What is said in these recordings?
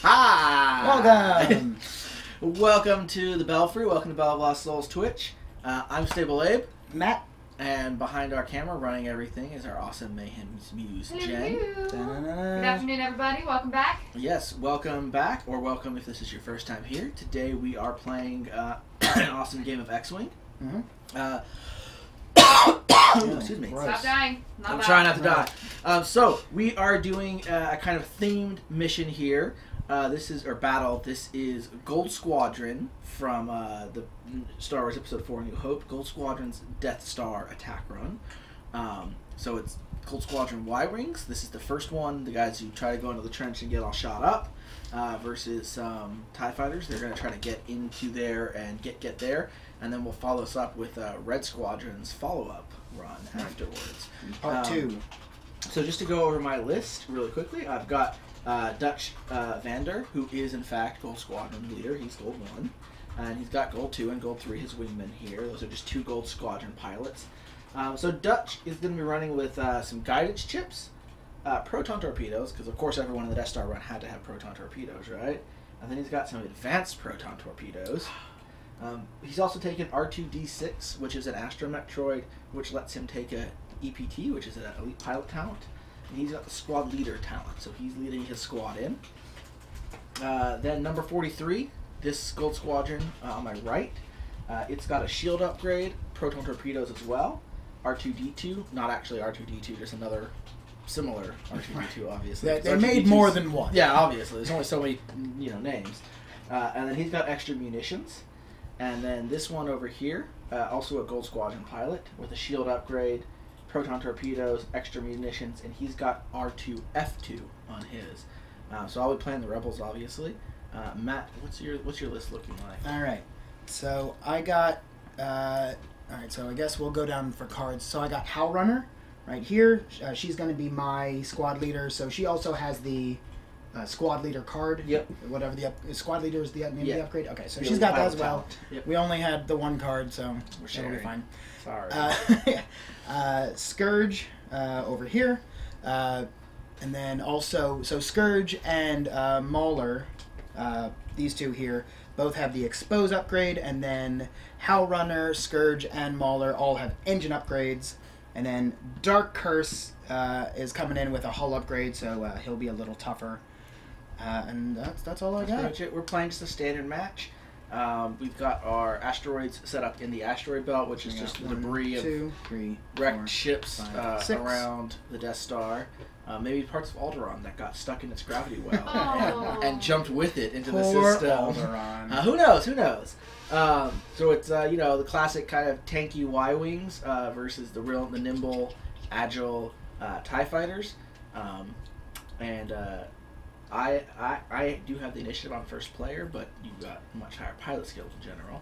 Hi! Welcome! Welcome to the Belfry. Welcome to Bell of Lost Souls Twitch. I'm Stable Abe. Matt. And behind our camera, running everything, is our awesome Mayhem's Muse, Jen. Hello. Good afternoon, everybody. Welcome back. Yes, welcome back, or welcome if this is your first time here. Today we are playing an awesome game of X-Wing. Mm-hmm. Excuse me. Stop dying. I'm trying not to die. So we are doing a kind of themed mission here. This is Gold Squadron from the Star Wars Episode 4: A New Hope. Gold Squadron's Death Star attack run. So it's Gold Squadron Y-Wings. This is the first one, the guys who try to go into the trench and get all shot up, versus TIE Fighters. They're going to try to get into there and get there, and then we'll follow us up with Red Squadron's follow-up run afterwards. Part 2. So just to go over my list really quickly, I've got Dutch Vander, who is in fact Gold Squadron leader. He's Gold 1. And he's got Gold 2 and Gold 3, his wingmen here. Those are just 2 Gold Squadron pilots. So Dutch is going to be running with some guidance chips, proton torpedoes, because of course everyone in the Death Star run had to have proton torpedoes, right? And then he's got some advanced proton torpedoes. He's also taken R2-D6, which is an astromech droid, which lets him take a EPT, which is an elite pilot talent. And he's got the squad leader talent, so he's leading his squad in. Then number 43, this Gold Squadron on my right, it's got a shield upgrade, proton torpedoes as well. R2-D2, not actually R2-D2, just another similar R2-D2, obviously. They made more than one. Yeah, obviously. There's only so many, names. And then he's got extra munitions. And then this one over here, also a Gold Squadron pilot with a shield upgrade, proton torpedoes, extra munitions, and he's got R2-F2 on his. So I'll be playing the Rebels, obviously. Matt, what's your list looking like? All right. So I got. All right. So I guess we'll go down for cards. So I got Howl Runner right here. She's going to be my squad leader. So she also has the squad leader card. Yep. Whatever the scout leader is the name of the upgrade. Okay. So The she's got that pilot as well. talent. Yep. We only had the one card, so We're that'll be fine. Sorry. Scourge over here. And then also, so Scourge and Mauler, these two here, both have the Expose upgrade, and then Howl Runner, Scourge, and Mauler all have engine upgrades. And then Dark Curse is coming in with a hull upgrade, so he'll be a little tougher. And that's all I got. Pretty much it. We're playing just a standard match. We've got our asteroids set up in the asteroid belt, which is just the debris of wrecked ships around the Death Star. Maybe parts of Alderaan that got stuck in its gravity well and jumped with it into the system. Alderaan. Who knows? Who knows? So it's the classic kind of tanky Y-wings versus the nimble, agile TIE fighters, and I do have the initiative on first player, but you've got much higher pilot skills in general.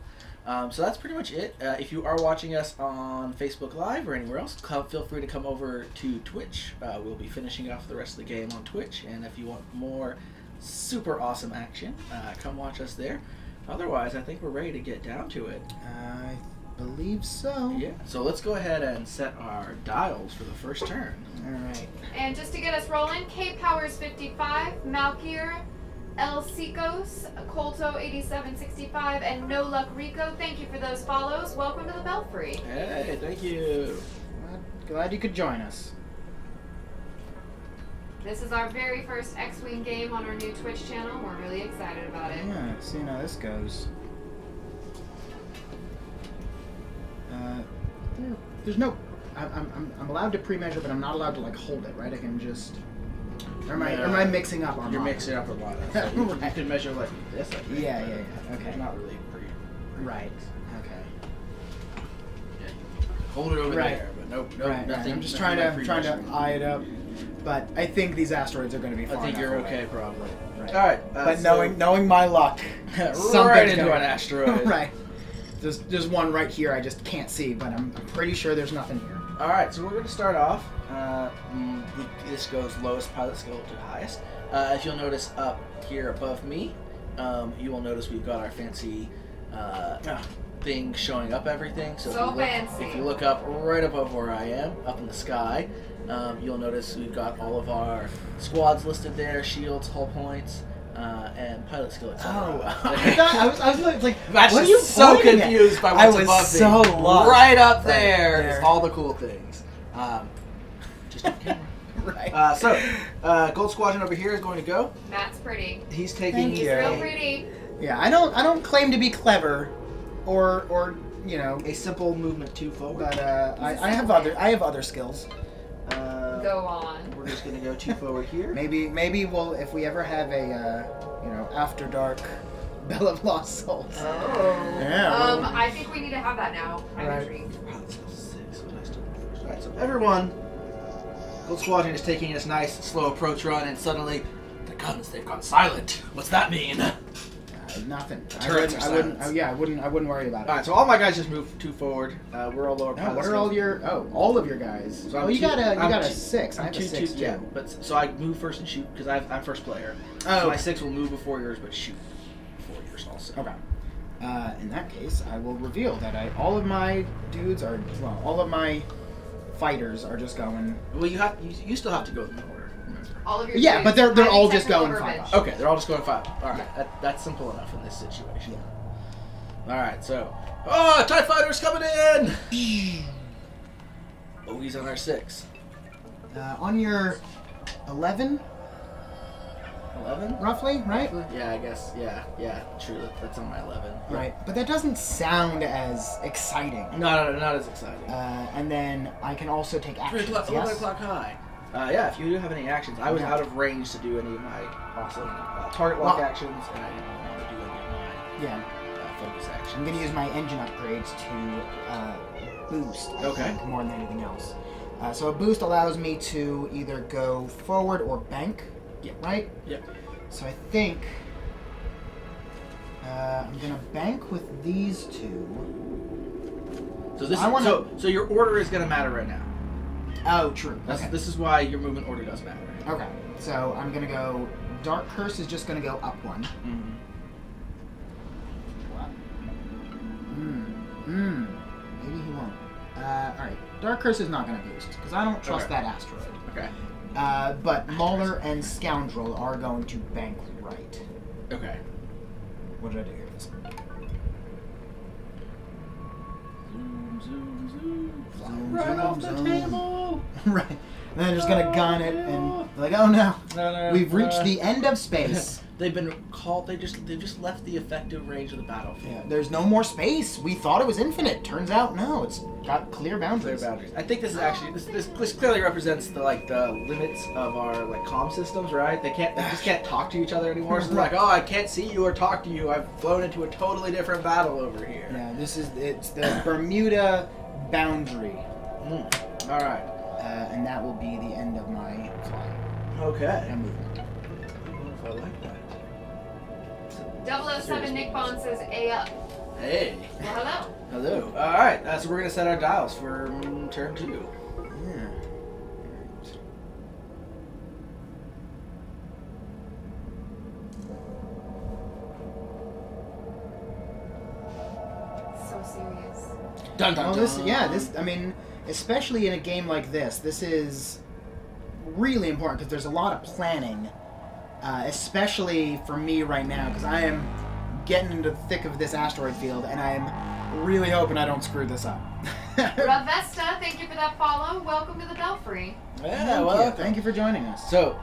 So that's pretty much it. If you are watching us on Facebook Live or anywhere else, feel free to come over to Twitch. We'll be finishing off the rest of the game on Twitch, and if you want more super awesome action, come watch us there. Otherwise, I think we're ready to get down to it. I believe so. Yeah, so let's go ahead and set our dials for the first turn. All right. And just to get us rolling, K Powers 55, Malkier, El Sicos, Colto 8765, and No Luck Rico. Thank you for those follows. Welcome to the Belfry. Hey, thank you. Glad you could join us. This is our very first X-Wing game on our new Twitch channel. We're really excited about it. Yeah, see how this goes. There's no. I'm allowed to pre-measure, but I'm not allowed to like hold it, right? I can just. Or am I mixing up our You're model? mixing up a lot. So you can measure like this. I think. Yeah. Okay. It's not really pretty. Right. Okay. Yeah. Hold it over Right. there, but nope, Right. nothing. I'm just nothing trying like to pre-measuring. eye it up, but I think these asteroids are going to be far I think enough you're away. okay, probably. Right. All right. But knowing my luck, right into an asteroid. Right. There's one right here I just can't see, but I'm pretty sure there's nothing here. All right, so we're going to start off. This goes lowest pilot skill to highest. If you'll notice up here above me, you will notice we've got our fancy thing showing up everything. So, Fancy. If you look up right above where I am, up in the sky, you'll notice we've got all of our squads listed there, shields, hull points, and pilot skill, etc. I was like, Matt's what are just you so pointing at? confused by I what's was above so me. lost. Right up Right there there. is all the cool things. Just on camera. Right. So, Gold Squadron over here is going to go. Matt's pretty. He's taking. Thank He's you. real pretty. Yeah, I don't claim to be clever, or you know, A simple movement 2 forward. but I have other skills. Go on. We're just going to go 2 forward here. Maybe we'll, if we ever have a After Dark Bell of Lost Souls. Oh. Yeah. I think we need to have that now. I'm Right. intrigued. Pilot skill 6. What did I start with first? All right, so everyone, Gold Squadron is taking this nice, slow approach run, and suddenly, the guns, they've gone silent. What's that mean? Nothing. Turrets are I silenced. wouldn't worry about it. Alright, so all my guys just move 2 forward. We're all lower No, pilot what are skills. all your? Oh, all of your guys. So I'm you two- got a I'm 6. I I'm have a 2, 6 too. yeah, but so I move first and shoot because I'm first player. Oh. So my 6 will move before yours, but shoot before yours also. Okay. In that case, I will reveal that all of my dudes are all of my fighters are just going. Well, you still have to go in order. Remember? All of your Yeah, but dudes. they're all Highly just technical going verbiage. 5. Okay, they're all just going 5. All right, Yeah. that's simple enough in this situation. Yeah. All right, so TIE Fighter's coming in. Oh, he's on our 6. On your 11, 11. roughly, right? Yeah, I guess. Yeah, true. That's on my 11. Yeah. Right. But that doesn't sound as exciting. No, not as exciting. And then I can also take 3 actions. o'clock, 11 Yes? o'clock high. Yeah, if you do have any actions, I was Yeah. out of range to do any of my awesome target lock Well- actions, and I didn't want to do any of Yeah. my focus actions. I'm going to use my engine upgrades to boost. I Okay. think, more than anything else. So a boost allows me to either go forward or bank. Yeah. Right? Yep. So I think I'm going to bank with these 2. So this I wanna- so your order is going to matter right now. Oh, true. Okay. This is why your movement order does matter. Okay. So I'm going to go... Dark Curse is just going to go up 1. Mm-hmm. Maybe he won't. Alright. Dark Curse is not going to boost, because I don't trust Okay. that asteroid. Okay. But Mauler and Scoundrel are going to bank right. Okay. What did I do here? Zoom. Zoom, Right zoom, off the zoom. table. Right. And then they're just going to gun it, and like, oh no. No, We've reached the end of space. They've been called. They've just left the effective range of the battlefield. Yeah, there's no more space. We thought it was infinite. Turns out, no. It's got clear Clear boundaries. boundaries. I think this is actually this clearly represents the limits of our comm systems, right? They just can't talk to each other anymore. So they're like, oh, I can't see you or talk to you. I've flown into a totally different battle over here. Yeah, it's the Bermuda boundary, All right. and that will be the end of my flight Okay. and movement. I don't know if I like that. 007 Nick Bond says A up. Hey. Well, hello. Hello. All right. So we're gonna set our dials for turn 2. Yeah. So serious. Dun dun Well, dun. I mean, especially in a game like this is really important because there's a lot of planning, especially for me right now because I am getting into the thick of this asteroid field and I'm really hoping I don't screw this up. Ravesta, thank you for that follow. Welcome to the Belfry. Yeah. Well. Thank you for joining us. So,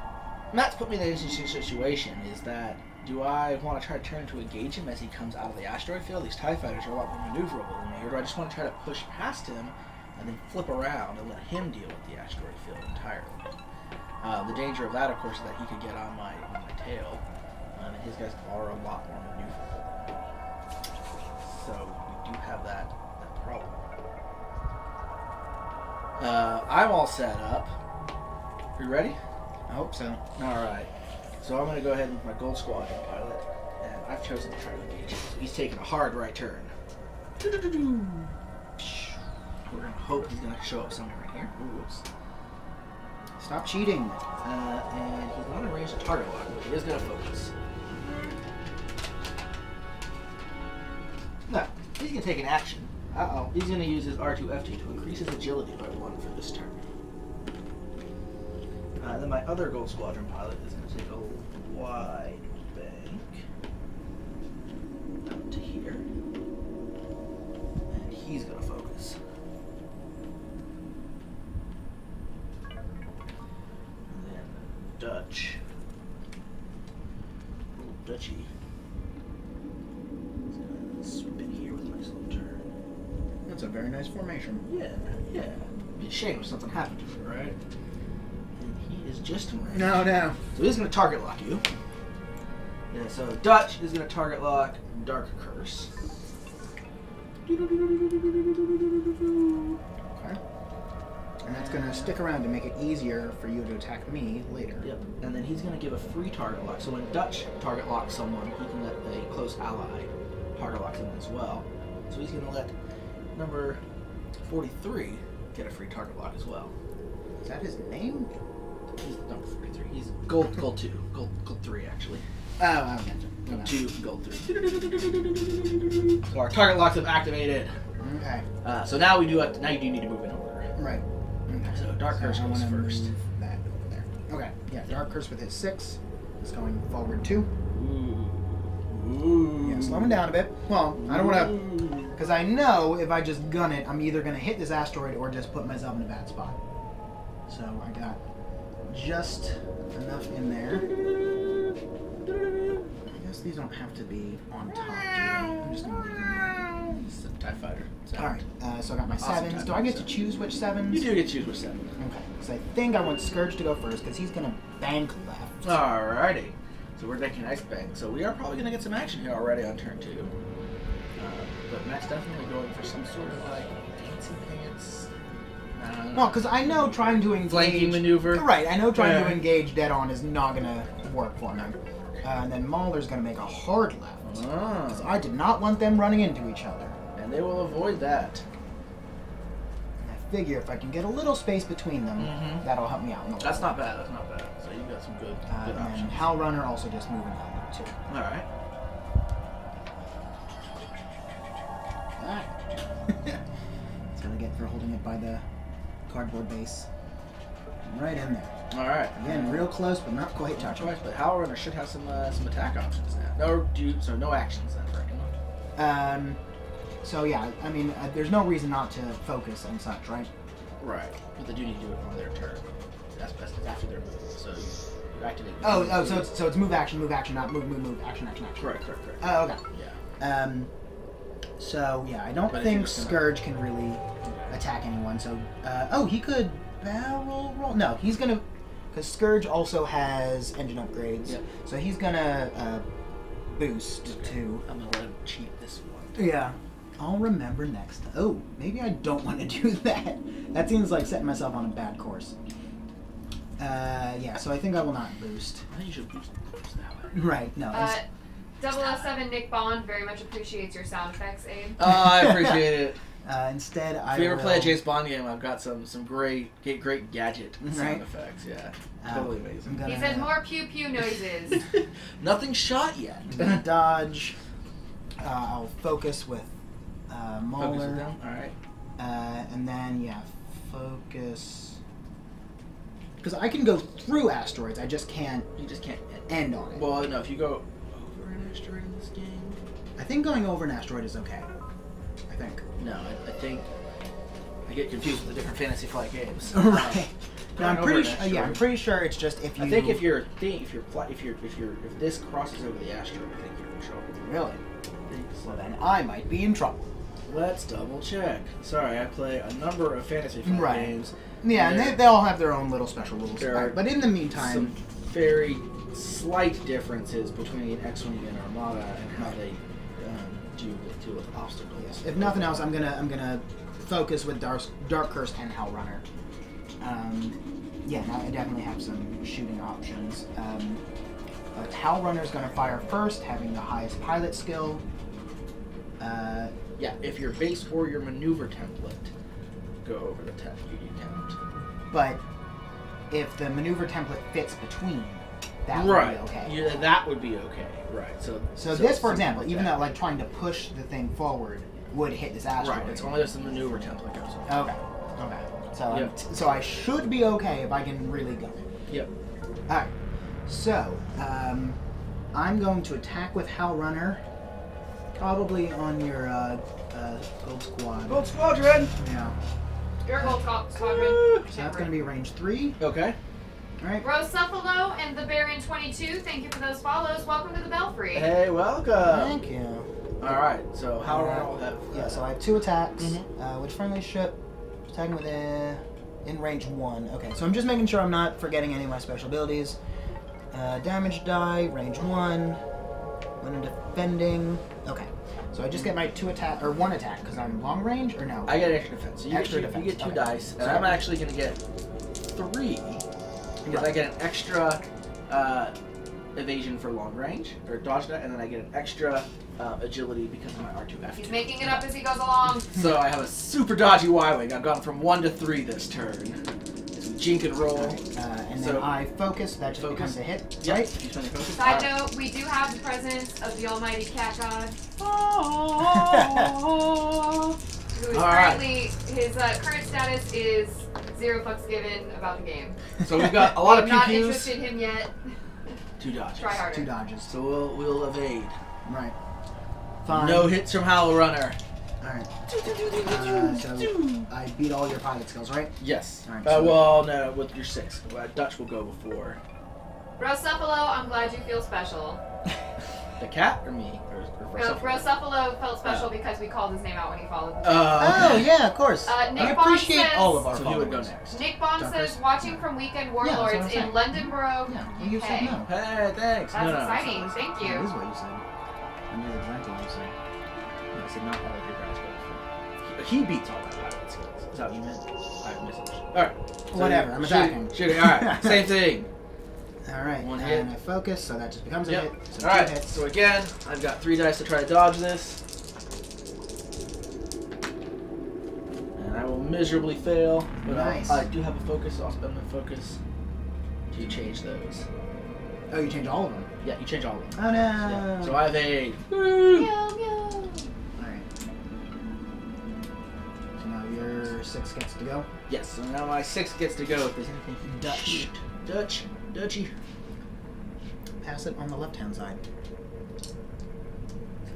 Matt's put me in an interesting situation. Is that do I want to try to turn to engage him as he comes out of the asteroid field? These TIE fighters are a lot more maneuverable than me, or do I just want to try to push past him and then flip around and let him deal with the asteroid field entirely? The danger of that, of course, is that he could get on my tail, and his guys are a lot more maneuverable. So we do have that problem. I'm all set up. You ready? I hope so. Alright. So I'm going to go ahead with my Gold Squadron pilot, and I've chosen to try to engage him. So he's taking a hard right turn. We're going to hope he's going to show up somewhere in here. Oops. Stop cheating. And he's not in range to target lock, but he is going to focus. No, he's going to take an action. Uh-oh. He's going to use his R2-F2 to increase his agility by 1 for this turn. Then my other Gold Squadron pilot is going to take a wide bank out to here. And he's going to focus. And then Dutch. Little Dutchy. He's going to swoop in here with a nice little turn. That's a very nice formation. Yeah. It'd be a shame if something happened to it, right? And he is just in range. No. So he's going to target lock you. Yeah, so Dutch is going to target lock Dark Curse. Okay. And that's going to stick around to make it easier for you to attack me later. Yep. And then he's going to give a free target lock. So when Dutch target locks someone, he can let a close ally target lock someone as well. So he's going to let number 43 get a free target lock as well. Is that his name? He's number 43. He's gold 2. Gold 3, actually. Oh, I don't get it. Gold 2, gold 3. So our target locks have activated. Okay. So now we do have now you do need to move in order. Right. Okay. So Dark Curse I goes wanna first. move that over there. Okay. Yeah, Dark Curse with his 6 is going forward 2. Ooh. Yeah, slow him down a bit. Well, I don't want to... Because I know if I just gun it, I'm either going to hit this asteroid or just put myself in a bad spot. So I got just enough in there. I guess these don't have to be on top, do they? I'm just going to leave them there. It's a TIE fighter. Alright, so I got my Awesome 7s. TIE Do I get to fighter. choose which 7s? You do get to choose which 7. Okay, because I think I want Scourge to go first, because he's going to bank left. Alrighty. So we're making nice bang. So we are probably going to get some action here already on turn 2. But Matt's definitely going for some sort of like fancy pants. Well, because I know trying to engage... Flanking maneuver. Right, I know trying Yeah. to engage dead on is not going to work for me. And then Mauler's going to make a hard left. Because I did not want them running into each other. And they will avoid that. And I figure if I can get a little space between them, that'll help me out. In the That's long not bad. That's not bad. So you got some good run. And then options. Hal Runner also just moving down too. All right. Alright. That's what I get for holding it by the cardboard base. Right in there. All right. Again, real close, but not quite Not touching. choice, but Howler Runner should have some attack options now. No, so no actions then, right? So yeah, I mean, there's no reason not to focus and such, right? Right. But they do need to do it on their turn. That's after their move. So you activate. So it's move, action, not move, action. Correct. Oh, okay. Yeah. So yeah, I don't But if think you're just gonna- Scourge can really attack anyone. So, he could barrel roll. No, he's gonna, because Scourge also has engine upgrades. Yep. So he's gonna boost to. I'm gonna let him cheat this one. Yeah. I'll remember next time. Oh, maybe I don't want to do that. That seems like setting myself on a bad course. Yeah, so I think I will not boost. I think you should boost that way. Right, no. 007 Nick Bond very much appreciates your sound effects, Abe. Oh, I appreciate it. Instead, I If you ever will... play a James Bond game, I've got some great gadget Right. sound effects. Yeah, totally amazing. I'm gonna, He said more pew pew noises. Nothing shot yet. I'm gonna dodge. I'll focus with Focus Mauler. it down. All right. And then, yeah, focus... Because I can go through asteroids, I just can't You just can't. end on it. Well, no. If you go over an asteroid in this game, I think going over an asteroid is okay. I think. no. I think I get confused with the different Fantasy Flight games. Right. No, I'm Going pretty over an sure. Yeah, I'm asteroid. pretty sure it's just if you. I think if this crosses over the asteroid, I think you're in trouble. Really. I think so. Well, then I might be in trouble. Let's double check. Sorry, I play a number of Fantasy Flight Right. games. Yeah, and There- they all have their own little special rules. There are But in the meantime, some very slight differences between X-Wing and Armada and how they deal with obstacles. if nothing else, I'm gonna focus with Dark Curse and Hell Runner. Yeah, now I definitely have some shooting options. But Hell Runner's gonna fire first, having the highest pilot skill. Yeah, if your base or your maneuver template go over the you count. But if the maneuver template fits between, that would Right. be okay. Yeah, that would be okay. Right. So this, for something example, like even that. though like trying to push the thing forward would hit this asteroid. Right. It's only if the maneuver template goes over. Okay. Okay. So Yep. so I should be okay if I can really gun it. Yep. All right. So I'm going to attack with Hell Runner, probably on your Gold Squad. Gold Squadron. Yeah. Your gold squadron. So that's going to be range 3. Okay. All right. Rosuffalo and the Baron 22, thank you for those follows. Welcome to the Belfry. Hey, welcome. Thank you. All right. So how will have? Yeah. So I have 2 attacks. Mhm. Which friendly ship? Attacking with in range 1. Okay. So I'm just making sure I'm not forgetting any of my special abilities. Damage die, range 1. When defending... Okay. So I just get my 2 attack, or 1 attack, because I'm long range, or no? I get extra defense. So you Extra get defense, You get 2 okay. dice, and So- I'm actually going to get 3 because I get an extra evasion for long range, or dodge die, and then I get an extra agility because of my R2F2. He's making it up as he goes along. So I have a super dodgy Y-Wing. I've gone from 1 to 3 this turn. As we jink and roll. And So- then I focus, that just Focus. becomes a hit, Yep. right? You spend your focus. Side Alright. note, we do have the presence of the almighty cat god, who is Alright. currently, his current status is 0 fucks given about the game. So we've got a lot of I'm not pew-pews. interested in him yet. 2 dodges. Try harder. 2 dodges. So we'll evade. Right. Fine. No hits from Howl Runner. Alright. So I beat all your pilot skills, right? Yes. Alright, so- Well, no, with your 6. Dutch will go before. Rosuffalo, I'm glad you feel special. The cat or me? Or Rosuffalo felt special because we called his name out when he followed the Oh, yeah, of course. Nick I Bond appreciate says- all of our So he would go followers. next. Nick Bond Dunkers? says, watching from Weekend that's what Warlords I'm saying. in Londonborough, Yeah, well, you said UK. no. Hey, thanks. That's no, no, exciting. no, Thank That you. is what you said. I knew exactly what you said. No, I said not all of your guys go before. He beats all my pilot skills. Is that what you meant? I misunderstood. Alright. So Whatever, I'm attacking. Shooting. Alright, same thing. Alright, 1 and hit. I focus, so that just becomes a Yep. hit. So 2 Alright, hits. so again, I've got 3 dice to try to dodge this. And I will miserably fail. But Nice. I do have a focus, so I'll spend my focus to change those. Oh, you change all of them? Yeah, you change all of them. Oh, no. Yeah. So I have a... Meow, meow. Alright. So now your 6 gets to go. Yes, so now my 6 gets to go if there's anything from Dutch. Dutchy. Pass it on the left-hand side. So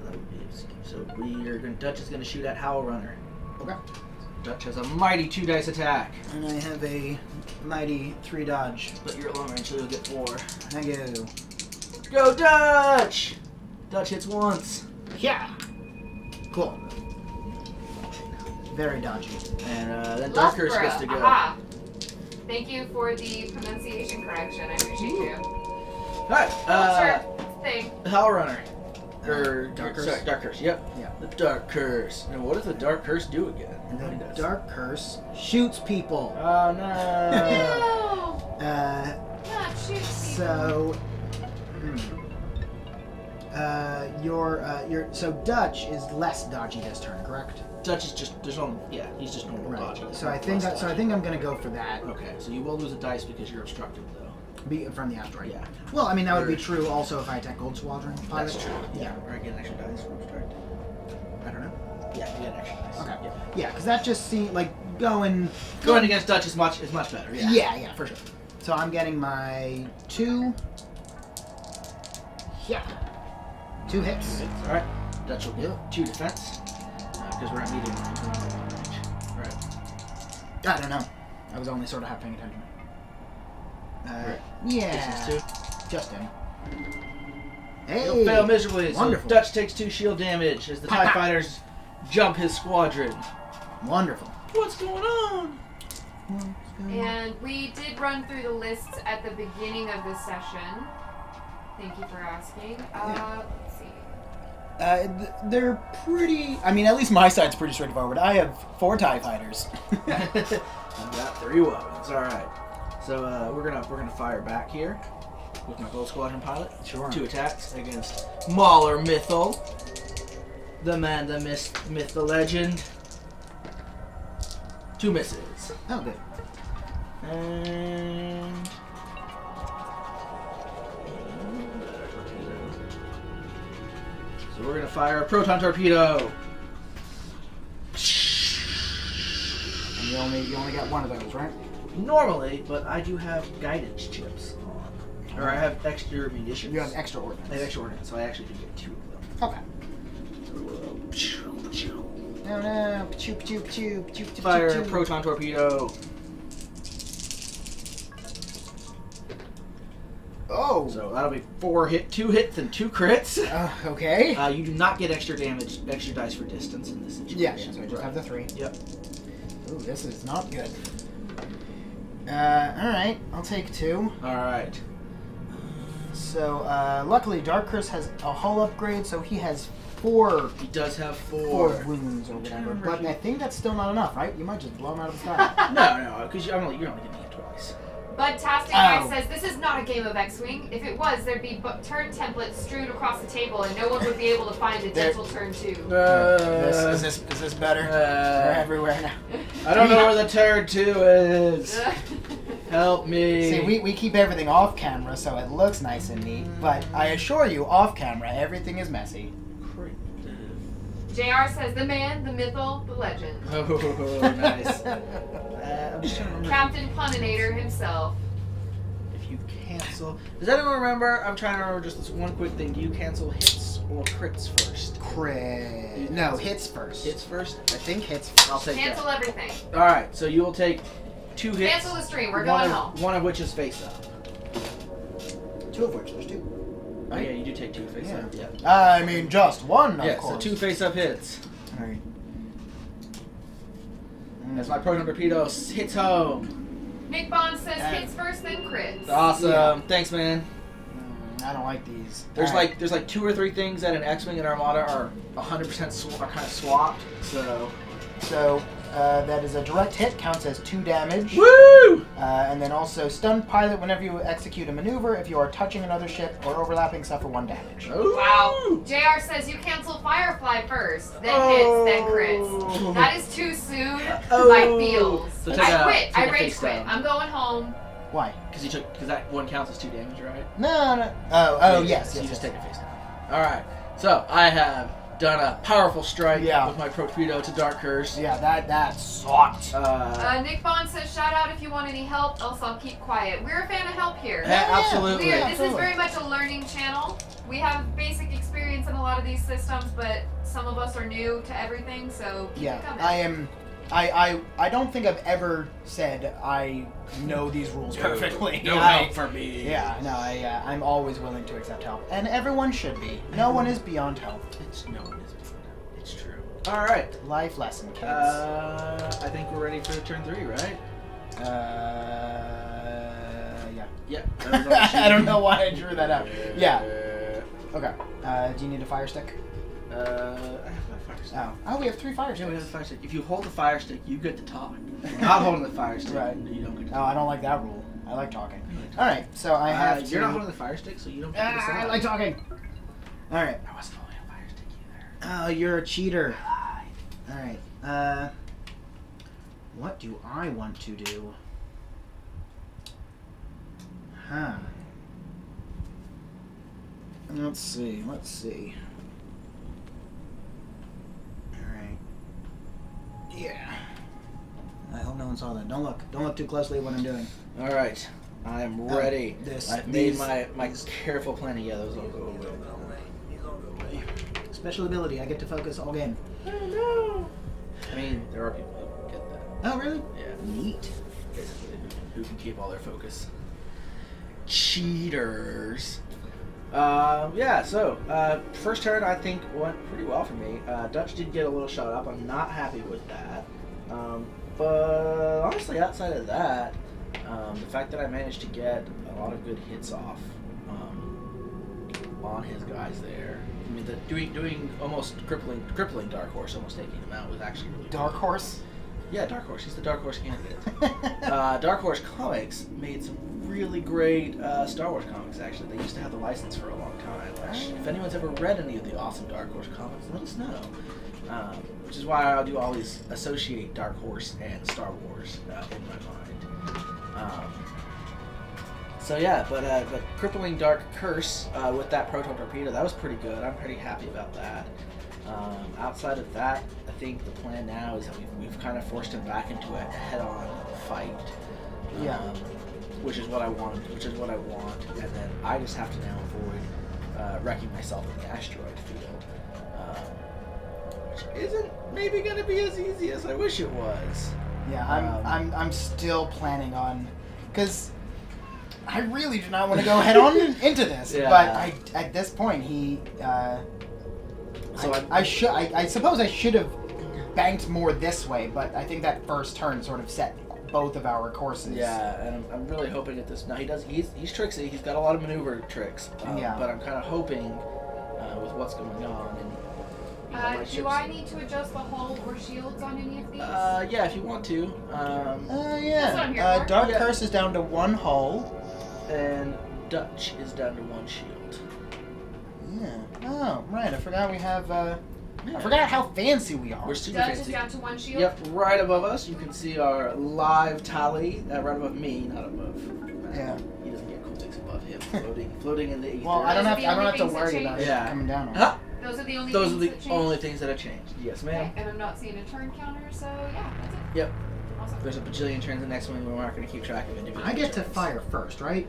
that would be... So Dutch is going to shoot at Howl Runner. Okay. Dutch has a mighty 2 dice attack. And I have a mighty 3 dodge. But you're at long range, so you'll get 4. Thank you. Go Dutch! Dutch hits once. Yeah. Cool. Very dodgy. And then Dark Curse gets to go. Aha. Thank you for the pronunciation correction. I appreciate you. Alright, Sure. Thing. Howl Runner. Or Dark Curse. Sorry, Dark Curse, yep. Yeah. The Dark Curse. Now what does the Dark Curse do again? And He the does. Dark Curse shoots people. Oh no. No! Not shoot people. So, so Dutch is less dodgy this turn, correct? Dutch is just he's just normal dodgy. So I think I'm gonna go for that. Okay, so you will lose a dice because you're obstructed though. From the asteroid. Yeah. Well, I mean that would be true also if I attack Gold Squadron. Pilot. That's true. Yeah. Or I get an extra dice from obstructed. I don't know. Yeah, you get an extra dice. Okay. Yeah. Yeah, because that just seems like going against Dutch is much better. Yeah. Yeah, for sure. So I'm getting my 2. Yeah. 2 hits. All right. Dutch will get 2 defense because we're at medium range. Right. I don't know. I was only sort of half paying attention. Right. Yeah. Distance 2. Just in. He'll Hey. fail miserably. So Wonderful. Dutch takes 2 shield damage as the TIE fighters jump his squadron. Wonderful. What's going on? And we did run through the lists at the beginning of this session. Thank you for asking. Let's see. They're pretty. I mean, at least my side's pretty straightforward. I have 4 TIE fighters. I've got 3 weapons. All right. So we're gonna fire back here with my Gold Squadron pilot. Sure. 2 attacks against Mauler Mythal, the man, the myth, the legend. 2 misses. Oh, good. And so we're gonna fire a proton torpedo. And you only got 1 of those, right? Normally, but I do have guidance chips on, or I have extra munitions. You have extra ordnance. I have extra ordnance, so I actually do get 2 of them. Okay. No, no. Choop, choop, choop, choop, choop, Fire choop, choop. proton torpedo. Oh. So that'll be 2 hits and 2 crits. Okay. You do not get extra damage, extra dice for distance in this situation. Yeah, so I just have the 3. Yep. Ooh, this is not good. Alright, I'll take 2. All right. So, luckily, Dark Curse has a hull upgrade, so he has 4 He does have 4 4. wounds or whatever. But I think that's still not enough, right? You might just blow him out of the sky. No, because you're only getting hit twice. Budtastic Guy says, this is not a game of X-Wing. If it was, there'd be turn templates strewn across the table and no one would be able to find a dental turn 2. Is this better? They're everywhere now. I don't know where the turn 2 is. Help me. See, we keep everything off camera so it looks nice and neat, but I assure you, off camera, everything is messy. JR says, the man, the mythal, the legend. Oh, nice. I'm just trying to remember. Captain Puninator himself. If you cancel... Does anyone remember? I'm trying to remember just this one quick thing. Do you cancel hits or crits first? No, hits first. Hits first? I think hits first. I'll take Cancel that. everything. Alright, so you will take 2 hits. Cancel the stream. We're going home. One of which is face up. 2 of which, there's 2. Oh yeah, you do take 2 face up. Yeah. I mean, just one, Yeah, of course. so 2 face up hits. Alright. As my proton torpedo hits home. Nick Bond says, hits first, then crits. Awesome. Yeah. Thanks, man. I don't like these. There's Alright. like 2 or 3 things that an X-Wing and Armada are 100% are kind of swapped. So that is a direct hit, counts as 2 damage. woo! And then also stunned pilot whenever you execute a maneuver. If you are touching another ship or overlapping, suffer 1 damage. Ooh. Wow. JR says you cancel Firefly first, then hits, then crits. That is too soon. My feels. So take I a- quit. take I a rage face quit. down. I'm going home. Why? Because that one counts as 2 damage, right? No. Oh, yes. So you yes, just yes. take a face down. All right. So I have done a powerful strike with my torpedo to Dark Curse. Yeah, that sucked. Nick Bond says, shout out if you want any help, else I'll keep quiet. We're a fan of help here. Absolutely. This is very much a learning channel. We have basic experience in a lot of these systems, but some of us are new to everything, so keep it coming. I don't think I've ever said I know these rules perfectly. No help for me. Yeah, no, I'm always willing to accept help, and everyone should be. No one is beyond help. No one is. It's true. All right. Life lesson, kids. I think we're ready for turn 3, right? Yeah. Yeah. I don't know why I drew that out. Yeah. Okay. Do you need a fire stick? I have my fire stick. Oh, we have 3 fire Yeah, sticks. we have the fire stick. If you hold the fire stick, you get to talk. If you're not holding the fire stick, Right. you don't get to Oh, talk. I don't like that rule. I like talking. All right, so I have to. You're not holding the fire stick, so you don't get to decide. I like talking. All right. I wasn't holding a fire stick either. Oh, you're a cheater. All right. What do I want to do? Huh. Let's see. All right. Yeah. I hope no one saw that. Don't look too closely at what I'm doing. All right. I'm ready. I've made these- my careful planning. Yeah, those all go away. Special ability. I get to focus all game. I mean, there are people who get that. Oh, really? Yeah. Neat. Basically, who can keep all their focus. Cheaters. Yeah, so, first turn I think went pretty well for me. Dutch did get a little shot up. I'm not happy with that. But honestly, outside of that, the fact that I managed to get a lot of good hits off on his guys there. I mean, doing almost crippling Dark Horse, almost taking him out was actually really Dark good. Horse. Yeah, Dark Horse. He's the Dark Horse candidate. Dark Horse Comics made some really great Star Wars comics, actually. They used to have the license for a long time. Which, if anyone's ever read any of the awesome Dark Horse comics, let us know. Which is why I do always associate Dark Horse and Star Wars in my mind. So yeah, but Crippling Dark Curse with that proton torpedo, that was pretty good. I'm pretty happy about that. Outside of that, I think the plan now is that we've kind of forced him back into a head-on fight. Yeah. Which is what I want. And then I just have to now avoid wrecking myself in the asteroid field, which isn't maybe going to be as easy as I wish it was. Yeah, I'm still planning on, because I really do not want to go head on into this. Yeah. But at this point So I suppose I should have banked more this way, but I think that first turn sort of set both of our courses. Yeah, and I'm really hoping at this. Now he's tricksy. He's got a lot of maneuver tricks. Yeah. But I'm kind of hoping with what's going on. And, you know, my Do ships- I need to adjust the hull or shields on any of these? Yeah, if you want to. That's what I'm Yeah. here for. Dark Yeah. Curse is down to 1 hull. And Dutch is down to 1 shield. Yeah. Oh, right. I forgot we have. I forgot how fancy we are. We're super Dutch is fancy. down to 1 shield. Yep, right above us, you can see our live tally. Right above me, not above. Yeah. He doesn't get cool things above him, floating in the ether. Well, I don't Those have. are the I don't have only to things that worry about it change? coming down. On. Huh? Those are the only Those are things the that change. only things that have changed. Yes, ma'am. Okay, and I'm not seeing a turn counter, so yeah, that's it. Yep. Awesome. There's a bajillion turns. The next one we're not going to keep track of individual. I get to turns. fire first, right?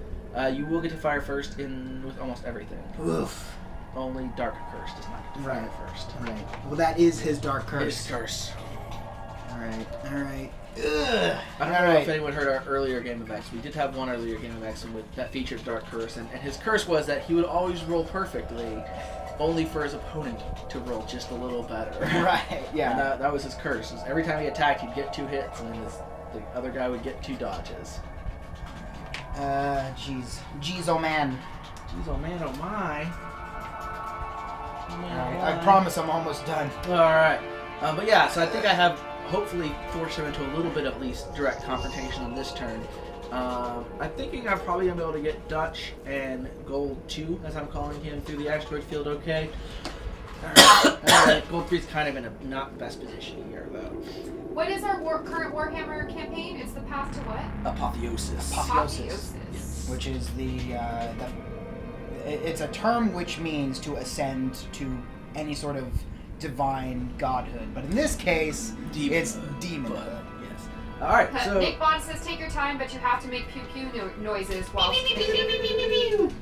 You will get to fire first with almost everything. Oof. Only Dark Curse does not get to fire first. Right. Well, that is his Dark Curse. His curse. All right. All right. Ugh. I don't All know right. if anyone heard our earlier game of X. We did have one earlier game of X that featured Dark Curse, and his curse was that he would always roll perfectly, only for his opponent to roll just a little better. Right. Yeah. And that was his curse. Was every time he attacked, he'd get 2 hits, and then the other guy would get 2 dodges. Jeez. Jeez, oh man. Jeez, oh man, oh my. Oh, man, oh, I my. promise I'm almost done. Alright. But yeah, so I think I have hopefully forced him into a little bit at least direct confrontation on this turn. I'm thinking I'm probably going to be able to get Dutch and Gold 2, as I'm calling him, through the asteroid field okay. Alright, Gold 3 is kind of in a not best position here, though. What is our current Warhammer campaign? It's the path to what? Apotheosis. Apotheosis. Yes. Which is it's a term which means to ascend to any sort of divine godhood, but in this case, it's demonhood. Yes. All right. So. Nick Bond says, "Take your time, but you have to make pew pew noises while." All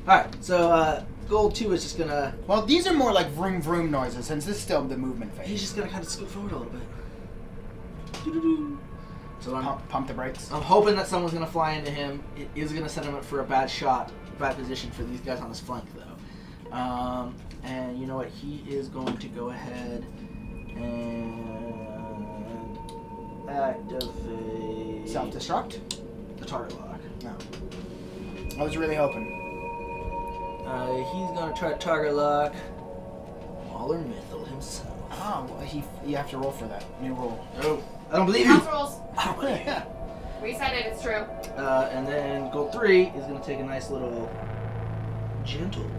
right. So Gold 2 is just gonna. Well, these are more like vroom vroom noises, since this is still the movement phase. He's just gonna kind of scoot forward a little bit. So Pump the brakes. I'm hoping that someone's gonna fly into him. It is gonna set him up for a bad shot, bad position for these guys on his flank, though. And you know what? He is going to go ahead and activate Self-destruct? the target lock. No. I was really hoping. He's gonna try to target lock Mauler Mythil himself. Oh, well, you have to roll for that. New rule. Oh, I don't believe you. House rules. I don't believe you. We said it. It's true. And then Gold 3 is going to take a nice little gentle.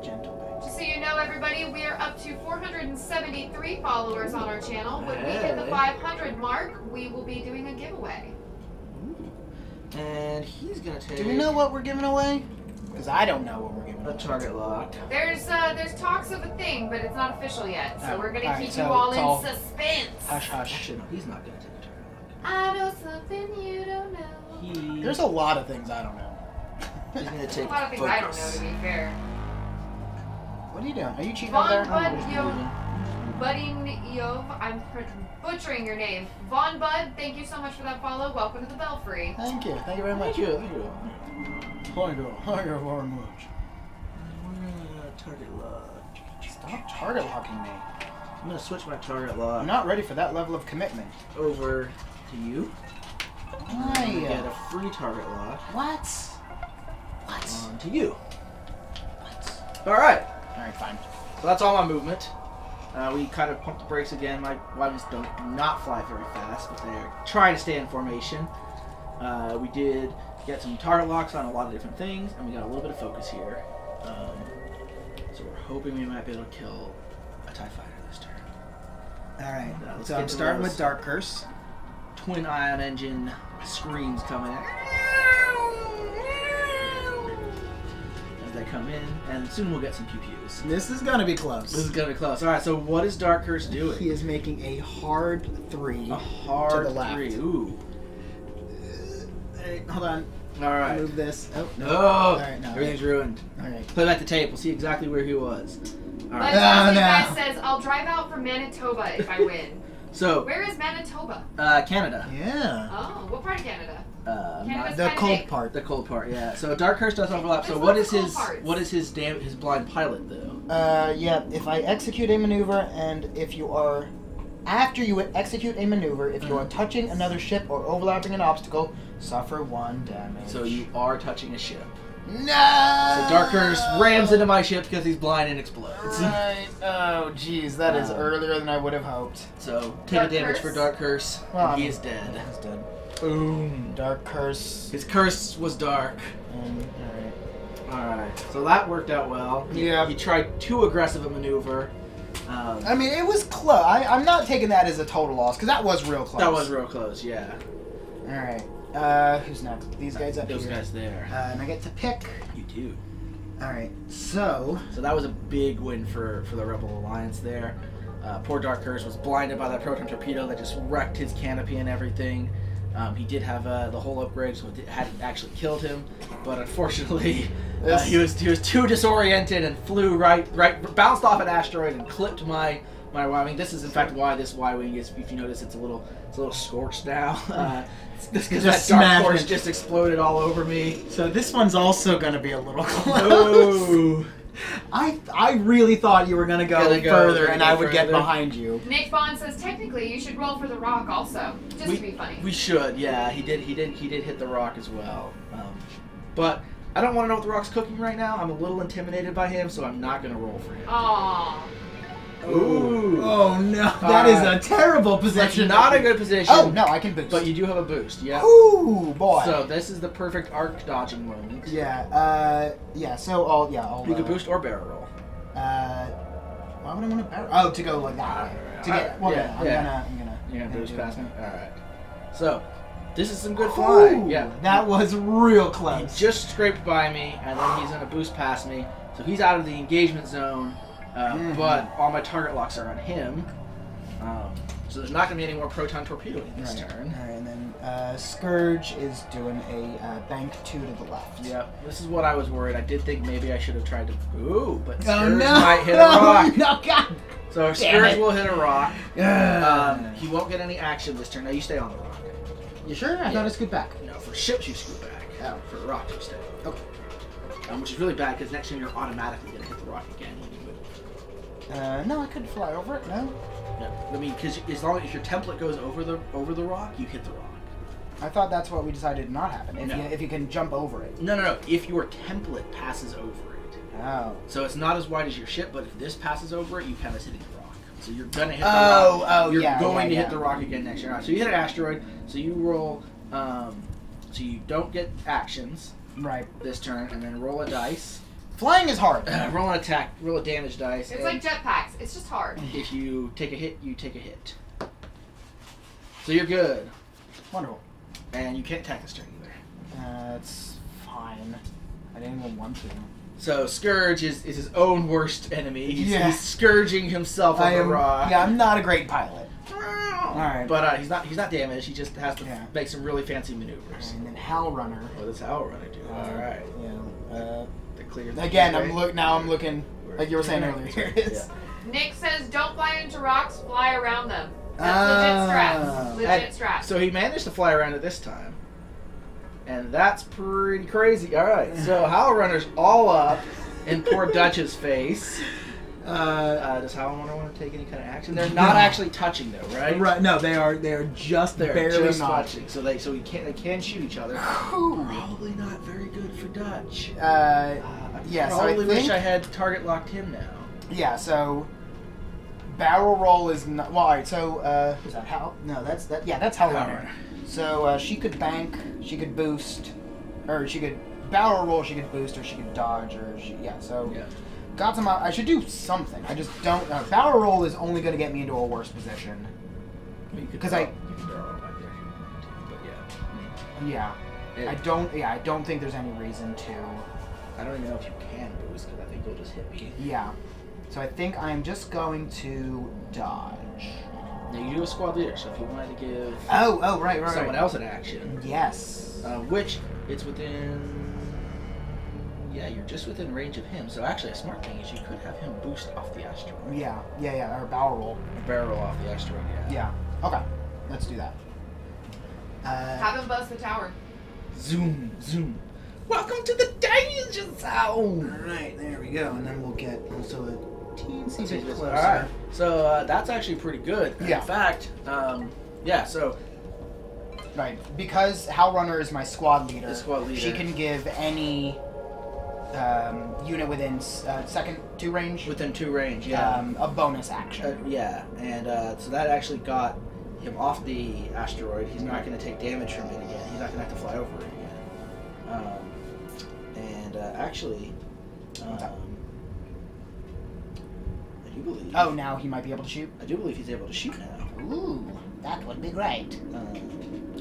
Gentle. Just so you know, everybody, we are up to 473 followers on our channel. When we hit the 500 mark, we will be doing a giveaway. And he's going to take. Do we know what we're giving away? Because I don't know what we're giving a away. target lock. There's talks of a thing, but it's not official yet. So we're gonna keep so you all it's in all suspense. Hush, hush. Actually, no, he's not going to take a target lock. I know something you don't know. There's a lot of things I don't know. He's going to A take lot of things I don't know, to be fair. What are you doing? Are you cheating over there? Budding Yov, I'm butchering your name. Von Bud, thank you so much for that follow. Welcome to the Belfry. Thank you. Thank you very much. Thank you. Thank you. Thank you very much. Target lock. Stop target locking me. I'm going to switch my target lock I'm not ready for that level of commitment. over to you. Why? Get a free target lock What? on to you. All right. Alright, fine. So that's all my movement. We kind of pumped the brakes again. My wagons do not fly very fast, but they're trying to stay in formation. We did get some target locks on a lot of different things, and we got a little bit of focus here. So we're hoping we might be able to kill a TIE fighter this turn. Alright, let's so get I'm to starting those. with Dark Curse. Twin ion engine screams coming in. As they come in, and soon we'll get some pew-pews. This is gonna be close. This is gonna be close. All right, so what is Dark Curse doing? He is making a hard 3. A hard to the left. 3. Ooh. Alright, hold on. All right. Move this. Oh, no. No. Alright, no. Everything's ruined. Alright. Play back the tape. We'll see exactly where he was. All But right. Sassy no. Guy says, I'll drive out from Manitoba if I win. So, Where is Manitoba? Canada. Yeah. Oh, what part of Canada? Canada's The kinda cold big. part. The cold part, yeah. So Dark Curse does overlap. So There's what lots is of cold his parts. what is his his blind pilot though? Yeah, if I execute a maneuver and if you are After you execute a maneuver, if you are touching another ship or overlapping an obstacle, suffer 1 damage. So you are touching a ship. No! So Dark Curse rams into my ship because he's blind and explodes. Right. Oh, jeez, that is earlier than I would have hoped. So take Dark a damage Curse? for Dark Curse. Well, and he is dead. He's dead. Boom. Dark Curse. His curse was dark. Alright. So that worked out well. Yeah. He tried too aggressive a maneuver. I mean, it was close. I'm not taking that as a total loss, because that was real close. That was real close, yeah. Alright. Who's next? These guys up Those here. guys there. And I get to pick. You do. Alright, so that was a big win for the Rebel Alliance there. Poor Dark Curse was blinded by that proton torpedo that just wrecked his canopy and everything. He did have the whole upgrade, so it hadn't actually killed him. But unfortunately, he was too disoriented and flew bounced off an asteroid and clipped my Y-wing. This is in fact why this Y-wing is, if you notice, it's a little scorched now. This because that dark force just exploded all over me. So this one's also gonna be a little close. Oh. I really thought you were gonna go further and I would get behind you. Nick Bond says technically you should roll for the rock also, just to be funny. We should, yeah. He did hit the rock as well. But I don't want to know what the rock's cooking right now. I'm a little intimidated by him, so I'm not gonna roll for him. Aww. Ooh. Oh no, that is a terrible position. Not a good position. Oh no, I can boost. But you do have a boost, yeah. Ooh, boy. So this is the perfect arc dodging moment. Yeah, yeah. So I'll. You can boost or barrel roll. Why would I want to barrel? Oh, to go like that. To get. Well, yeah, I'm gonna. You're gonna boost past me. All right. So this is some good flying. Yeah. That was real close. He just scraped by me, and then he's gonna boost past me. So he's out of the engagement zone. But all my target locks are on him. So there's not going to be any more proton torpedoing this turn. Alright, and then Scourge is doing a bank 2 to the left. Yep. This is what I was worried. I did think maybe I should have tried to... Ooh, but Oh, Scourge no. might hit a rock. No, God! So Scourge will hit a rock. He won't get any action this turn. Now you stay on the rock. You sure? I thought I scoot back. No, for ships you scoot back. Oh. For rocks you stay. Okay. Which is really bad because next turn you're automatically going to hit the rock again when you move. No, I could fly over it. No. Yeah, I mean, because as long as your template goes over the rock, you hit the rock. I thought that's what we decided to not happen. If, No. if you can jump over it. No. If your template passes over it. Oh. So it's not as wide as your ship, but if this passes over it, you count as hitting the rock. So you're gonna hit the rock. Oh, you're yeah. going to hit the rock again next year. So you hit an asteroid. So you roll. So you don't get actions. Right. This turn, and then roll a dice. Flying is hard. Roll an attack. Roll a damage dice. It's like jetpacks. It's just hard. If you take a hit, you take a hit. So you're good. Wonderful. And you can't attack this turn either. It's fine. I didn't even want to. So Scourge is his own worst enemy. He's scourging himself on the rock. Yeah, I'm not a great pilot. Alright. But he's not damaged. He just has to make some really fancy maneuvers. And then Hal Runner. Oh, that's Hal Runner do. All right. Yeah. The clear. Again, I'm looking like you were saying earlier. Here it is. Nick says, don't fly into rocks, fly around them. That's legit strats. Legit strats. So he managed to fly around it this time. And that's pretty crazy. All right. So Hal Runner's all up in poor Dutch's face. Does Hal Runner want to take any kind of action? They're not actually touching though, right? Right. No, they are just barely just not. touching. So they can shoot each other. Probably not very good for Dutch. Yeah. So I wish I had target locked him now. Yeah. So barrel roll is not. Well, all right. So is that Hal? No, that's that. Yeah, that's Hal Runner. So she could bank, she could boost, or she could barrel roll, she could boost, or she could dodge, or got some. I should do something. I just don't. Barrel roll is only going to get me into a worse position. Because you can barrel roll back there if you want to, but yeah. I don't think there's any reason to. I don't even know if you can boost because I think you'll just hit me. Yeah. So I think I'm just going to dodge. Now you do a squad leader, so if you wanted to give right. someone else an action, yes, which it's within, you're just within range of him. So actually, a smart thing is you could have him boost off the asteroid. Yeah, or barrel roll. Barrel off the asteroid. Yeah. Okay, let's do that. Have him buzz the tower. Zoom. Welcome to the danger zone. All right, there we go, and then we'll get also teensy bit All closer. right. So that's actually pretty good. Yeah. In fact, yeah. So Right, because Howl Runner is my squad leader. The squad leader. She can give any unit within second 2 range. within 2 range, yeah, A bonus action. yeah, and so that actually got him off the asteroid. He's not going to take damage from it again. He's not going to have to fly over it again. And actually, I do believe. Oh, now he might be able to shoot? I do believe he's able to shoot now. Ooh, that would be great.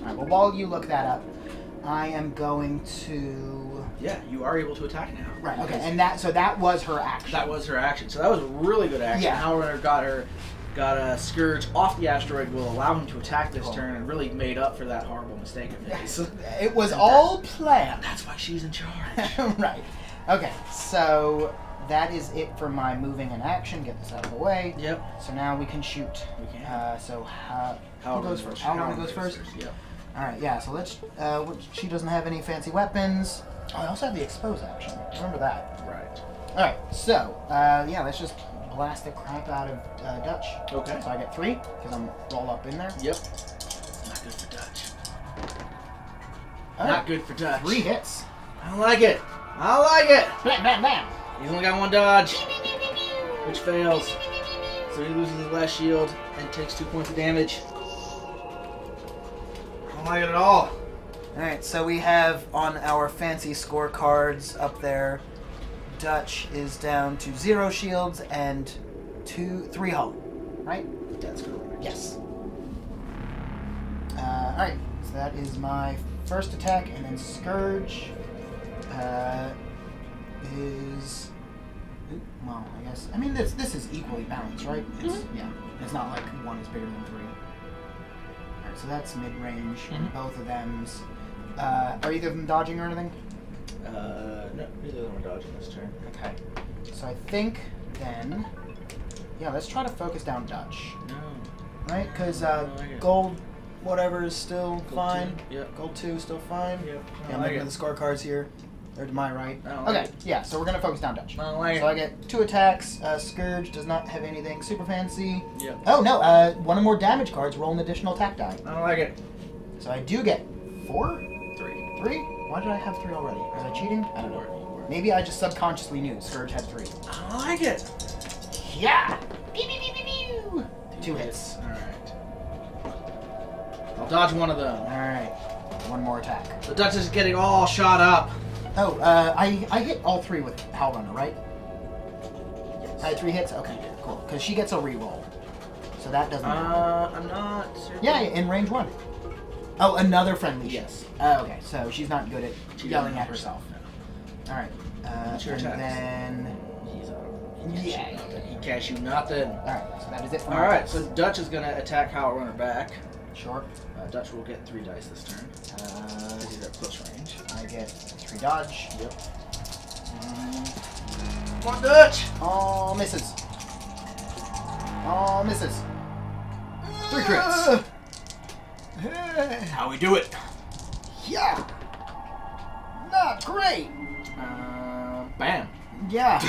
Alright, well, while you look that up, I am going to... Yeah, you are able to attack now. Right, okay, and that was her action. That was her action. So that was a really good action. Yeah. Howl Runner got a Scourge off the asteroid, will allow him to attack this Cool. turn, and really made up for that horrible mistake of his. It was all planned. That's why she's in charge. Right. Okay, so that is it for my moving and action. Get this out of the way. Yep. So now we can shoot. We can. So Howl who goes Runner first? Howl Runner goes first? Yep. Alright, yeah, so let's... she doesn't have any fancy weapons. Oh, I also have the expose action. Remember that. Right. Alright, so, yeah, let's just blast the crap out of Dutch. Okay. So I get 3, because I'm roll up in there. Yep. Not good for Dutch. All Not right. good for Dutch. 3 hits. I don't like it. I don't like it. Bam, bam, bam. He's only got 1 dodge, which fails. So he loses his last shield and takes 2 points of damage. I don't like it at all. Alright, so we have on our fancy scorecards up there, Dutch is down to 0 shields and 3 hull, right? That's correct. Yes. Alright, so that is my first attack, and then Scourge is... Well, I guess... I mean, this is equally balanced, right? It's, yeah, it's not like 1 is bigger than 3. Alright, so that's mid-range, both of them's... are either of them dodging or anything? No, neither of them are dodging this turn. Okay. So I think then... Yeah, let's try to focus down Dutch. No. Right? Because like it. gold whatever is still Gold fine. 2, yep. Gold 2 is still fine. Yep. I Yeah, don't I'm like looking at it. the scorecards here. They're to my right. I don't Okay, like it. yeah, so we're going to focus down Dutch. I don't like So I it. get 2 attacks. Scourge does not have anything super fancy. Yep. Oh, no, 1 or more damage cards roll an additional attack die. I don't like it. So I do get 4? 3. 3? Why did I have 3 already? Was I cheating? I don't know. You were. Maybe I just subconsciously knew Scourge had 3. I don't like it. Yeah! Pew, pew, pew, pew, pew. 2 hits. Alright. I'll dodge 1 of them. Alright. 1 more attack. The Dutch is getting all shot up. Oh, I hit all 3 with Howl Runner, right? I had 3 hits? Okay, cool. Because she gets a reroll. So that doesn't matter. I'm not certain. Yeah, in range 1. Oh, another friendly ship. Yes. Okay, so she's not good at She yelling doesn't at know herself. No. Alright. What's your And attacks? then... He's Yeah. He can't shoot nothing. Alright, so that is it for my Alright, attacks. so Dutch is going to attack Howl Runner back. Sure. Dutch will get 3 dice this turn. Because he's at close range. I get 3 dodge. Yep. Come on, Dutch! All misses. All misses. 3 crits. How we do it? Yeah. Not great. Bam. Yeah.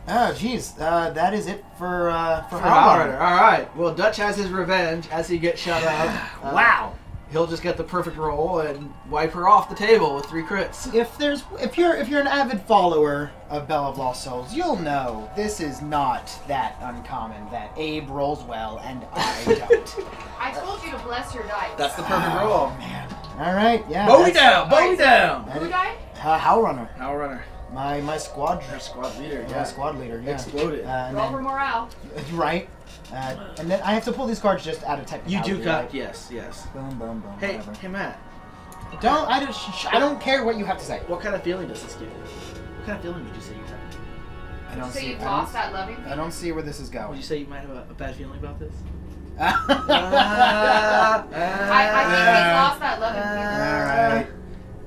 Oh, jeez. That is it for For Howl Howl Runner. Runner. Alright, well, Dutch has his revenge as he gets shut up. Wow. He'll just get the perfect roll and wipe her off the table with 3 crits. If you're an avid follower of Bell of Lost Souls, you'll know this is not that uncommon that Abe rolls well and I don't. I told you to bless your dice. That's the perfect roll. Man. All right, yeah. Bowie that's- down! Bowie down! Who died? Howl Runner, Howl Runner. my squad. Her squad leader, My yeah. squad leader, yeah. Exploded. And Roll then- for morale. right. And then I have to pull these cards just out of You technicality. do cut, right? yes, yes. Boom, boom, boom. Hey, whatever. hey, Matt. I don't care what you have to say. What kind of feeling does this give you? What kind of feeling would you say you have? I don't So see. you've lost that loving I feeling? don't see where this is Would going. you say you might have a bad feeling about this? I think he's lost that loving feeling. All right.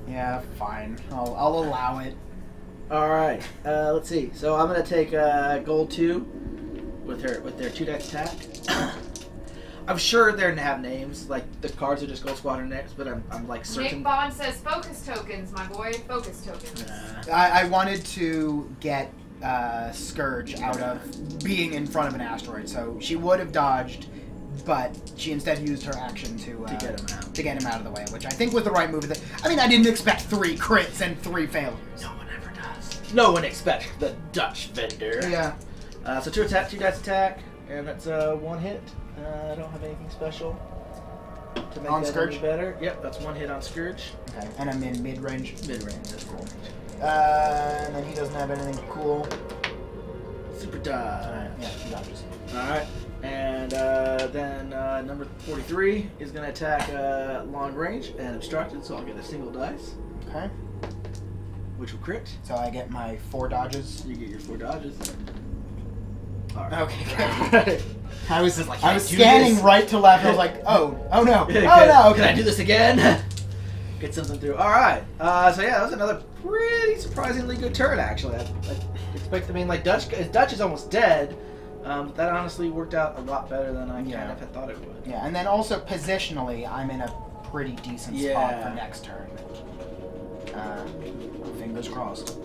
Yeah, fine. I'll allow it. All right. Let's see. So I'm gonna take gold 2 with their 2 dice attack. I'm sure they're gonna have names, like the cards are just Gold Squadron names, but I'm like certain. Nick Bond says focus tokens, my boy. Focus tokens. I wanted to get Scourge out of being in front of an asteroid. So she would have dodged, but she instead used her action to get him out of the way, which I think was the right move. I mean, I didn't expect 3 crits and 3 failures. No one ever does. No one expects the Dutch vendor. Yeah. So 2 attack, 2 dice attack, and that's 1 hit. I don't have anything special to make on that Scourge? any better. Yep, that's 1 hit on Scourge. Okay, and I'm in mid-range. Mid-range, that's cool. And then he doesn't have anything cool. Super dodge. Yeah, he dodges. Alright, and then number 43 is going to attack long range and obstructed, so I'll get a single dice, Okay. which will crit. So I get my 4 dodges. You get your 4 dodges. Alright. Okay, good. I was Like, I was can I do scanning this? right to left. I was like, oh no, Can I do this again? Get something through. Alright, so yeah, that was another pretty surprisingly good turn, actually. I expect, I mean, like, Dutch is almost dead. That honestly worked out a lot better than I kind of had thought it would. Yeah, and then also positionally, I'm in a pretty decent spot for next turn. Fingers crossed.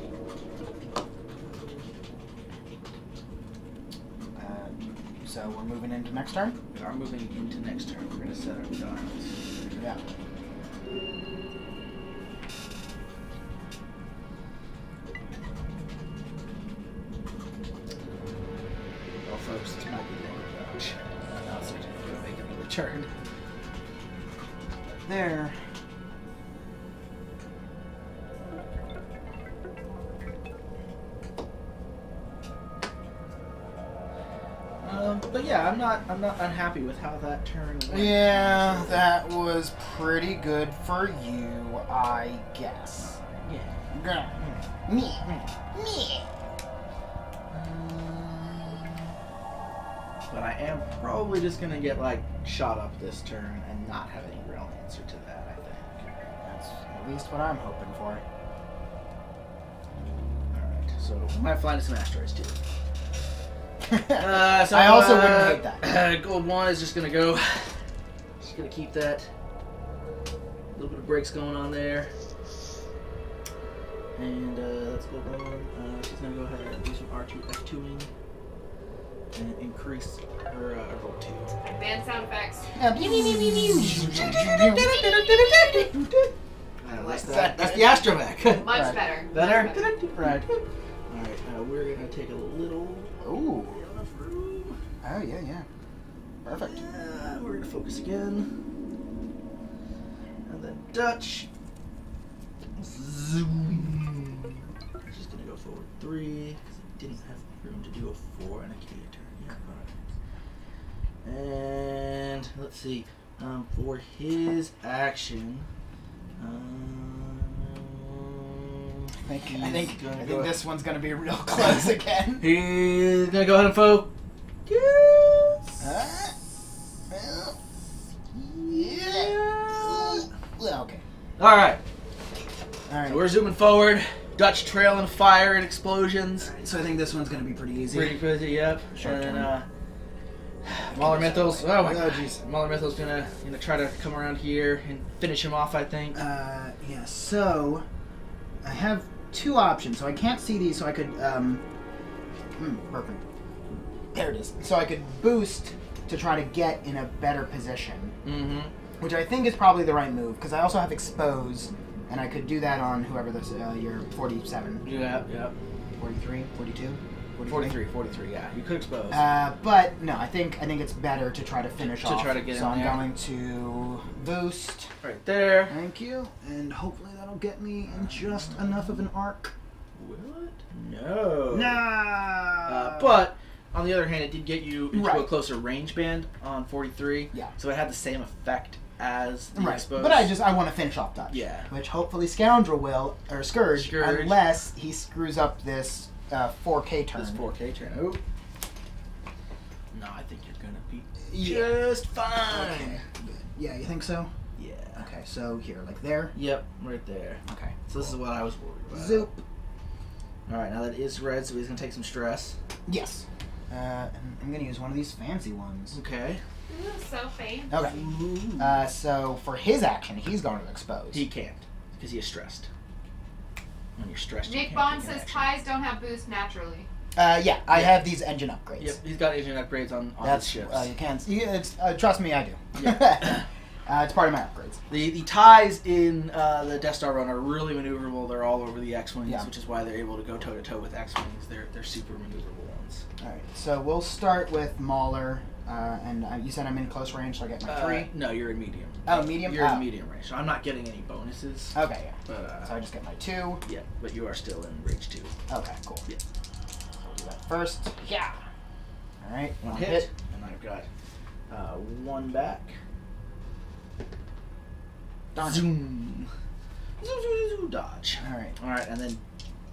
So we're moving into next turn? We are moving into next turn. We're going to set our dials. Yeah. Well, folks, this might be the end of Dutch. Now it's going to make another turn. There. But yeah, I'm not unhappy with how that turn went. Yeah, that was pretty good for you, I guess. Yeah. Me. But I am probably just gonna get like shot up this turn and not have any real answer to that. I think. That's at least what I'm hoping for. All right, so we might fly into some asteroids too. So, I also wouldn't hate that. Gold 1 is just gonna go. Just gonna keep that. A little bit of brakes going on there. And that's Gold 1. She's gonna go ahead and do some R2 F2ing and increase her Gold 2. Band sound effects. That's the astromech. Much better. Better? Much better. Right. Alright, we're gonna take a little. Ooh. Oh, yeah. Perfect. We're gonna focus again. And then Dutch. Zoom. Just gonna go forward 3, because I didn't have room to do a 4 and a K turn. Yeah, alright. And let's see. For his action. I think this one's gonna be real close again. He's gonna go ahead and focus. Okay. Alright. Alright. So we're zooming forward. Dutch trailing fire and explosions. So I think this one's gonna be pretty easy. Pretty crazy, yep. Short And turn. Mauler Mythos. Oh my god. jeez. Mauler Mythos gonna try to come around here and finish him off, I think. Yeah, so I have 2 options. So I can't see these, so I could perfect. There it is. So I could boost to try to get in a better position. Mm-hmm. Which I think is probably the right move, because I also have expose, and I could do that on whoever this you're 47. Yeah, yeah. 43, 42, 43, yeah. You could expose. But no, I think it's better to try to finish off. To try to get so in I'm there. going to boost. Right there. Thank you, and hopefully that'll get me in just enough of an arc. Will it? No. Nah. But on the other hand, it did get you into Right. a closer range band on 43. Yeah. So it had the same effect as the Right, expose. but I want to finish off Dutch. Yeah. Which hopefully Scoundrel will, or Scourge, unless he screws up this 4K turn. This 4K turn. Oh. No, I think you're gonna be Yeah. just fine. Okay, good. Yeah, you think so? Yeah. Okay, so here, like there? Yep, right there. Okay. So this is what I was worried about. Zoop. Alright, now that is red, so he's gonna take some stress. Yes. And I'm going to use one of these fancy ones. Okay. Ooh, so faint. Okay. So for his action, he's going to expose. He can't, because he is stressed. When you're stressed, you Nick can't Bond take an says action. ties don't have boost naturally. Yeah, I have these engine upgrades. Yep, he's got engine upgrades on That's his ships. you can't. It's trust me, I do. Yeah. It's part of my upgrades. The ties in the Death Star run are really maneuverable. They're all over the X-wings, Yeah. which is why they're able to go toe to toe with X-wings. They're super maneuverable ones. All right, so we'll start with Mauler, and you said I'm in close range, so I get my 3. No, you're in medium. Oh, medium. You're in medium range, so I'm not getting any bonuses. Okay, yeah. But So I just get my 2. yeah, but you are still in range 2. Okay, cool. Yeah. I'll do that first. Yeah. All right, One hit, and I've got 1 back. Dodge. Zoom. Zoom, dodge. All right. And then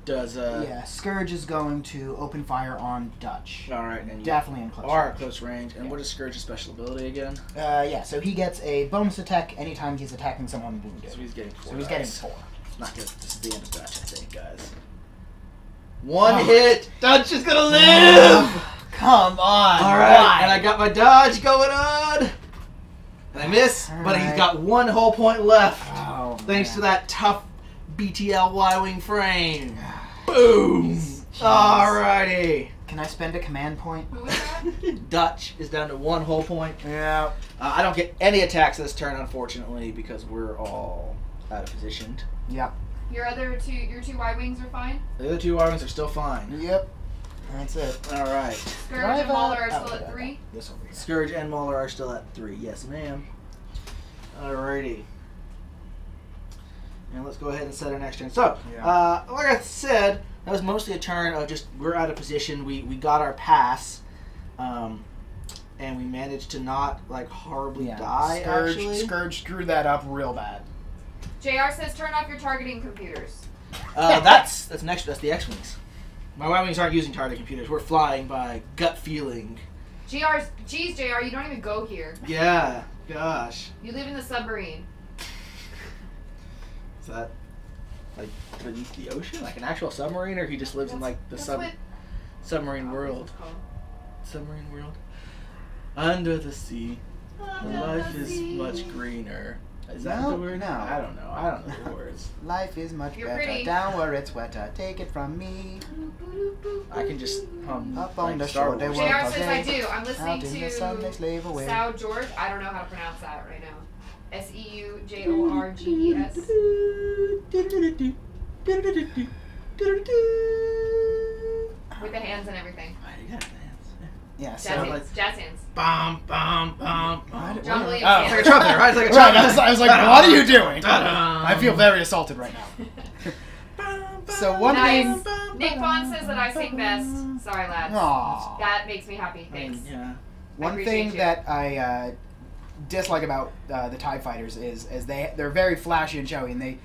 does Yeah, Scourge is going to open fire on Dutch. all right, and you Definitely in close are range. at close range. And Yeah. what is Scourge's special ability again? Yeah, so he gets a bonus attack anytime he's attacking someone wounded. So he's getting 4. So he's getting dice. 4. Not good. This is the end of Dutch, I think, guys. 1 Oh. hit. Dutch is gonna live. Come on. All right, why? and I got my dodge going on. And I miss, All but he's right. got 1 whole point left. Oh, Thanks man. to that tough BTL Y-wing frame. Boom. Alrighty. Can I spend a command point? Who was that? Dutch is down to 1 whole point. Yeah. I don't get any attacks this turn, unfortunately, because we're all out of position. Yep. Your 2 Y-wings are fine? The other 2 Y-wings are still fine. Yep. That's it. Alright. Scourge and Mauler are still at 3? This over here. Scourge and Mauler are still at 3. Yes, ma'am. Alrighty. And let's go ahead and set our next turn. So, Yeah. like I said, that was mostly a turn of just, we're out of position. We got our pass. And we managed to not, like, horribly die, actually. Scourge screwed that up real bad. JR says turn off your targeting computers. That's the X-Wings. My Y-Wings aren't using target computers. We're flying by gut feeling. Geez, JR, you don't even go here. Yeah, gosh. You live in the submarine. Is that, like, beneath the ocean? Like an actual submarine? Or he just lives in, like, the submarine world? Submarine world? Under the sea, life is much greener. Is that No, the word? no. I don't know. I don't know the words. Life is much You're better pretty. down where it's wetter. Take it from me. I can just hum Up on like the Star shore, Wars. they JR won't says I do. I'm listening Out in the sun, they to slave away. Sao George. I don't know how to pronounce that right now. SEUJORGES. With the hands and everything. You got hands. Yeah, Jazz so hands. Jazz hands. Bum, bum, bum, bum. Jumbly Oh, it's like a hands. trumpet, right? It's like a Right, trumpet. I was like, what are you doing? Ta-da. I feel very assaulted right now. So one Nice. thing. Nick Bond says that I sing best. Sorry, lads. Aw. That makes me happy. I mean, Thanks. yeah. One appreciate thing you. that I dislike about the TIE fighters is they're very flashy and showy, and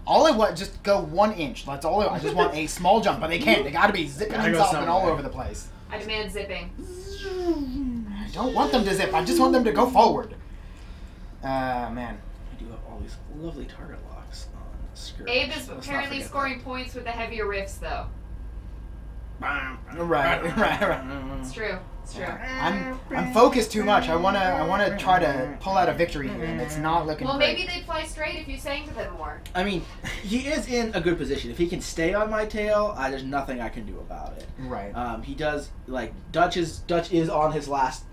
all I want just go 1 inch. That's all I just want a small jump, but they can't. They gotta be zipping Gotta and go zopping all somewhere. over the place. I demand zipping. I don't want them to zip. I just want them to go forward. Man. We do have all these lovely target locks on Scourge. Abe is Let's not apparently forget scoring points with the heavier riffs, though. that. Right. It's true. It's true. I'm focused too much. I wanna try to pull out a victory here, and it's not looking Well, great. maybe they'd fly straight if you sang to them more. I mean, he is in a good position. If he can stay on my tail, there's nothing I can do about it. Right. He does, like, Dutch is on his last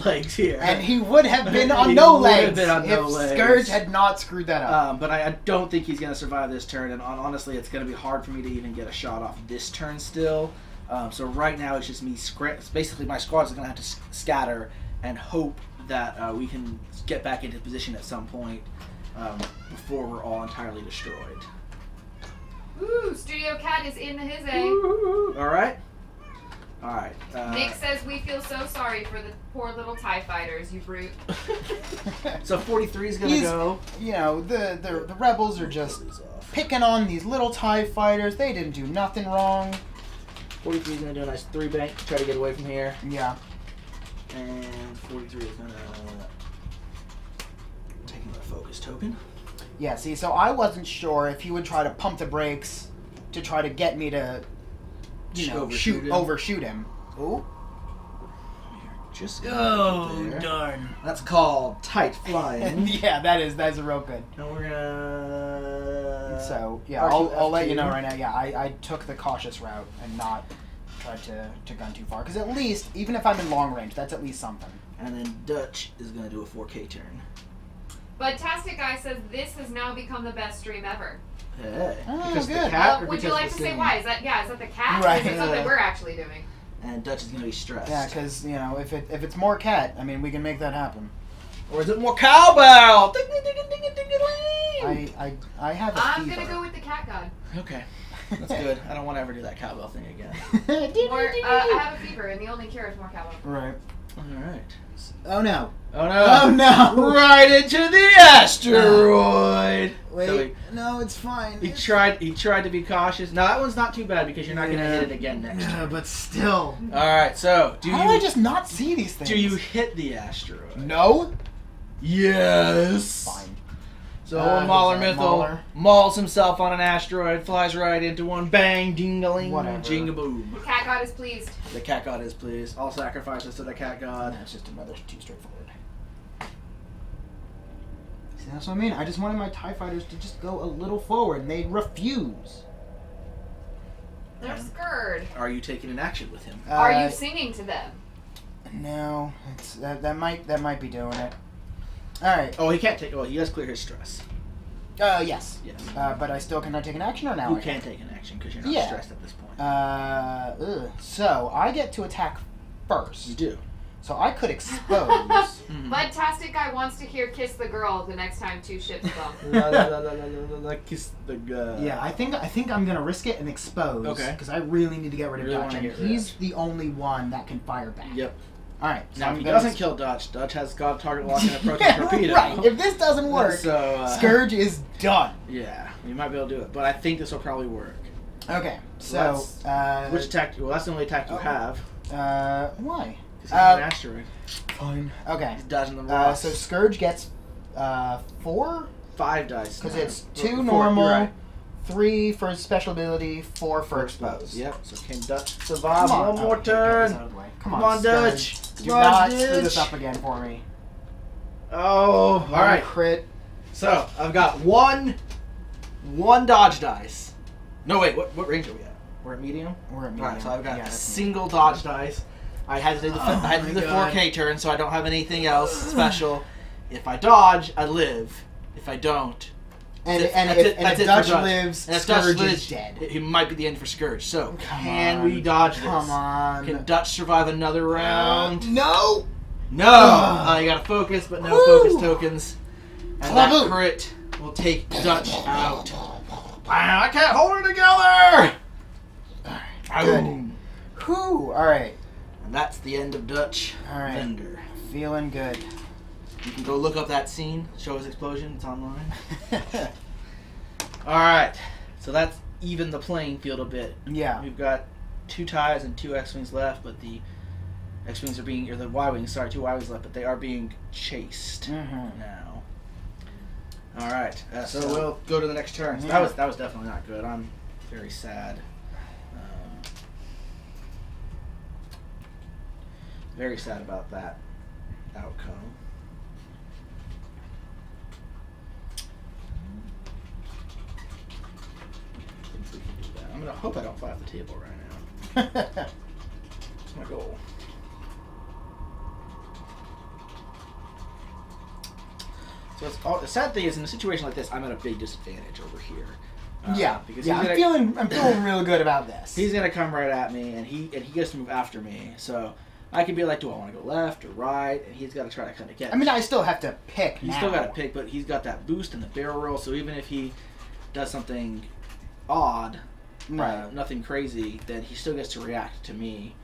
legs here. And he would have been on He no would have legs been on if no legs. Scourge had not screwed that up. But I don't think he's going to survive this turn, and honestly, it's going to be hard for me to even get a shot off this turn still. So right now, it's just me. Basically, my squad's going to have to scatter and hope that we can get back into position at some point before we're all entirely destroyed. Ooh, Studio Cat is in his A. All right. All right. Nick says we feel so sorry for the poor little TIE fighters, you brute. So 43 is going to go. You know, the rebels are just picking on these little TIE fighters. They didn't do nothing wrong. 43 is going to do a nice 3-bank to try to get away from here. Yeah. And 43 is going to take another focus token. Yeah, see, so I wasn't sure if he would try to pump the brakes to try to get me to, overshoot him. Ooh. Just Oh, there. darn. That's called tight flying. Yeah, that's real good. And we're gonna So yeah, R2, I'll let you F2. know right now. Yeah, I took the cautious route and not tried to gun too far. Because at least, even if I'm in long range, that's at least something. And then Dutch is going to do a 4K turn. But Tastic Guy says this has now become the best stream ever. Hey. Oh, Because good. the cat or Would because you like the to say singing? why? Is that the cat? Right. Or is it something we're actually doing? And Dutch is going to be stressed. Yeah, because if it's more cat, I mean, we can make that happen. Or is it more cowbell? Ding, ding, ding, ding, ding, ding, ding. I have a I'm fever. gonna go with the cat god. Okay. That's good. I don't want to ever do that cowbell thing again. I have a fever, and the only cure is more cowbell. Right. Alright. Oh no. Oh no. Oh no. Right into the asteroid. Wait. So No, it's fine. he tried to be cautious. No, that one's not too bad because you're not going to hit it again next Yeah, turn. but still. Alright, so How do I just not see these things? do you hit the asteroid? No. Yes. Fine. So who's Mauler that? Mythal Mauler? mauls himself on an asteroid, flies right into one, bang, ding-a-ling, Whatever. jingaboom. The cat god is pleased. The cat god is pleased. All sacrifices to the cat god. That's just another too straightforward. See, that's what I mean. I just wanted my TIE fighters to just go a little forward, and they refuse. They're scared. Are you taking an action with him? Are you singing to them? No, it's that might be doing it. All right. Oh, he can't take. Well, he does clear his stress. Yes. Yes. But I still cannot take an action, or now You I can take an action because you're not Yeah. stressed at this point. So I get to attack first. You do. So I could expose. Mhm. But Tastic Guy wants to hear "Kiss the Girl" the next time two ships bump. La, la, la, la, la, la, la, kiss the guy. Yeah, I think I'm gonna risk it and expose. Okay. Because I really need to get rid of Really Dutch, wanna and get rid he's the only one that can fire back. Yep. All right. So Now, I'm if he gonna doesn't kill Dutch, Dutch has got target lock and approaching torpedo. Right. If this doesn't work, So, Scourge is done. yeah, you might be able to do it, but I think this will probably work. Okay. So Which attack? Well, that's the only attack you have. why? Because he's an asteroid. Fine. Okay. He's dodging the rocks. So Scourge gets 4 5 dice. because now. it's 2 Four, normal, you're right. 3 for special ability, 4 for expose. Yep. So can Dutch survive Come on. one more Okay, get this turn? out of the way. Come on, Scourge. Dutch. Do Come on, not screw Dutch. this up again for me. Oh, all right. Crit. So I've got one dodge dice. No, wait. What range are we at? We're at medium. We're at All right. So I've got Yeah, a that's single dodge dice. I had to do the Oh I had to do my the God. 4K turn, so I don't have anything else special. If I dodge, I live. If I don't, And That's and it- if that's it for Dutch Dutch. lives, and if Dutch Scourge lives, is dead. it might be the end for Scourge. So Come can on. we dodge this? Come on. Can Dutch survive another round? No. No! You gotta focus, but no Woo! focus tokens. And that Klaboom. crit will take Dutch out. Wow, I can't hold her together! Good. Boom. Whew. All right. And that's the end of Dutch All right. Vendor. Feeling good. You can go look up that scene, show his explosion, it's online. Alright, so that's even the playing field a bit. Yeah. We've got 2 ties and 2 X-Wings left, but the X-Wings are being, or the Y-Wings, sorry, 2 Y-Wings left, but they are being chased Mhm. now. Alright, so So- we'll go to the next turn. So Yeah. that was definitely not good. I'm very sad. Very sad about that outcome. Think we can do that. I'm gonna hope I don't fly off the table right now. That's my goal. So the sad thing is, in a situation like this, I'm at a big disadvantage over here. Because yeah. he's gonna, I'm feeling real good about this. he's gonna come right at me, and he gets to move after me. So I can be like, do I want to go left or right? And he's got to try to kind of get. I mean, I still have to pick. He's now. still got to pick, but he's got that boost in the barrel roll. So even if he does something odd, Right. nothing crazy, then he still gets to react to me.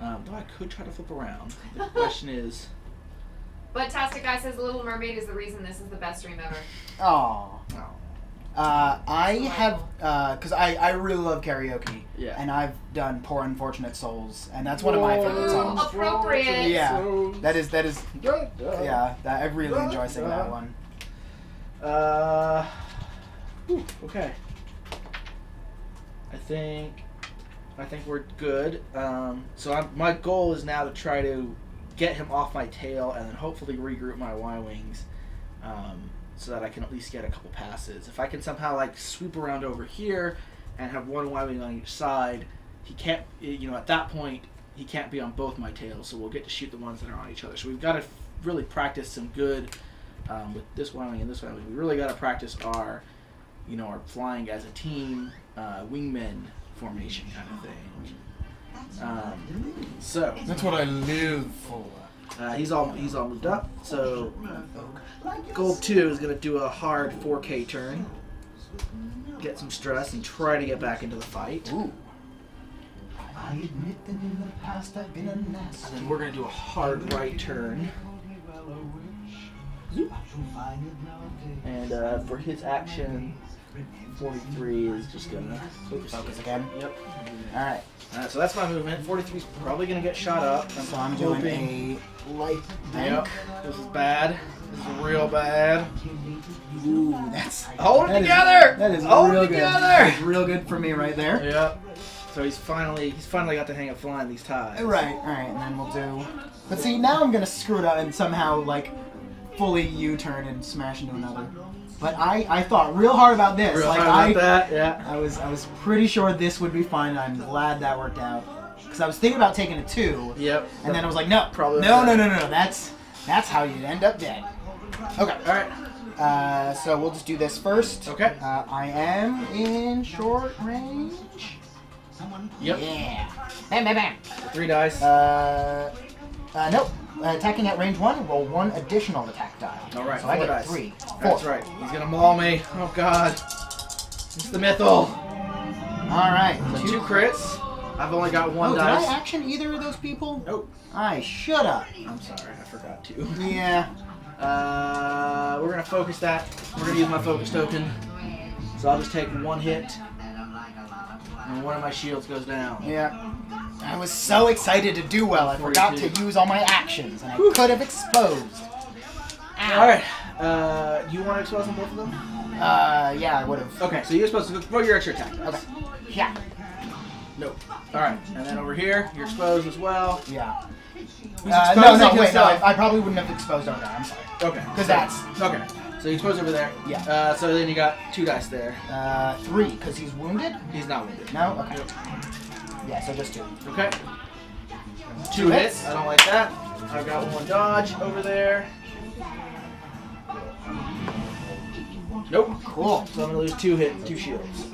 Though I could try to flip around. The question is, But Tastic Guy says The Little Mermaid is the reason this is the best stream ever. Oh. oh, I have because I really love karaoke. Yeah. And I've done Poor Unfortunate Souls, and that's one of my favorite Ooh, songs. appropriate. Yeah. That is yeah. I really enjoy singing that one. Okay. I think we're good. So my goal is now to try to get him off my tail and then hopefully regroup my Y-Wings so that I can at least get a couple passes. If I can somehow like sweep around over here and have one Y-wing on each side, he can't. At that point, he can't be on both my tails. So we'll get to shoot the ones that are on each other. So we've got to really practice some good with this Y-wing and this Y-wing. We really got to practice our flying as a team, wingman formation kind of thing. So That's what I live for. he's all moved up. So Gold 2 is gonna do a hard 4K turn, get some stress, and try to get back into the fight. Ooh. I admit that in the past I've been a nasty. And then we're gonna do a hard right turn. And for his action, 43 is just gonna Focus again. Yep. Alright. So that's my movement. 43 is probably gonna get shot up. So I'm doing a light bank. Yep. This is bad. This is real bad. Ooh, that's Hold it that is- together. That is Hold real it good. together. That is real good for me right there. Yep. So he's finally got the hang of flying these ties. Right, alright, and then we'll do... But see, now I'm gonna screw it up and somehow, like, fully U-turn and smash into another. But I thought real hard about this. Real like, hard about that, yeah. I was pretty sure this would be fine, and I'm glad that worked out. Because I was thinking about taking a 2, Yep. and then I was like, no, Probably no, not. no, that's how you end up dead. Okay, Alright. so we'll just do this first. Okay. I am in short range. Yep. Yeah. Bam, bam, bam. 3 dice. Nope. Attacking at range 1, roll 1 additional attack die. Alright, So I 4 get dice. 3. 4. That's right. He's gonna maul me. Oh god. It's the Mythal. Alright. So 2 crits. I've only got 1 Oh, dice. did I action either of those people? Nope. I shoulda. I'm sorry, I forgot to. Yeah. We're gonna focus that. We're gonna use my focus token. So I'll just take 1 hit. And one of my shields goes down. Yeah. I was so excited to do well, I forgot to 42. use all my actions, and I could have exposed. Ow. Alright. Do you want to expose them, both of them? Yeah, I would have. Okay, so you're supposed to throw your extra attack dice. Okay. Yeah. Nope. Alright, and then over here, you're exposed as well. Yeah. Who's No, exposing wait, no, himself? I probably wouldn't have exposed over there, I'm sorry. Okay. Because that's... Okay. So you expose over there. Yeah. So then you got 2 dice there. 3, because he's wounded? He's not wounded. No? Okay. Yeah, so just 2. Okay. 2 hits. I don't like that. I've got 1 dodge over there. Nope. Cool. So I'm gonna lose 2 shields.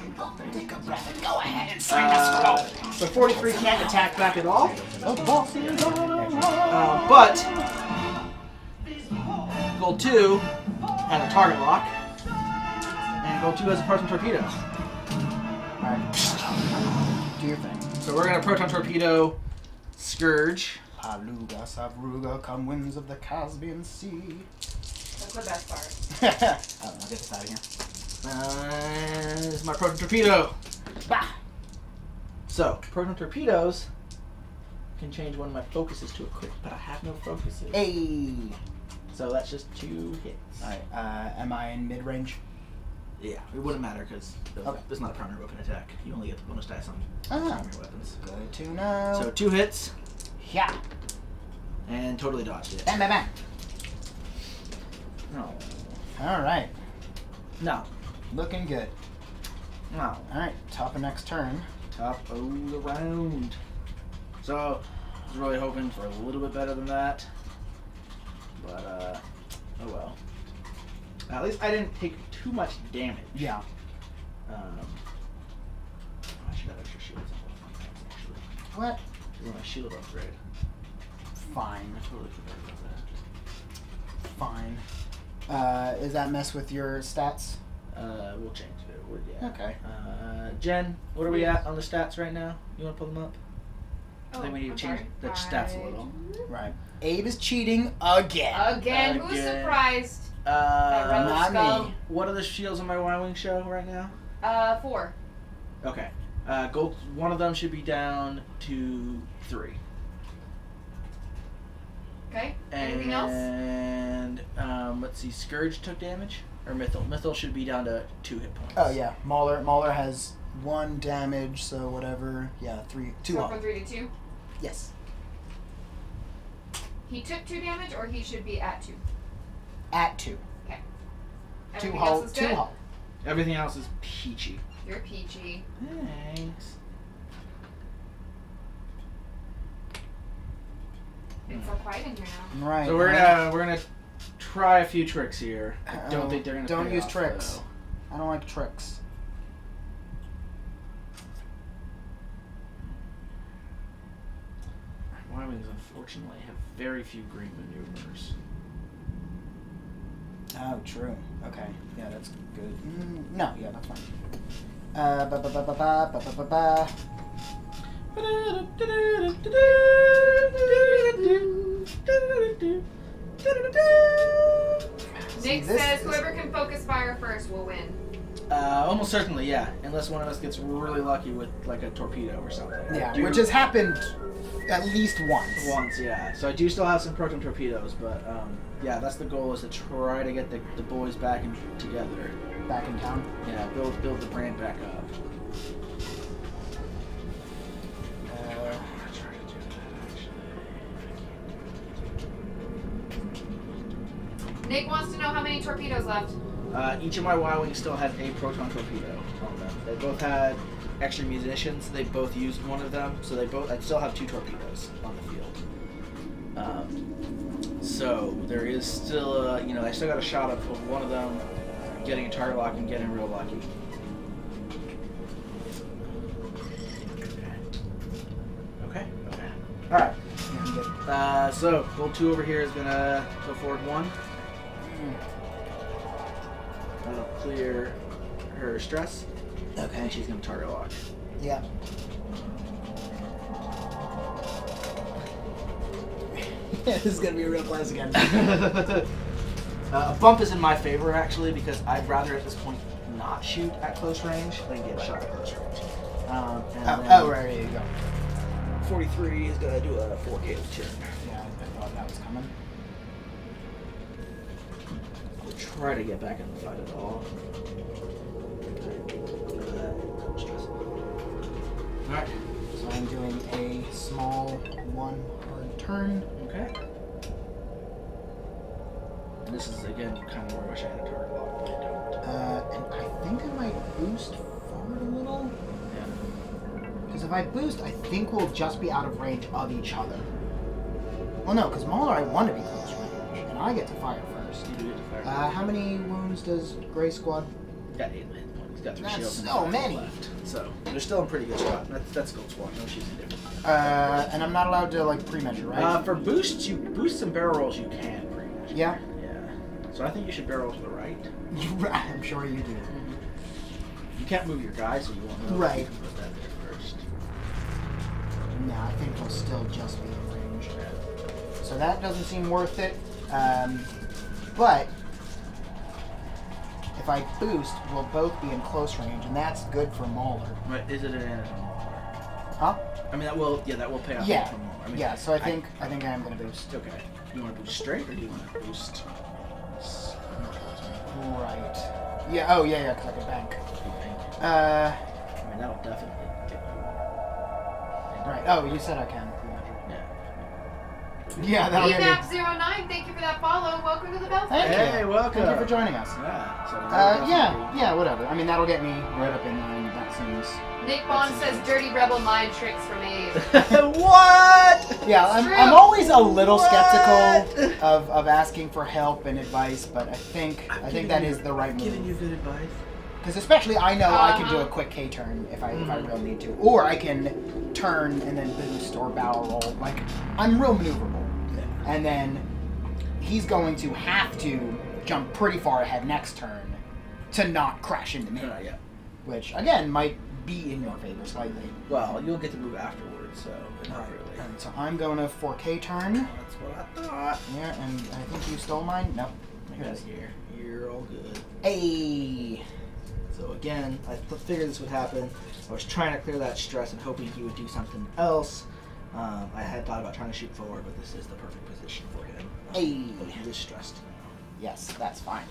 Take a breath and go ahead and sign the scroll. So 43 can't attack back at all. The boss is on a roll. But Gold 2 has a target lock, and Gold 2 has a proton torpedo. Alright. Do your thing. So we're gonna proton torpedo Scourge. Aluga, Savruga, come winds of the Caspian Sea. That's the best part. I'll get this out of here. This is my proton torpedo. Bah! So proton torpedoes can change one of my focuses to a crit, but I have no focuses. Hey! So that's just 2 hits. Alright, am I in mid-range? Yeah, it wouldn't matter because Okay. it's not a primary weapon attack. You only get the bonus dice on primary weapons. Good to know. So 2 hits Yeah. and totally dodged it. Bam, bam, bam. No. Alright. No. Looking good. No. Alright, top of next turn. Top of the round. So I was really hoping for a little bit better than that. But oh well. At least I didn't take too much damage. Yeah. I should have extra shields on both my guns, actually. What? Because my shield upgrade. Fine. I totally forgot about Fine. Does that mess with your stats? that. We'll change it. Yeah. Okay. Jen, what are we at on the stats right now? You want to pull them up? I think we need I'm to change sorry. the stats a little. Right. Abe is cheating again. Again, who's Again. surprised? That rubber not skull. me. What are the shields on my Y-Wing show right now? 4. Okay. Gold. One of them should be down to 3. Okay. Anything else? And let's see. Scourge took damage, or Mythal. Mythal should be down to 2 hit points. Oh yeah, Mauler has 1 damage, so whatever. Yeah, 2 So off. from 3 to 2. Yes. He took 2 damage, or he should be at 2. At 2. Okay. Everything else is two good? hull. Everything else is peachy. You're peachy. Thanks. It's so quiet in here now. Right. So we're gonna try a few tricks here. I don't think they're gonna. Don't pay use off, tricks. though. I don't like tricks. Y-wings, unfortunately, have very few green maneuvers. Oh, true. Okay. Yeah, that's good. No, yeah, that's fine. Ba ba ba ba ba ba ba ba ba. Nick says whoever can focus fire first will win. Almost certainly, yeah. Unless one of us gets really lucky with like a torpedo or something. Yeah, which has happened at least once. Once, yeah. So I do still have some proton torpedoes, but yeah, that's the goal, is to try to get the boys back together. Back in town. Yeah, build the brand back up. Nick wants to know how many torpedoes left. Each of my Y-wings still has a proton torpedo on them. They both had extra munitions. They both used one of them, so I still have 2 torpedoes on the field. So there is still, I still got a shot of one of them getting a target lock and getting real lucky. Okay. All right. So gold 2 over here is gonna go forward 1. That'll clear her stress. Okay. And she's gonna target lock. Yeah. This is gonna be a real class again. A bump is in my favor, actually, because I'd rather at this point not shoot at close range than get shot at close range. Right, there you go. 43 is gonna do a 4K turn. Yeah, I thought that was coming. We'll try to get back in the fight at all. Alright. So I'm doing a small 1 hard turn. Okay. And this is, again, kind of where I wish I had a target lock, but I don't. And I think I might boost forward a little. Yeah. Because if I boost, I think we'll just be out of range of each other. Well, no, because Mauler, I want to be close range, and I get to fire first. You do get to fire. How many wounds does Gray Squad? Got 8 hit points. He's got 3 That's shields and so 5 many. left. So they're still in pretty good spot. That's Gold Squad. No shooting different. And I'm not allowed to like pre-measure, right? For boosts, and barrel rolls, you can pre-measure. Yeah. Yeah. So I think you should barrel roll to the right. I'm sure you do. You can't move your guy, so you won't know. Right. You can put that there first. No, I think we'll still just be in range. So that doesn't seem worth it. But if I boost, we'll both be in close range, and that's good for Mauler. Right? Is it an advantage on Mauler? Huh? I mean, that will pay off. Yeah. From Mauler. I mean, Yeah. So I think I am gonna boost. Okay. Do you want to boost straight, or do you want to boost? Right. Yeah. Oh yeah. Because I can bank. I mean, that'll definitely get you. Right. Oh, you said I can pre-measure. Yeah. Yeah, that'll get me. EMAP09, thank you for that follow. Welcome to the Bell Thank Family. Hey, you. welcome. Thank you for joining us. Yeah. So Yeah, whatever. I mean, that'll get me right up in line. That seems. Nick Bond says dirty rebel mind tricks from Abe. What? Yeah, I'm always a little skeptical of asking for help and advice, but I think that is the right Giving you move. good advice. Because especially I know I can do a quick K turn if I really need to, or I can turn and then boost or barrel roll. Like I'm real maneuverable, and then he's going to have to jump pretty far ahead next turn to not crash into me, Yeah. which again might be in your favor slightly. Well, you'll get to move afterwards, so not really. And so I'm going to 4K turn. That's what I thought. Yeah, and I think you stole mine. No, here it is. You're all good. Hey. So again, I figured this would happen. I was trying to clear that stress and hoping he would do something else. I had thought about trying to shoot forward, but this is the perfect position for him. Hey. But he is stressed now. Yes, that's fine.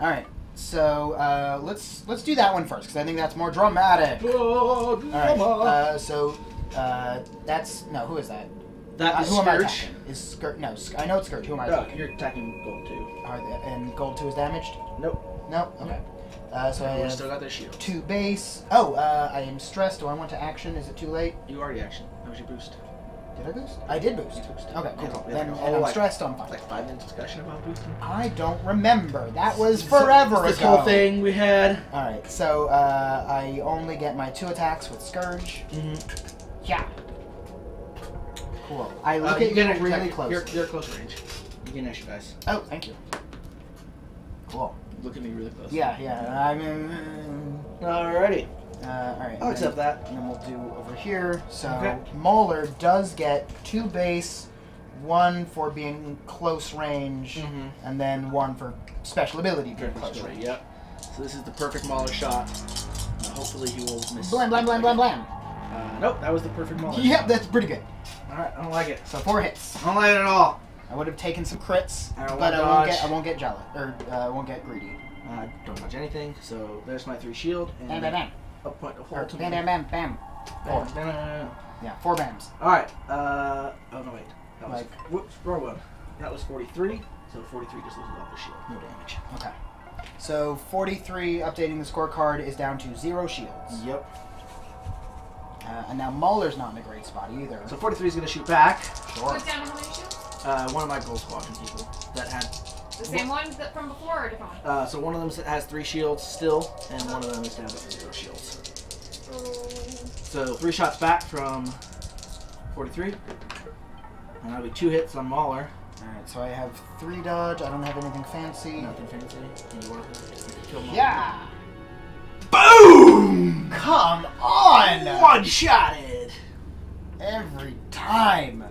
All right. So let's do that one first because I think that's more dramatic. All right. So that's no. Who is that? That is who am I Scourge. attacking? Is Scourge? No, I know it's Scourge. Who am I Oh, attacking? you're attacking gold 2. And gold 2 is damaged. Nope. No. Okay. So I We have still got their shield. 2 base. Oh, I am stressed. Do I want to action? Is it too late? You already action. That was your boost. Did I boost? I did boost. You boosted. Okay, cool. Yeah, Then like, and I'm like- stressed. I'm fine. Like 5 minutes discussion about boosting. I don't remember. That was forever This ago. whole thing we had. All right. So I only get my 2 attacks with Scourge. Yeah. Cool. I look at you really close. You're close range. You get an extra dice. Oh, thank you. Cool. Look at me really close. Yeah. I'm. Alrighty. All right. I'll accept that. And then we'll do over here. So Okay. Mauler does get 2 base, 1 for being close range, and then 1 for special ability being close range. Yep. So this is the perfect Mauler shot. Hopefully he will miss. Blam, blam, blam, blam, blam. Nope, that was the perfect Mauler. Yep, that's pretty good. Alright, I don't like it. So 4 hits. I don't like it at all. I would have taken some crits, I won't but dodge. I won't get jealous, or I won't get greedy. Don't touch anything. So there's my 3 shield. And Bam, bam, bam. a point to Or hold to bam, me. bam, bam, bam. 4. Bam, bam, bam. Yeah, 4 bams. Alright, oh no wait. That was, Like- whoops, wrong one. That was 43, so 43 just loses off the shield. No damage. Okay. So 43, updating the scorecard, is down to 0 shields. Yep. And now Mauler's not in a great spot either. So 43 is going to shoot back. Sure. Who's down to how many shields? One of my Gold Squadron people that had... The same one that from before or a different one? So one of them has 3 shields still, and one of them is down to 0 shields. So 3 shots back from 43. And that'll be 2 hits on Mauler. Alright, so I have 3 dodge. I don't have anything fancy. Nothing fancy. And you want to kill Mauler. Yeah! Boom! Come on! One-shotted! Every time.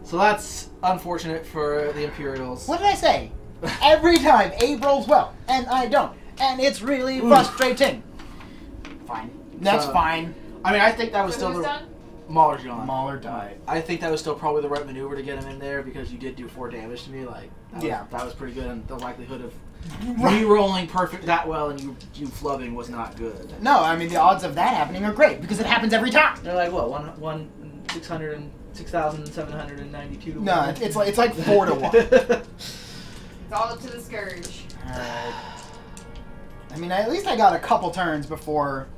So that's unfortunate for the Imperials. What did I say? Every time Abe rolls well, and I don't. And it's really frustrating. Fine. That's So- fine. I mean, I think that was So still who's the... done? Mauler's gone. Mauler died. I think that was still probably the right maneuver to get him in there because you did do 4 damage to me. Like, that was pretty good, and the likelihood of me rolling perfect that well and you flubbing was not good. No, I mean, the odds of that happening are great, because it happens every time. They're like, what, 6,792 to 1? No, it's like 4 to 1. It's all up to the Scourge. Alright. I mean, at least I got a couple turns before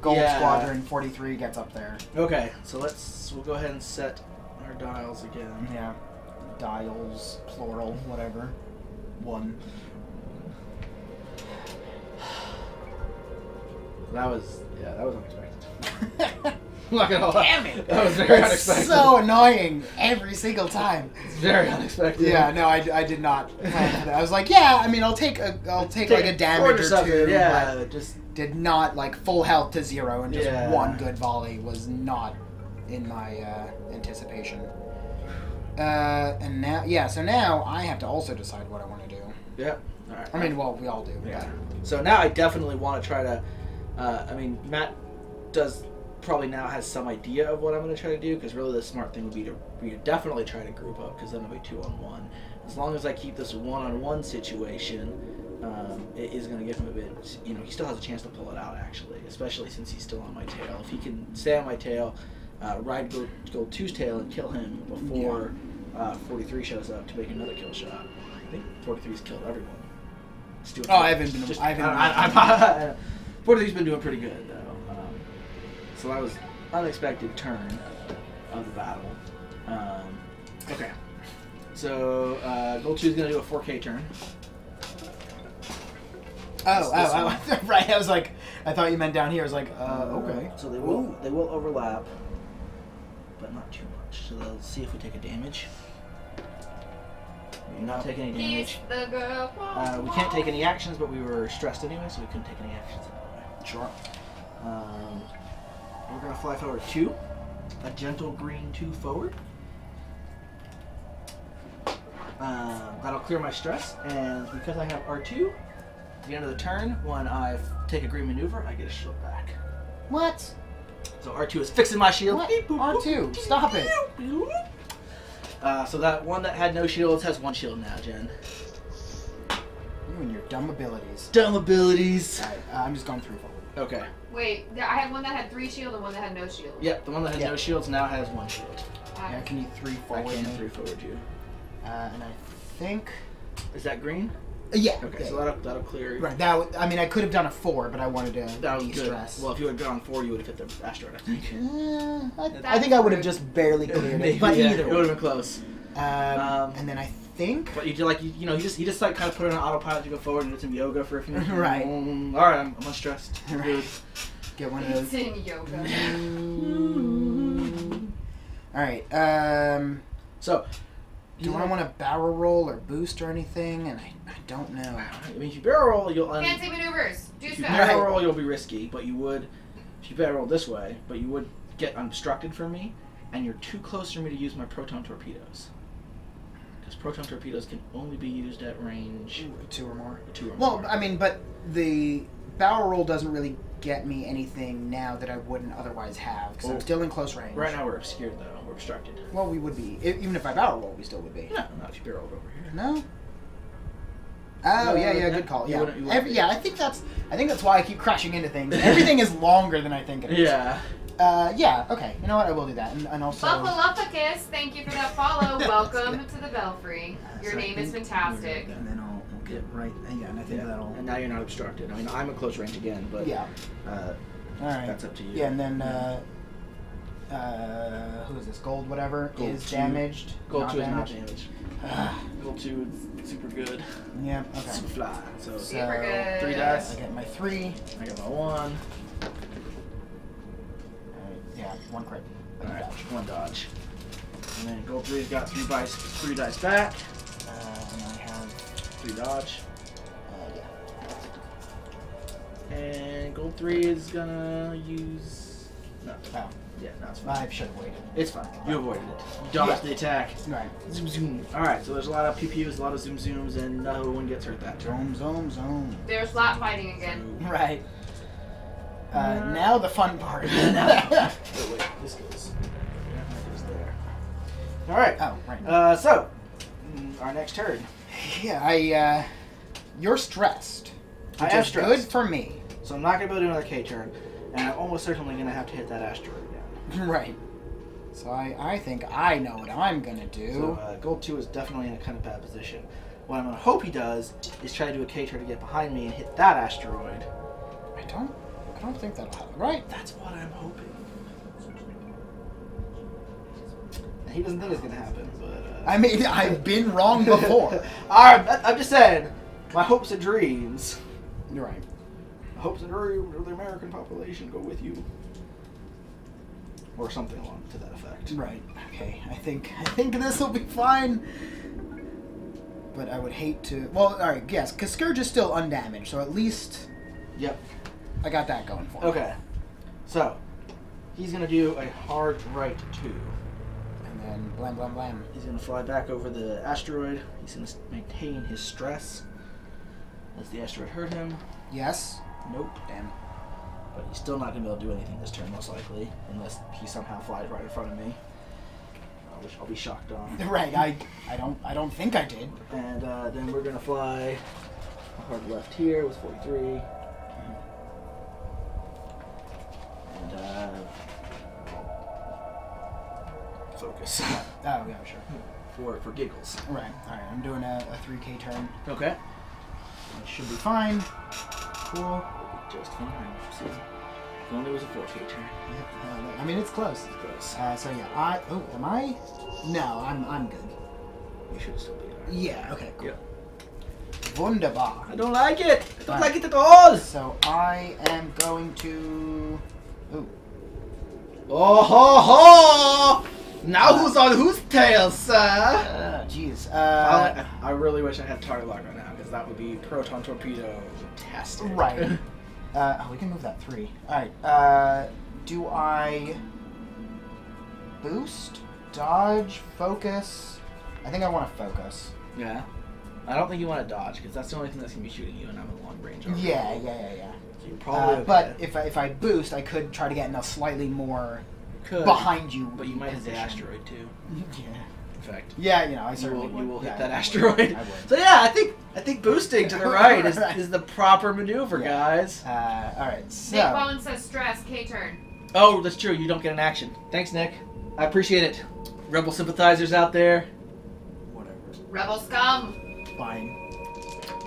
Gold Yeah. Squadron 43 gets up there. Okay, so we'll go ahead and set our dials again. Yeah. Dials, plural, whatever. 1. That was unexpected. I'm not gonna lie. Damn it! That was very It's unexpected. so annoying every single time. It's very unexpected. Yeah, no, I did not plan for that. I was like, yeah, I mean, I'll take like a damage or something, 2, yeah, but just did not like full health to 0 and just Yeah. 1 good volley was not in my anticipation. And now, yeah, so now I have to also decide what I want to do. Yep. All right. I mean, well, we all do. Yeah. So now I definitely want to try to. I mean, Matt probably now has some idea of what I'm going to try to do, because really the smart thing would be to definitely try to group up, because then it'll be 2-on-1. As long as I keep this 1-on-1 situation, it is going to give him a bit. You know, he still has a chance to pull it out, actually, especially since he's still on my tail. If he can stay on my tail, ride Gold 2's tail and kill him before 43 shows up to make another kill shot. I think 43's killed everyone. Oh, I haven't been. 43's been doing pretty good, though. So that was unexpected turn of the battle. Okay. So Gold 2 is going to do a 4K turn. Oh, right. I was like, I thought you meant down here. I was like, okay. So they will overlap, but not too much. So they'll see if we take a damage. We did not take any damage. He's the girl. We can't take any actions, but we were stressed anyway, so we couldn't take any actions anyway. Sure. We're going to fly forward 2. A gentle green 2 forward. That'll clear my stress, and because I have R2, at the end of the turn, when I take a green maneuver, I get a shield back. What? So R2 is fixing my shield. What? R2, stop it. So that one that had no shields has 1 shield now, Jen. You and your dumb abilities. Dumb abilities. Alright, I'm just going 3 forward. Okay. Wait, I had one that had 3 shield and one that had no shield. Yep, the one that has Yeah. no shields now has 1 shield. Yeah, can you 3 I forward? can me? 3 forward you. And I think Is that green? Yeah. Okay, yeah, so that'll clear. Right. I mean, I could have done a 4, but I wanted to That was de-stress. good. Well, if you had gone 4, you would have hit the asteroid, I think. I think I would have just barely cleared it. But yeah, either it way. would have been close. And then I think. But you did like you know he just like kind of put it on autopilot to go forward and did some yoga for a few minutes. Right. All right, I'm unstressed. Right. Good. Get one of It's those. in yoga. All right. So, Do I want to barrel roll or boost or anything? And I don't know. I mean, if you barrel roll, you'll Fancy maneuvers. Do if you stuff. barrel roll, you'll be risky, but you would if you barrel roll this way, but you would get unobstructed from me, and you're too close for me to use my proton torpedoes. Because proton torpedoes can only be used at range 2 or more. 2 or Well, more. I mean, but the barrel roll doesn't really get me anything now that I wouldn't otherwise have, because I'm Oh. still in close range. Right now we're obscured though. We're obstructed. Well, we would be. Even if I barrel roll, we still would be. No, not if you barreled over here. No? Oh, No, yeah, yeah, good call. you Yeah. wouldn't- you wouldn't be. Yeah, I think that's why I keep crashing into things. Everything is longer than I think it is. Yeah. Yeah, okay. You know what? I will do that. And also... Buffalopicus, thank you for that follow. Welcome to the Belfry. Your So I name is think- fantastic. And then I'll get right... Yeah, and I think that'll... And now you're not obstructed. I mean, I'm at close range again, but Yeah. Alright. That's up to you. Yeah, and then, who is this? Gold whatever Gold is 2. damaged. Gold 2 is not damaged. damaged. Ah, Gold 2 is super good. yeah, okay. Super fly. So, Super good. 3 dice. I get my 3. I got my 1. Yeah, 1 crit. Alright, 1 dodge. And then gold 3's got 3 dice back. And I have... 3 dodge. Yeah. And gold 3 is gonna use. No. Oh, Yeah, no, it's fine. I should have waited. It's fine. You avoided it. You dodged the attack. Right. Zoom zoom. Alright, so there's a lot of pew-pews, a lot of zoom zooms, and no one gets hurt that turn. Zone. There's lap fighting again. Right. Now the fun part. Oh, wait, this goes. Yeah, that goes there. Alright. Oh, right. So, our next turn. Yeah, you're stressed. I Which am is stressed. good for me. So I'm not going to be able to do another K turn, and I'm almost certainly going to have to hit that asteroid again. Right. So I think I know what I'm gonna do. So gold 2 is definitely in a kind of bad position. What I'm going to hope he does is try to do a K turn to get behind me and hit that asteroid. I don't think that'll happen. Right. That's what I'm hoping. He doesn't think it's going to happen, but... I mean, I've been wrong before. I'm just saying, my hopes and dreams. You're right. Hopes and dreams of the American population go with you. Or something along to that effect. Right. Okay. I think this will be fine. But I would hate to. Well, all right. Yes, because Scourge is still undamaged, so at least Yep. I got that going for me. Okay. So, he's going to do a hard right 2. And then blam blam blam. He's going to fly back over the asteroid. He's going to maintain his stress. Does the asteroid hurt him? Yes. Nope. Damn. But he's still not going to be able to do anything this turn, most likely, unless he somehow flies right in front of me, which I'll be shocked on. Right. I don't think I did. And then we're going to fly a hard left here with 43. And focus Oh yeah, sure. for giggles. Right. All right. I'm doing a 3K turn. Okay. It should be fine. Cool. Just fine. See, if only it was a 4K turn. I mean, it's close. It's close. So yeah, am I? No, I'm good. You should still be there. Yeah. Okay. Cool. Yeah. Wunderbar. I don't like it. I don't Right. like it at all. So I am going to. Ooh. Oh ho ho! Now who's on whose tail, sir? Jeez. I really wish I had target lock right now because that would be proton torpedo tastic. Right. We can move that 3. All right. Do I boost, dodge, focus? I think I want to focus. Yeah. I don't think you want to dodge because that's the only thing that's gonna be shooting you, and I'm at long range. Already. Yeah. So you're probably okay. But if I boost, I could try to get in a slightly more Could, behind you. but you might hit the position. asteroid too. Yeah. In fact. Yeah, I You certainly will, you will would. hit Yeah, that I would. asteroid. I would. So yeah, I think boosting to the right Right. is the proper maneuver, Yeah. guys. All right. So. Nick Bone says stress, K turn. Oh, that's true. You don't get an action. Thanks, Nick. I appreciate it. Rebel sympathizers out there. Whatever. Rebel scum. Fine.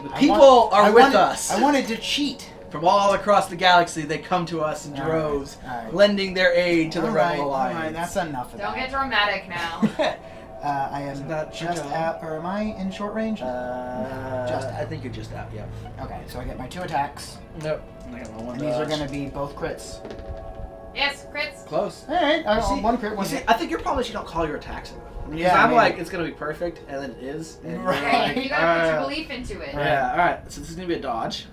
The people are with us. I wanted to cheat. From all across the galaxy, they come to us in droves, lending their aid to the Rebel Alliance. All right, that's enough of that. Don't get dramatic now. I am just at, or am I in short range? I think you're just out, yeah. Okay, so I get my 2 attacks. Nope. I got my 1 And these are going to be both crits. Yes, crits. Close. Alright, one crit, one hit. I think your problem is you don't call your attacks. Yeah, I'm like, it's going to be perfect, and then it is. And right. You gotta put your belief into it. Yeah, alright. So this is going to be a dodge.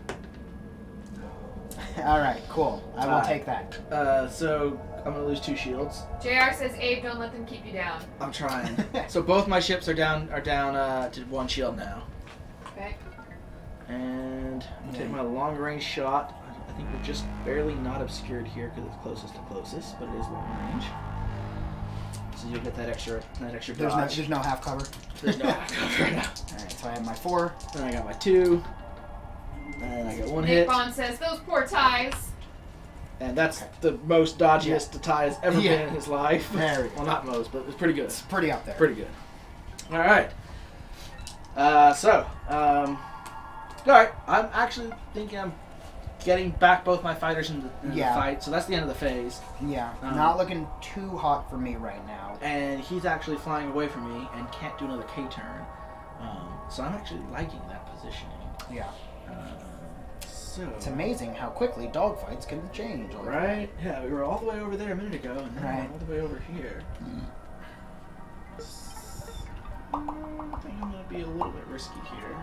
Alright, cool. I will take that. So I'm going to lose 2 shields. JR says, Abe, don't let them keep you down. I'm trying. So both my ships are down to 1 shield now. Okay. And I'm take my long range shot. I think we're just barely not obscured here because it's closest to closest, but it is long range. So you'll get that extra dodge. There's no half cover. There's no half cover right now. Alright, so I have my 4. Then I got my 2. And I got 1 Nick hit. Bond says, those poor ties. And that's the most dodgiest the tie has ever been in his life. There we go. Well, not most, but it's pretty good. It's pretty up there. Pretty good. Alright. Alright, I'm actually thinking I'm getting back both my fighters in the fight, so that's the end of the phase. Yeah, not looking too hot for me right now. And he's actually flying away from me and can't do another K-turn. So I'm actually liking that positioning. Yeah. So it's amazing how quickly dogfights can change. Right? Yeah, we were all the way over there a minute ago, and now we're all the way over here. I think I'm going to be a little bit risky here.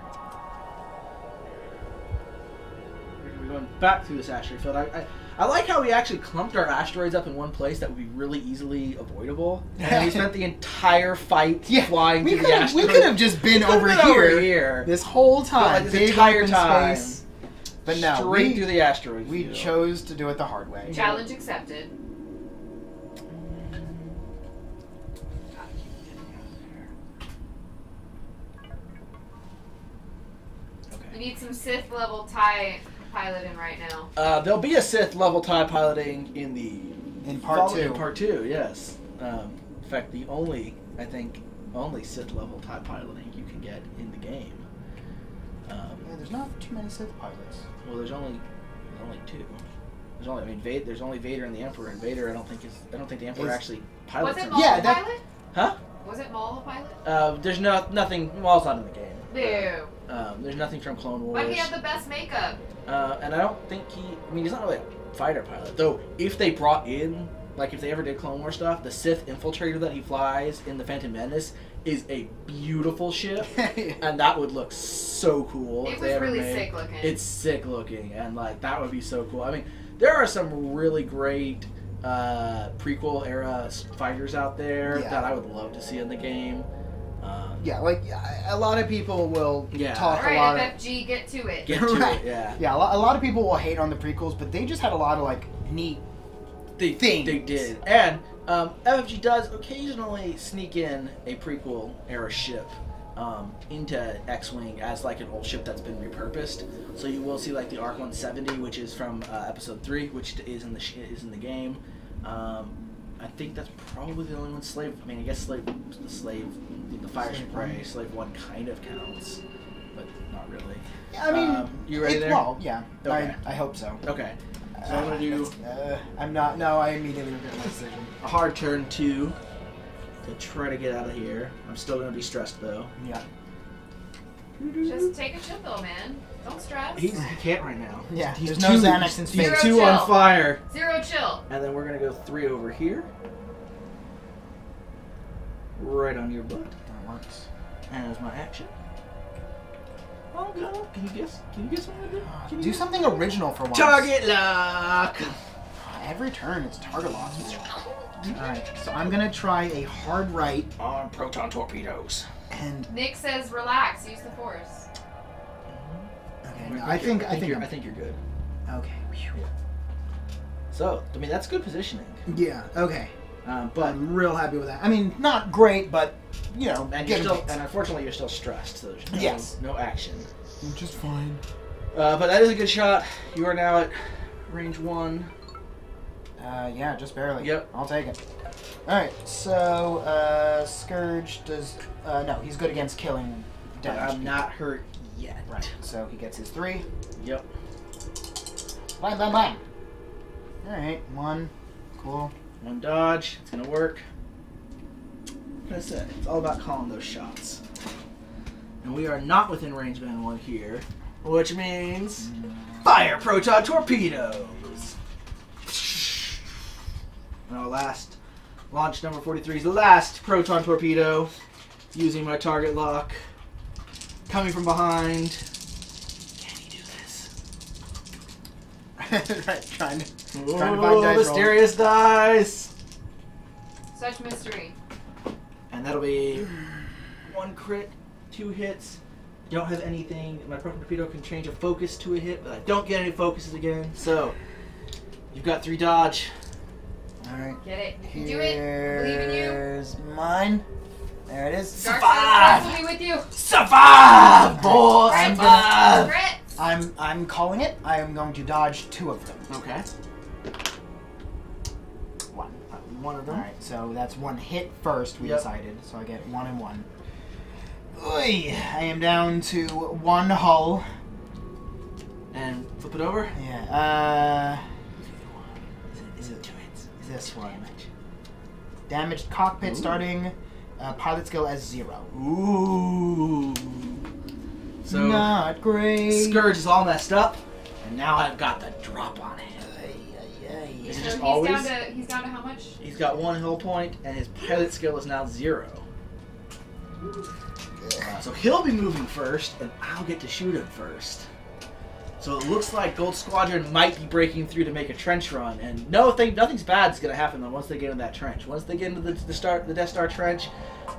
We're going to be going back through this asteroid field. I like how we actually clumped our asteroids up in one place that would be really easily avoidable. And we spent the entire fight flying through the asteroid. We could have just been over here this whole time. Like this entire time. Space. But no, straight through the asteroid we field. chose to do it the hard way. Challenge accepted. We need some Sith level TIE piloting right now. There'll be a Sith level TIE piloting in part 2. In part 2, yes. In fact, the only Sith level TIE piloting you can get in the game. There's not too many Sith pilots. Well, there's only 2. There's only Vader and the Emperor, and Vader I don't think the Emperor actually pilots. Was it Maul a pilot? Huh? Was it Maul a pilot? There's nothing. Maul's not in the game. No. There's nothing from Clone Wars. But he had the best makeup. And I don't think he's not really a fighter pilot. Though, if they brought in, if they ever did Clone Wars stuff, the Sith Infiltrator that he flies in the Phantom Menace is a beautiful ship, and that would look so cool. It was really sick looking. It's sick looking, and that would be so cool. I mean, there are some really great prequel era fighters out there that I would love to see in the game. A lot of people will talk a lot of... FFG, get to it. Get to it, yeah. Yeah, a lot of people will hate on the prequels, but they just had a lot of, neat things. They did. And FFG does occasionally sneak in a prequel era ship into X-Wing as an old ship that's been repurposed. So you will see the ARC 170, which is from Episode 3, which is in the game. I think that's probably the only one. I guess the Fire Spray, Slave 1 kind of counts, but not really. I mean, you ready there? Well, yeah. Okay. I hope so. Okay. So I'm gonna do. I'm not. No, I immediately regret my decision. A hard turn 2 to try to get out of here. I'm still gonna be stressed though. Yeah. Just take a chill pill, man. Don't stress. He can't right now. Yeah. There's no Xanax in space. He's 2 on fire. 0 chill. And then we're gonna go 3 over here. Right on your butt. That works. And as my action. Oh god, can you guess what I'm gonna do? Do something original for once. Target lock! Every turn it's target lock. Alright, so I'm gonna try a hard right. On proton torpedoes. And Nick says relax, use the force. Okay, no, I think you're good. Okay. So, that's good positioning. Yeah, okay. But I'm real happy with that. I mean, not great, but and unfortunately you're still stressed, so there's no action. Which is fine. But that is a good shot. You are now at range 1. Yeah, just barely. Yep. I'll take it. Alright, so Scourge does no, he's good against killing damage. I'm not hurt yet. Right. So he gets his 3. Yep. Bang, bang, bang. Alright, 1. Cool. 1 dodge. It's gonna work. Like I said, it's all about calling those shots. And we are not within range band 1 here, which means fire proton torpedoes. And our last launch number 43 is the last proton torpedo. Using my target lock. Coming from behind. Can he do this? Right, trying to find Oh, dice roll. mysterious dice. Such mystery. And that'll be 1 crit, 2 hits. I don't have anything. My proton torpedo can change a focus to a hit, but I don't get any focuses again. So you've got 3 dodge. Alright. Get it. You can do it. I believe in you. Here's mine. There it is. Dark side of the force will be with you. Survive, boy! I'm Survive! Crit. I'm calling it. I am going to dodge 2 of them. Okay. 1. 1 of them. Alright, so that's 1 hit first, we Yep. decided. So I get 1 and 1. Oy, I am down to 1 hull. And flip it over. Yeah, Is it 2 hits? Is it this 2 one. damage? Damaged cockpit Ooh. starting. Pilot skill as 0. Ooh. So Not great. Scourge is all messed up, and now I've got the drop on him. Is it So just he's always? he's down to how much? He's got 1 hull point, and his pilot skill is now 0. So he'll be moving first, and I'll get to shoot him first. So it looks like Gold Squadron might be breaking through to make a trench run, and nothing's bad is going to happen though once they get in that trench. Once they get into the Death Star trench,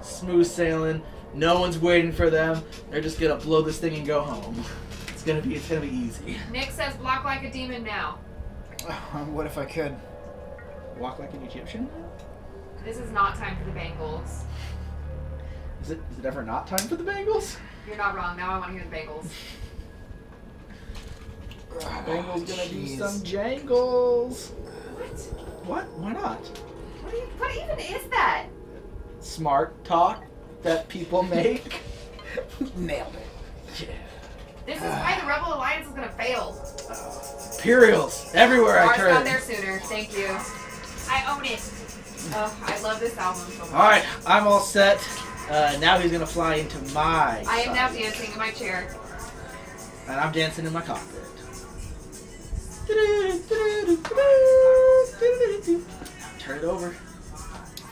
smooth sailing. No one's waiting for them. They're just going to blow this thing and go home. It's gonna be easy. Nick says block like a demon now. What if I could? Walk like an Egyptian. This is not time for the Bengals. Is it ever not time for the Bengals? You're not wrong. Now I want to hear the Bengals. Bengals gonna do Jeez. some jangles. What? What? Why not? What even is that? Smart talk that people make. Nailed it. Yeah. This is why the Rebel Alliance is gonna fail. Imperials everywhere I Ours got turn. there sooner. Thank you. I own it. I love this album so much. All right, I'm all set. Now he's gonna fly into my. I am now side, dancing in my chair. and I'm dancing in my cockpit. Turn it over.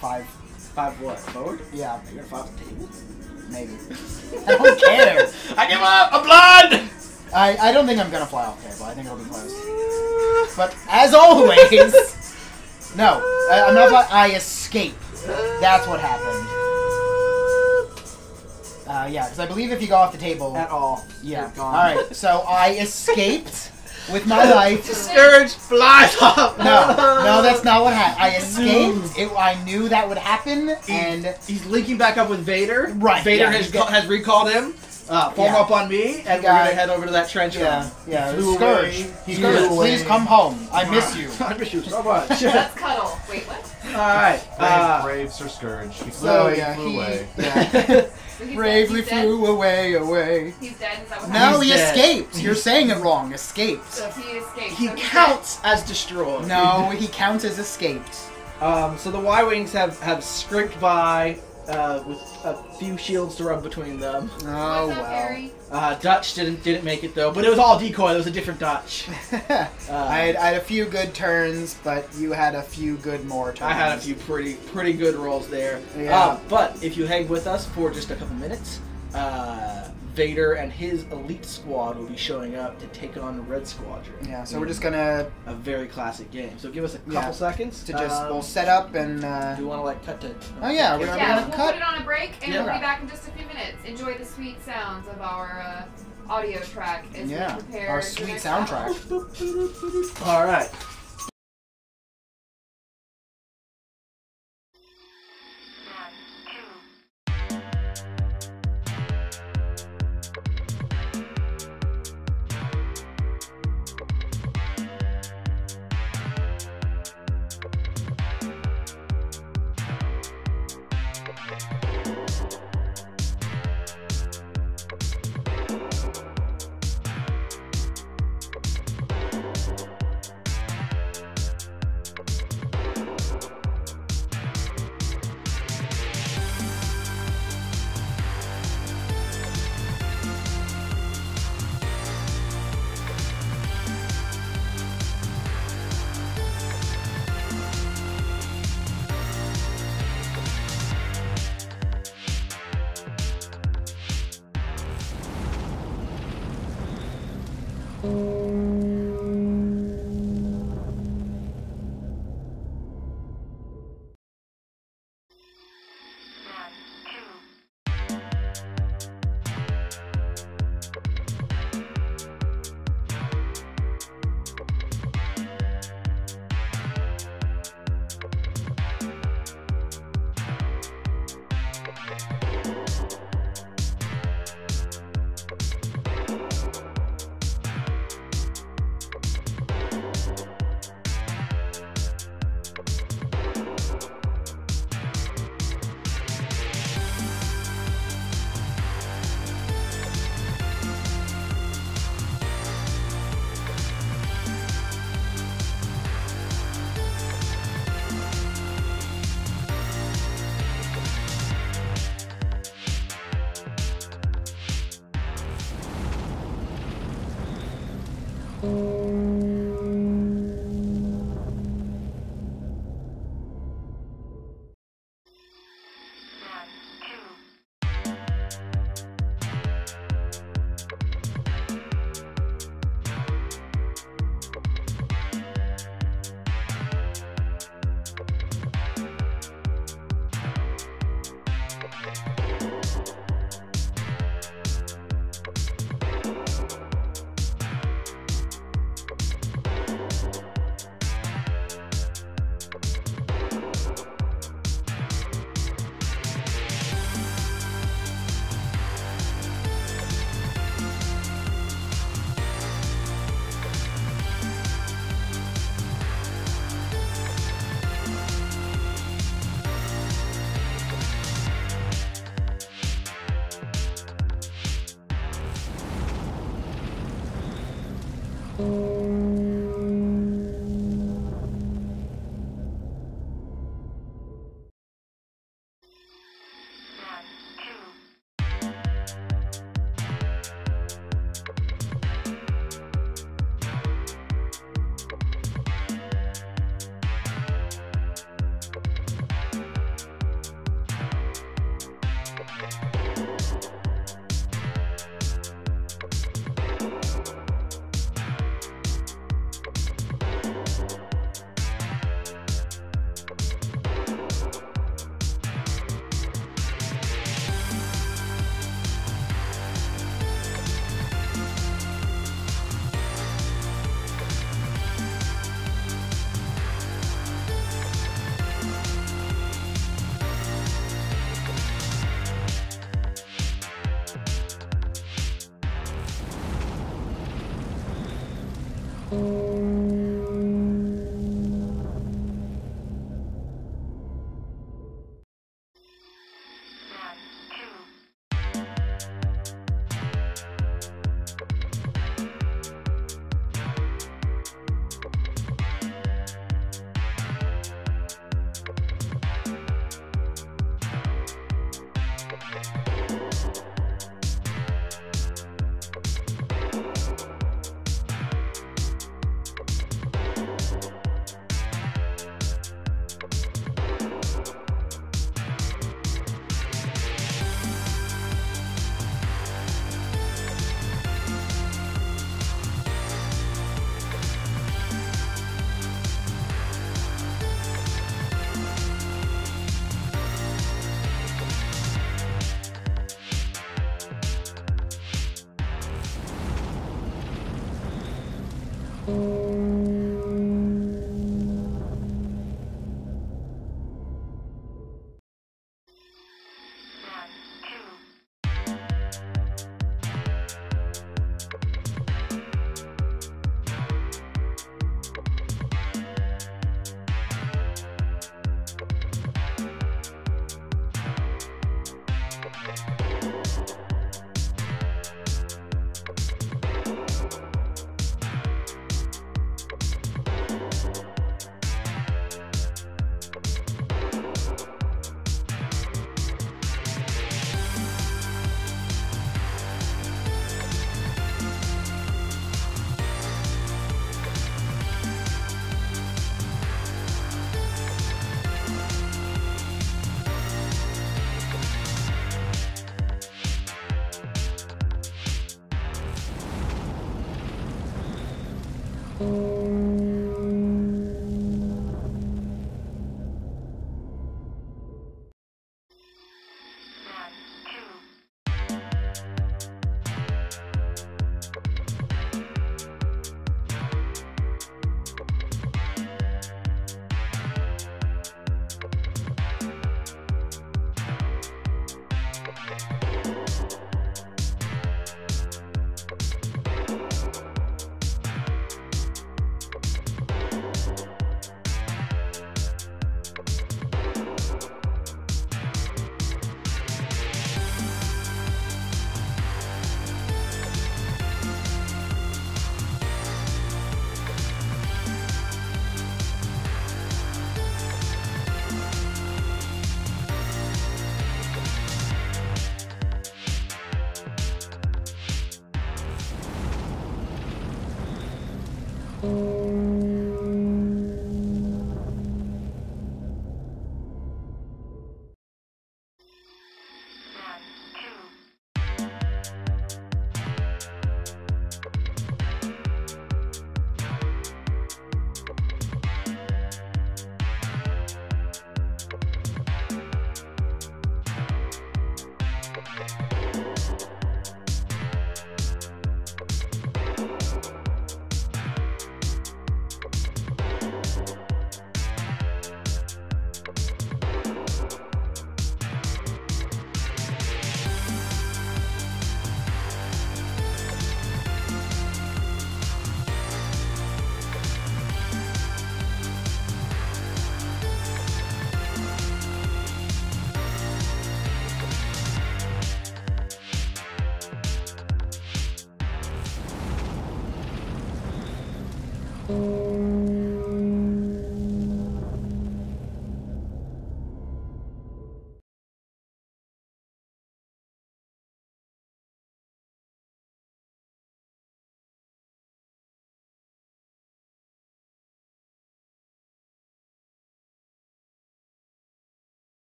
5. 5 what? Forward? Yeah, Are you gonna fly off the table? maybe. I don't care. I give up. I'm blind. I don't think I'm gonna fly off the table. I think it'll be close. But as always, no, I'm not. I escape. That's what happened. Yeah, because I believe if you go off the table, At all. yeah. You're gone. All right, so I escaped with my life. Scourge flies off. No, that's not what happened. I escaped. I knew that would happen, and He's linking back up with Vader. Right, Vader yeah, has recalled him. Form Yeah. up on me, and we're got- gonna head over to that trench run. yeah. Flew Scourge, away. Scourge, Flew away. please come home. I miss you. I miss you so much. Let's cuddle. Wait, what? All right. Brave Sir Scourge. He flew, So he yeah, flew away. yeah. So he's Bravely dead? He's dead? flew away. He's dead. Is that what No, happened? he He's dead. escaped. You're saying it wrong. Escaped. So he escaped. He So he's counts as destroyed. No, he counts as escaped. So the Y-wings have scraped by with a few shields to rub between them. Oh dead. What's up, well. Harry? Dutch didn't make it though, but it was all decoy. It was a different Dutch. I had a few good turns, but you had a few good more turns. I had a few pretty good rolls there. Yeah. But if you hang with us for just a couple minutes, Vader and his elite squad will be showing up to take on the Red Squadron. Yeah, so we're just gonna A very classic game. So give us a couple Yeah. seconds to just we'll set up and. Do you want to like cut to? Oh, yeah, we're Yeah, gonna we'll cut. put it on a break, and Yeah. we'll be back in just a few minutes. Enjoy the sweet sounds of our audio track as Yeah, we prepare our the sweet next soundtrack. All right.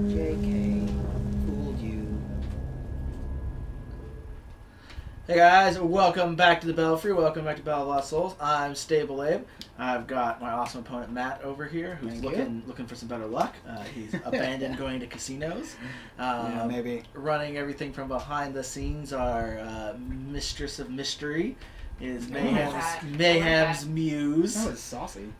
JK, fooled you. Hey guys, welcome back to the Belfry. Welcome back to Battle of Lost Souls. I'm Stable Abe. I've got my awesome opponent Matt over here, who's Thank looking for some better luck. He's abandoned going to casinos. Yeah, maybe. Running everything from behind the scenes, our mistress of mystery is that. Mayhem's muse. That was saucy.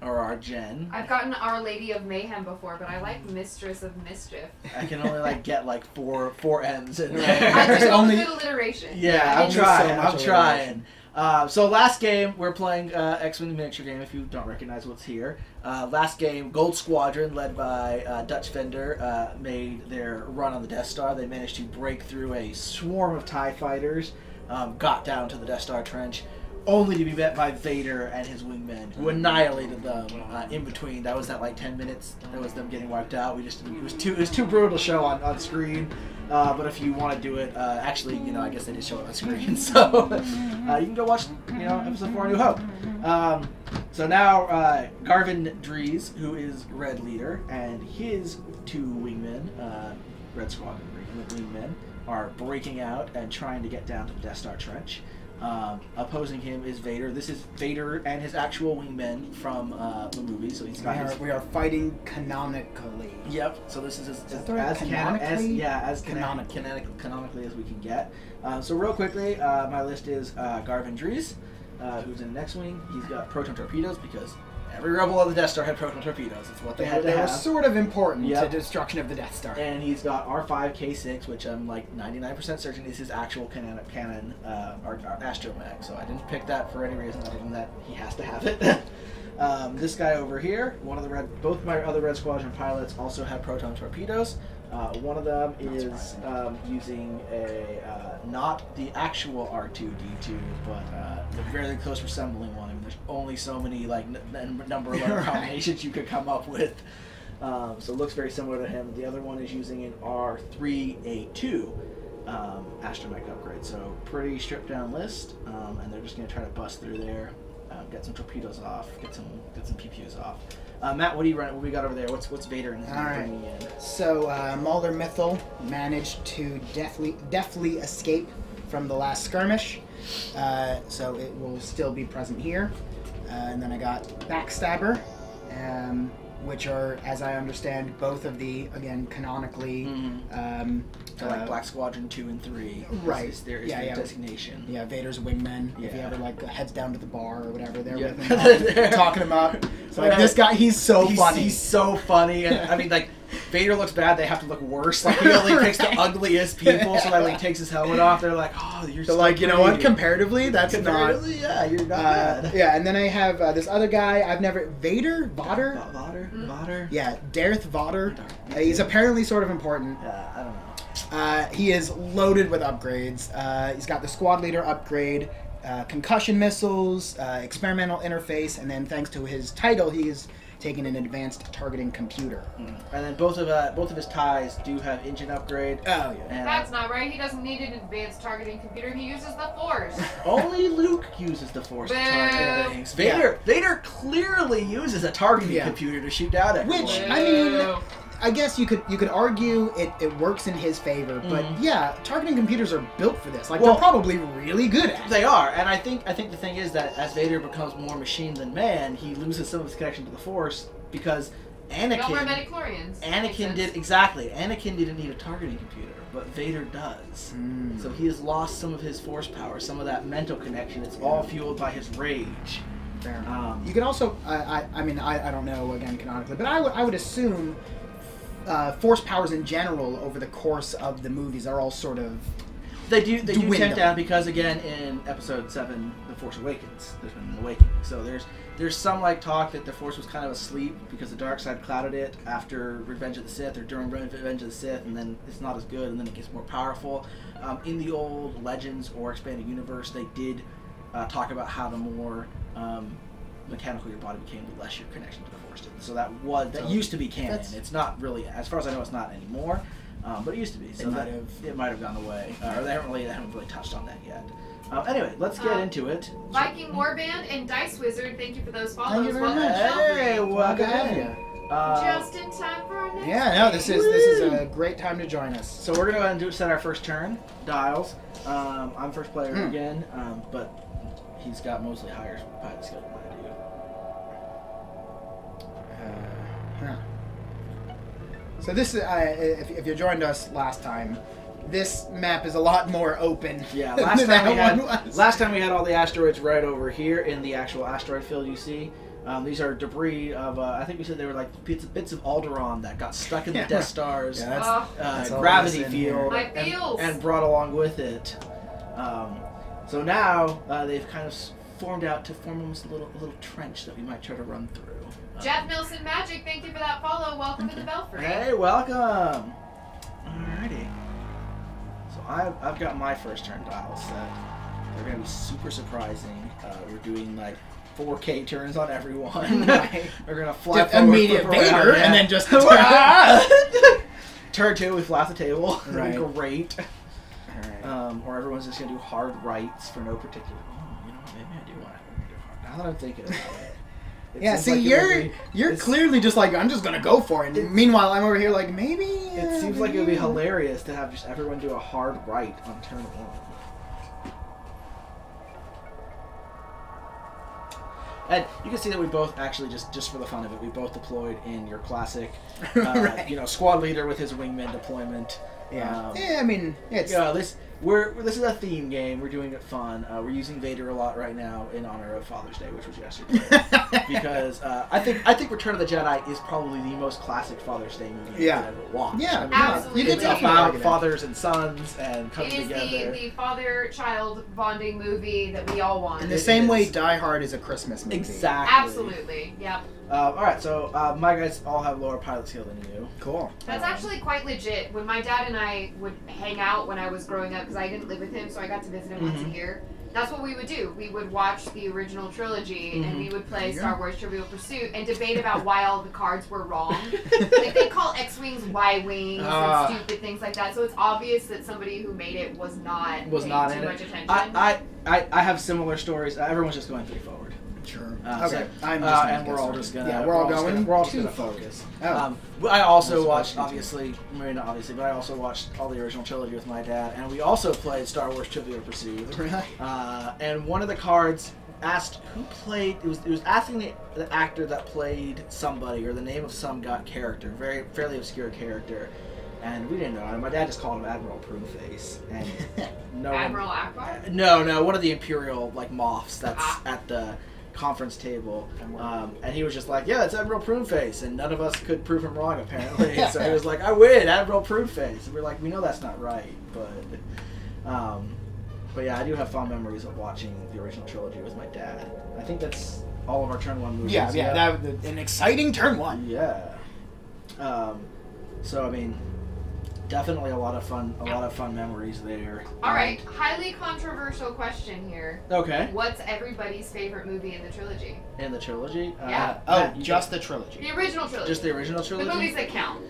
Or our Jen. I've gotten Our Lady of Mayhem before, but I like Mistress of Mischief. I can only get four M's in I there. just Only- good alliteration. Yeah, I'm Only trying. so much I'm trying. So last game, we're playing X-Wing miniature game, if you don't recognize what's here. Last game, Gold Squadron, led by Dutch Fender, made their run on the Death Star. They managed to break through a swarm of TIE fighters, got down to the Death Star trench, only to be met by Vader and his wingmen, who annihilated them in between. That was that like 10 minutes. That was them getting wiped out. It was too brutal to show on screen. But if you want to do it, actually, I guess they did show it on screen. So you can go watch, episode 4 of New Hope. So now Garvin Dries, who is Red leader, and his 2 wingmen, Red Squadron wingmen, are breaking out and trying to get down to the Death Star trench. Opposing him is Vader. This is Vader and his actual wingmen from the movie. So he's got we are fighting canonically. Yep. So this is as canonically canonically as we can get. So real quickly, my list is Garvin Dries, who's in the next wing. He's got proton torpedoes because every rebel on the Death Star had proton torpedoes. It's what they had to have. They were sort of important to destruction of the Death Star. And he's got R5K6, which I'm like 99% certain is his actual canon astromech. So I didn't pick that for any reason other than that he has to have it. This guy over here, both of my other Red Squadron pilots also have proton torpedoes. One of them is using not the actual R2-D2, but the very close resembling one. I mean, there's only so many number of other combinations you could come up with. So it looks very similar to him. The other one is using an R3A2 astromech upgrade. So pretty stripped down list, and they're just going to try to bust through there, get some torpedoes off, get some PPUs off. Matt, what do you run? What we got over there? What's Vader and his bringing in? So Mulder Mythel managed to deftly escape from the last skirmish, so it will still be present here. And then I got Backstabber, which are, as I understand, both of the canonically. So like Black Squadron 2 and 3. Right. Is their designation. Yeah, Vader's wingmen. Yeah. If he ever heads down to the bar or whatever, they're with him, talking him up. So this guy, he's so funny. He's so funny, and I mean Vader looks bad. They have to look worse. Like he only picks the ugliest people. So when he takes his helmet off, they're like, "Oh, you're." So you know what? Comparatively, not. Yeah, you're not bad. Yeah, and then I have this other guy. Vader. Yeah, Darth Vader. He's apparently sort of important. Yeah, I don't know. He is loaded with upgrades. He's got the squad leader upgrade, concussion missiles, experimental interface, and then thanks to his title, he is taking an advanced targeting computer. And then both of his ties do have engine upgrade. Oh yeah. And that's not right. He doesn't need an advanced targeting computer. He uses the Force. Only Luke uses the Force to target things. Vader clearly uses a targeting computer to shoot down everyone. Which I mean, I guess you could argue it works in his favor, but yeah, targeting computers are built for this. They're probably really good at it. They are, and I think the thing is that as Vader becomes more machine than man, he loses some of his connection to the Force because Anakin didn't need a targeting computer, but Vader does. So he has lost some of his Force power, some of that mental connection. It's all fueled by his rage. Fair. You could also, I don't know again canonically, but I would assume. Force powers in general over the course of the movies are all sort of they do tend down because again in Episode 7 The Force Awakens there's been an awakening, so there's some talk that the Force was kind of asleep because the dark side clouded it after Revenge of the Sith or during Revenge of the Sith, and then it's not as good and then it gets more powerful. In the old Legends or Expanded Universe they did talk about how the more mechanical your body became, the less your connection to the Force did. So that used to be canon. It's not really, as far as I know, it's not anymore. But it used to be. So it might have gone away, or they haven't really touched on that yet. Anyway, let's get into it. Viking Warband and Dice Wizard, thank you for those follows. Thank you very much. Hey, welcome in. Just in time for our next this is a great time to join us. So we're gonna go ahead and set our first turn. Dials. I'm first player again, but he's got mostly higher pilot skill than I do. So this is, if you joined us last time, this map is a lot more open. Yeah, last time we had all the asteroids right over here in the actual asteroid field you see. These are debris of, I think we said they were like bits of Alderaan that got stuck in the Death Star's gravity field and brought along with it. So now they've kind of formed out to form almost a little trench that we might try to run through. Jeff Nelson Magic, thank you for that follow. Welcome to the Belfry. Hey, welcome. Alrighty. So I've got my first turn dial set. They're going to be super surprising. We're doing like 4K turns on everyone. Right. We're going to fly Just forward, immediate flip around, Vader, yeah. and then just turn 2, we fly off the table. Right. Great. Alright. Or everyone's just going to do hard rights for no particular... Oh, you know what? Maybe I do want to do hard. Now that I'm thinking about it. Yeah, seems see, like you're it's- clearly just like, I'm just gonna go for it. Meanwhile, I'm over here like, maybe... It seems like it would be hilarious to have just everyone do a hard right on turn 1. And you can see that we both actually, just for the fun of it, we both deployed in your classic, Right. squad leader with his wingman deployment. Yeah. I mean, it's... This is a theme game. We're doing it fun. We're using Vader a lot right now in honor of Father's Day, which was yesterday. Because I think Return of the Jedi is probably the most classic Father's Day movie you could ever watch. Yeah, I mean, Absolutely. You can It's definitely about argue that. fathers and sons and coming It is together. the father-child bonding movie that we all want. In the It same way is. Die Hard is a Christmas movie. Exactly. Absolutely, yep. All right, so my guys all have lower pilot skill than you. Cool. That's actually quite legit. When my dad and I would hang out when I was growing up, because I didn't live with him, so I got to visit him once a year. That's what we would do. We would watch the original trilogy, and we would play Star Wars Trivial Pursuit and debate about why all the cards were wrong. Like, they call X-Wings Y-Wings and stupid things like that, so it's obvious that somebody who made it was not paying not in too it. much attention. I have similar stories. Everyone's just going 3 forward. Sure. So, I'm just and we're all just gonna. Yeah, we're all just going gonna- We're all just two gonna forward. focus. Oh. I also I'm watched, supposed to. obviously, maybe not obviously, but I also watched all the original trilogy with my dad, and we also played Star Wars Trivial Pursuit. Really? And one of the cards asked who played. It was asking the actor that played somebody or the name of some character, fairly obscure character. And we didn't know. And my dad just called him Admiral Pruneface. And no Admiral one, Akbar? No, one of the Imperial moths that's at the conference table. And he was just like, yeah, it's Admiral Pruneface. And none of us could prove him wrong, apparently. So he was like, I win, Admiral Pruneface. And we're like, we know that's not right. But yeah, I do have fond memories of watching the original trilogy with my dad. I think that's all of our turn 1 movies. Yeah. An exciting turn 1. Yeah. So I mean, definitely a lot of fun memories there. All right, highly controversial question here. Okay. What's everybody's favorite movie in the trilogy? In the trilogy. Yeah. Just the trilogy. The original trilogy. Just the original trilogy. The movies that count.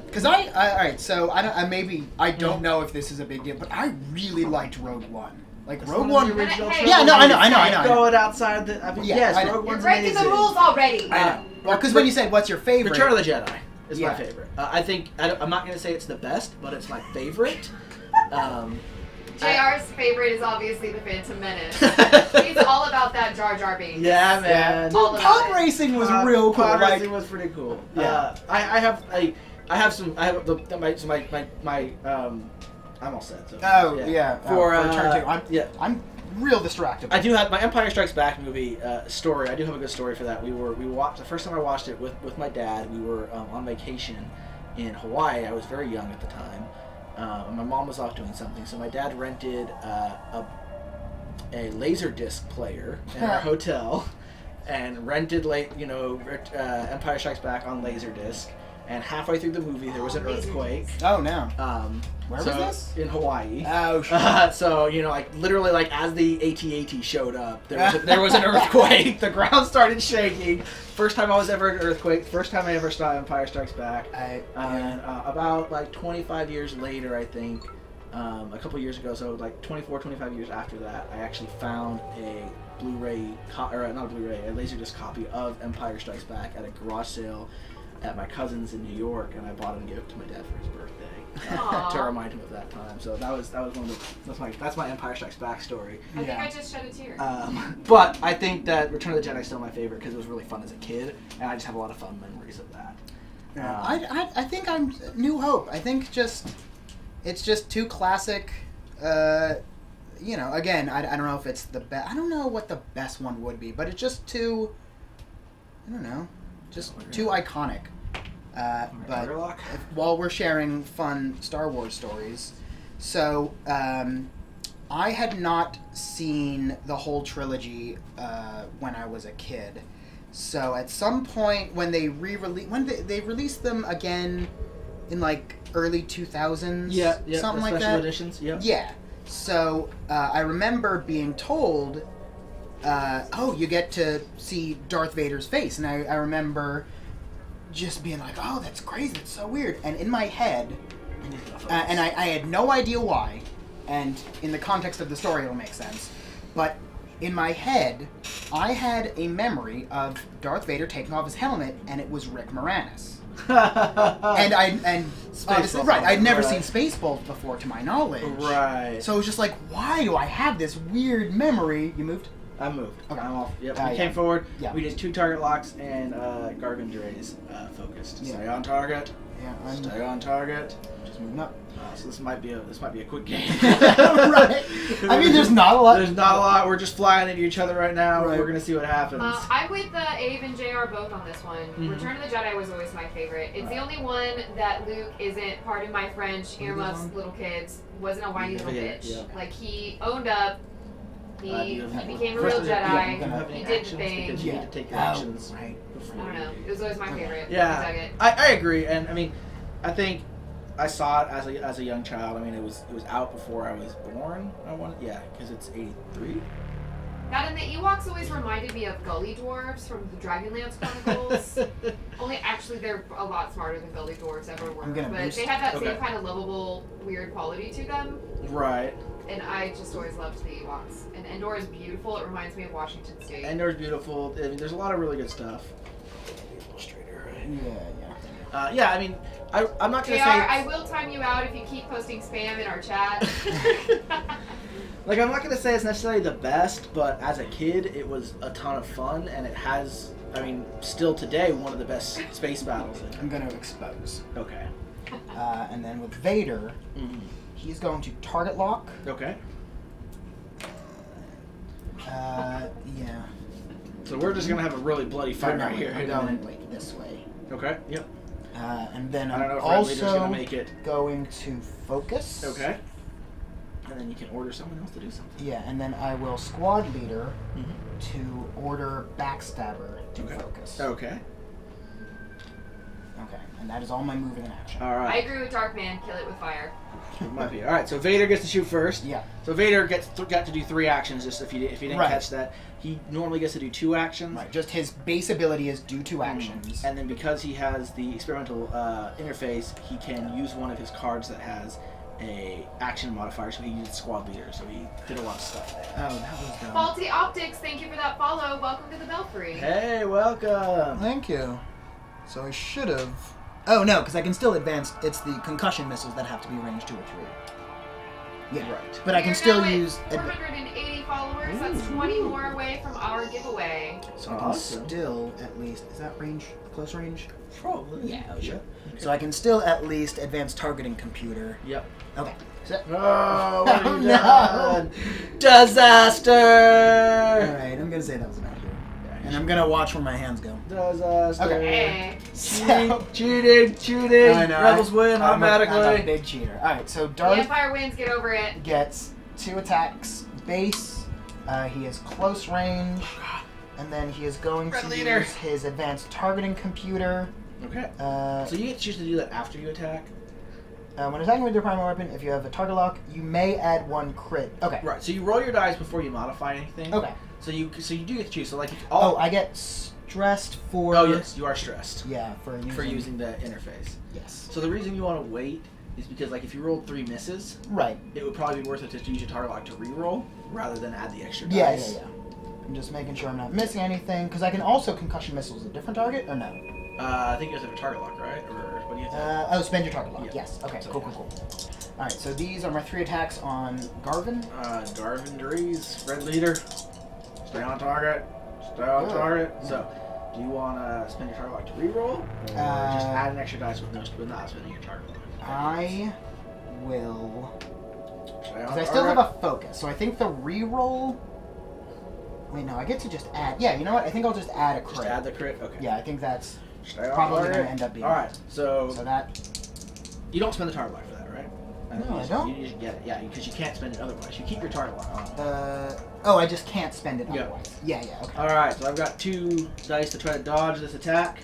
Because all right, so I don't know if this is a big deal, but I really liked Rogue One. Like That's Rogue one of One. the original Hey, trilogy. Yeah, no, I know. Going outside the. I mean, Yeah, yes, I know. Rogue You're One's breaking amazing. the rules already. I know. Well, because when you said what's your favorite, Return of the Jedi is my Yeah. favorite. I'm not going to say it's the best, but it's my favorite. JR's favorite is obviously the Phantom Menace. He's all about that Jar Jar Binks. Yeah, man. All about pod it. racing was real cool. Pod Like, racing was pretty cool. Yeah. I have my I'm all set. So, for turn 2. yeah. I'm real distracted. I do have my Empire Strikes Back movie story. I do have a good story for that. We watched the first time I watched it with my dad. We were on vacation in Hawaii. I was very young at the time. My mom was off doing something, so my dad rented a laser disc player in our hotel, and rented Empire Strikes Back on laser disc. And halfway through the movie, there was an earthquake. Oh no! Where was this? In Hawaii. Oh shit! So literally, as the AT-AT showed up, there was an earthquake. The ground started shaking. First time I was ever in an earthquake. First time I ever saw Empire Strikes Back. And about 25 years later, I think, a couple years ago, so 24, 25 years after that, I actually found a Blu-ray, a Laserdisc copy of Empire Strikes Back at a garage sale at my cousin's in New York, and I bought it and gave it to my dad for his birthday to remind him of that time. So that was one of that's my Empire Strikes Back story. I think I just shed a tear. But I think that Return of the Jedi is still my favorite because it was really fun as a kid, and I just have a lot of fun memories of that. I think I'm New Hope. I think it's just too classic. Again, I don't know if it's the best. I don't know what the best one would be, but it's just too. I don't know. Just too iconic. But while we're sharing fun Star Wars stories, so I had not seen the whole trilogy when I was a kid. So at some point when they they released them again in early 2000s, yeah, something the like special that. editions, yeah. Yeah. So I remember being told, "Oh, you get to see Darth Vader's face," and I remember just being like, "Oh, that's crazy! That's so weird." And in my head, and I had no idea why, and in the context of the story, it'll make sense. But in my head, I had a memory of Darth Vader taking off his helmet, and it was Rick Moranis. And obviously, right, I'd never seen Spaceballs before, to my knowledge. Right. So it was just like, why do I have this weird memory? You moved? I moved. Okay. I'm off. Yep. We Yeah. came forward. Yeah. We did 2 target locks, and Garvin Dre's focused. Yeah. Stay on target. Yeah, Stay on target. just moving up. So this might be a quick game. Right. I mean, there's not a lot. There's not a lot. We're just flying into each other right now. Right. We're gonna see what happens. I'm with Abe and JR both on this one. Return of the Jedi was always my favorite. It's the only one that Luke isn't, pardon my French, earmuffs, little kids, wasn't a whiny little bitch. Yeah. Like, he owned up. He became a First, real do you Jedi. have any He did the actions? thing. Because you Yeah. need to take your Oh, actions. right. I don't know. It was always my favorite. Yeah, I dug it. I agree, and I mean, I think I saw it as a young child. I mean, it was out before I was born. Because it's 83. That and the Ewoks always reminded me of Gully Dwarves from the Dragonlance Chronicles. Only actually they're a lot smarter than Gully Dwarves ever were. I'm gonna But boost. they have that Okay. same kind of lovable, weird quality to them. Right. And I just always loved the Ewoks. And Endor is beautiful. It reminds me of Washington State. Endor's beautiful. I mean, there's a lot of really good stuff. Illustrator, right? Yeah. I mean, I'm not gonna JR, say. I will time you out if you keep posting spam in our chat. Like, I'm not gonna say it's necessarily the best, but as a kid, it was a ton of fun, and it has, I mean, still today, one of the best space battles. I'm going to expose. Okay. And then with Vader, he's going to target lock. Okay. Yeah. So we're just gonna have a really bloody fight right here. I'm going like this way. Okay. Yep. And then I don't know I'm if Red Leader's also gonna make it. going to focus. Okay. And then you can order someone else to do something. Yeah, and then I will squad leader Mm-hmm. to order backstabber to focus. Okay. Okay, and that is all my moving and action. All I right. agree with Darkman. Kill it with fire. It might be. All right. So Vader gets to shoot first. Yeah. So Vader got to do 3 actions. Just if you didn't Right. catch that, he normally gets to do 2 actions. Right, just his base ability is do 2 actions. And then because he has the experimental interface, he can use one of his cards that has a action modifier. So he used squad leader. So he did a lot of stuff there. Oh, that was dumb. Faulty Optics, thank you for that follow. Welcome to the Belfry. Hey, welcome. Thank you. So I should have... Oh, no, because I can still advance. It's the concussion missiles that have to be range 2 or 3. Yeah, Right. but I can We're still now at use... 480 followers. That's 20 more away from our giveaway. So I can still at least... Is that range? Close range? Probably. Yeah, Okay. sure. So I can still at least advance targeting computer. Yep. Okay. So, Oh, what have Oh, you no. done? Disaster! Alright, I'm going to say that was an accurate. And I'm going to watch where my hands go. Disaster. Okay. Hey. Cheating. I know, Rebels win automatically. I'm a big cheater. Alright, so Darth Empire wins, get over it. gets 2 attacks base. He is close range. And then he is going Red to leader. use his advanced targeting computer. Okay. So So you get to choose to do that after you attack? when attacking with your primary weapon, if you have a target lock, you may add 1 crit. Okay. Right. So you roll your dice before you modify anything. Okay. So you do get to choose. So like if Oh, I get stressed for... Oh yes, you are stressed Yeah, for using the interface. Yes. So the reason you want to wait is because like if you rolled 3 misses, Right. it would probably be worth it to use your target lock to re-roll rather than add the extra Yeah, dice. yeah, yeah. I'm just making sure I'm not missing anything, because I can also concussion missiles a different target, or no? I think you have to have a target lock, right? Or what do you have to Spend your target lock. Yeah. Yes. Okay. So, Cool. yeah. Cool. All right. So these are my 3 attacks on Garvin. Garvin Drees, Red Leader. Stay on target. Stay on Good. target. So, do you want to spend your target lock to re-roll? Or just add an extra dice with not spending your target lock? I will. Stay on Because I still have a focus, so I think the re-roll. Wait, no, I get to just add. Yeah, you know what? I think I'll just add a crit. Just add the crit? Okay. Yeah, I think that's Stay on probably target. going to end up being. Alright, so that. you don't spend the target lock for that, right? No, I don't. You just get it, yeah, because you can't spend it otherwise. You keep your target lock on. Oh, I just can't spend it Yeah. otherwise. Yeah, okay. Alright, so I've got 2 dice to try to dodge this attack.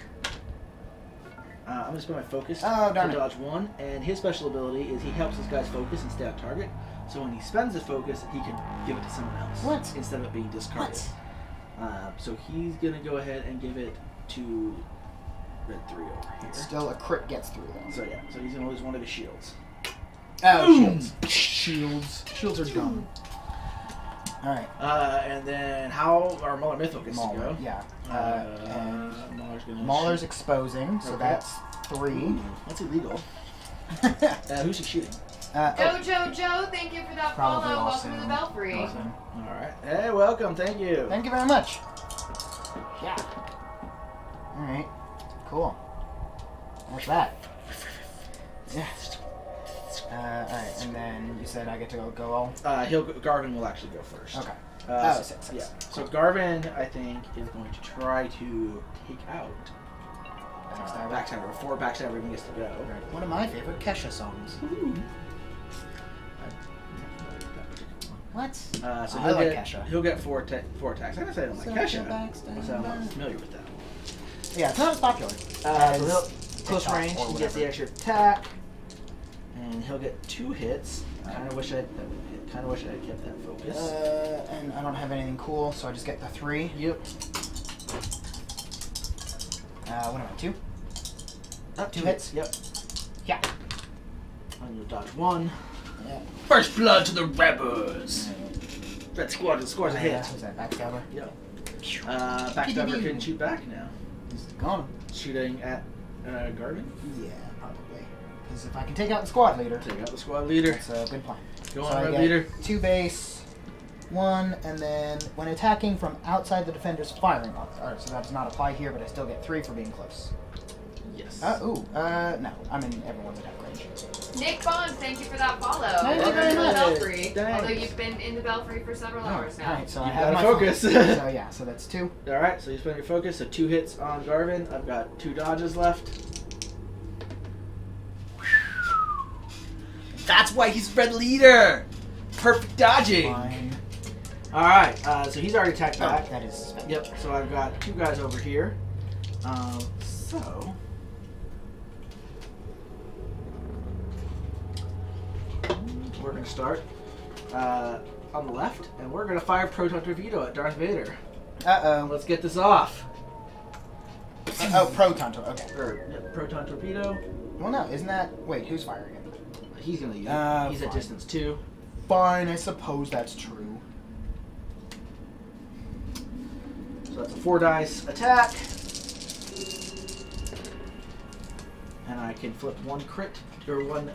I'm going to spend my focus Oh, darn to it. dodge 1, and his special ability is he helps his guys focus and stay on target. So when he spends his focus, he can give it to someone else. What? Instead of it being discarded. So he's gonna go ahead and give it to red 3 over here. Still a crit gets through though. So yeah, so he's gonna lose one of his shields. Oh, shields. Shields are dumb. Alright. And then how our Mauler Mythic gets to go. Yeah. And Mauler's exposing, so Okay. that's 3. Ooh, that's illegal. Who's he shooting? Joe, thank you for that Probably follow. awesome. Welcome to the Belfry. Awesome. Alright. Hey, welcome, thank you. Thank you very much. Yeah. Alright. Cool. What's that? Yeah. Alright, and then you said I get to go all? Garvin will actually go first. Okay. So, 6. Yeah. So Garvin, I think, is going to try to take out Backstabber. Before Backstabber even gets to go. Right. One of my favorite Kesha songs. What? So I like Kesha. He'll get 4 attacks. I didn't say I don't like Kesha. So I'm not familiar with that. Yeah, it's not as popular. So close Hit range, or he gets the whatever. extra attack, and he'll get 2 hits. Kind of wish I had kept that focus. And I don't have anything cool, so I just get the 3. Yep. What am I, 2? 2 hits? Yep. Yeah. And you'll dodge 1. Yeah. First blood to the rebels. Red Squadron scores a hit. Who's that, Backstabber? Yep. Backstabber couldn't shoot back now. He's gone. Shooting at Garvin. Yeah, probably. Because if I can take out the squad leader, Take out the squad leader. that's a good plan. Go So on, I red get leader. 2 base, 1, and then when attacking from outside the defender's firing arc. Alright, so that does not apply here, but I still get 3 for being close. Yes. No. I'm in everyone's attack range. Nick Bond, thank you for that follow. Thank you Welcome very to the much. Belfry. Thanks. Although you've been in the Belfry for several hours now. Alright, so I You have my gotta focus. So yeah, so that's 2. Alright, so you spend your focus, so 2 hits on Garvin. I've got 2 dodges left. That's why he's red leader! Perfect dodging! Fine. Alright, so he's already attacked back. Oh, that is spent. Yep, so I've got 2 guys over here. So... we're going to start on the left, and we're going to fire Proton Torpedo at Darth Vader. Uh-oh. Let's get this off. Proton Torpedo. Okay. Proton Torpedo. Well, no, isn't that... Wait, who's firing it? He's going to use it. He's at Fine. distance 2. Fine, I suppose that's true. So that's a 4 dice attack. And I can flip 1 crit, or 1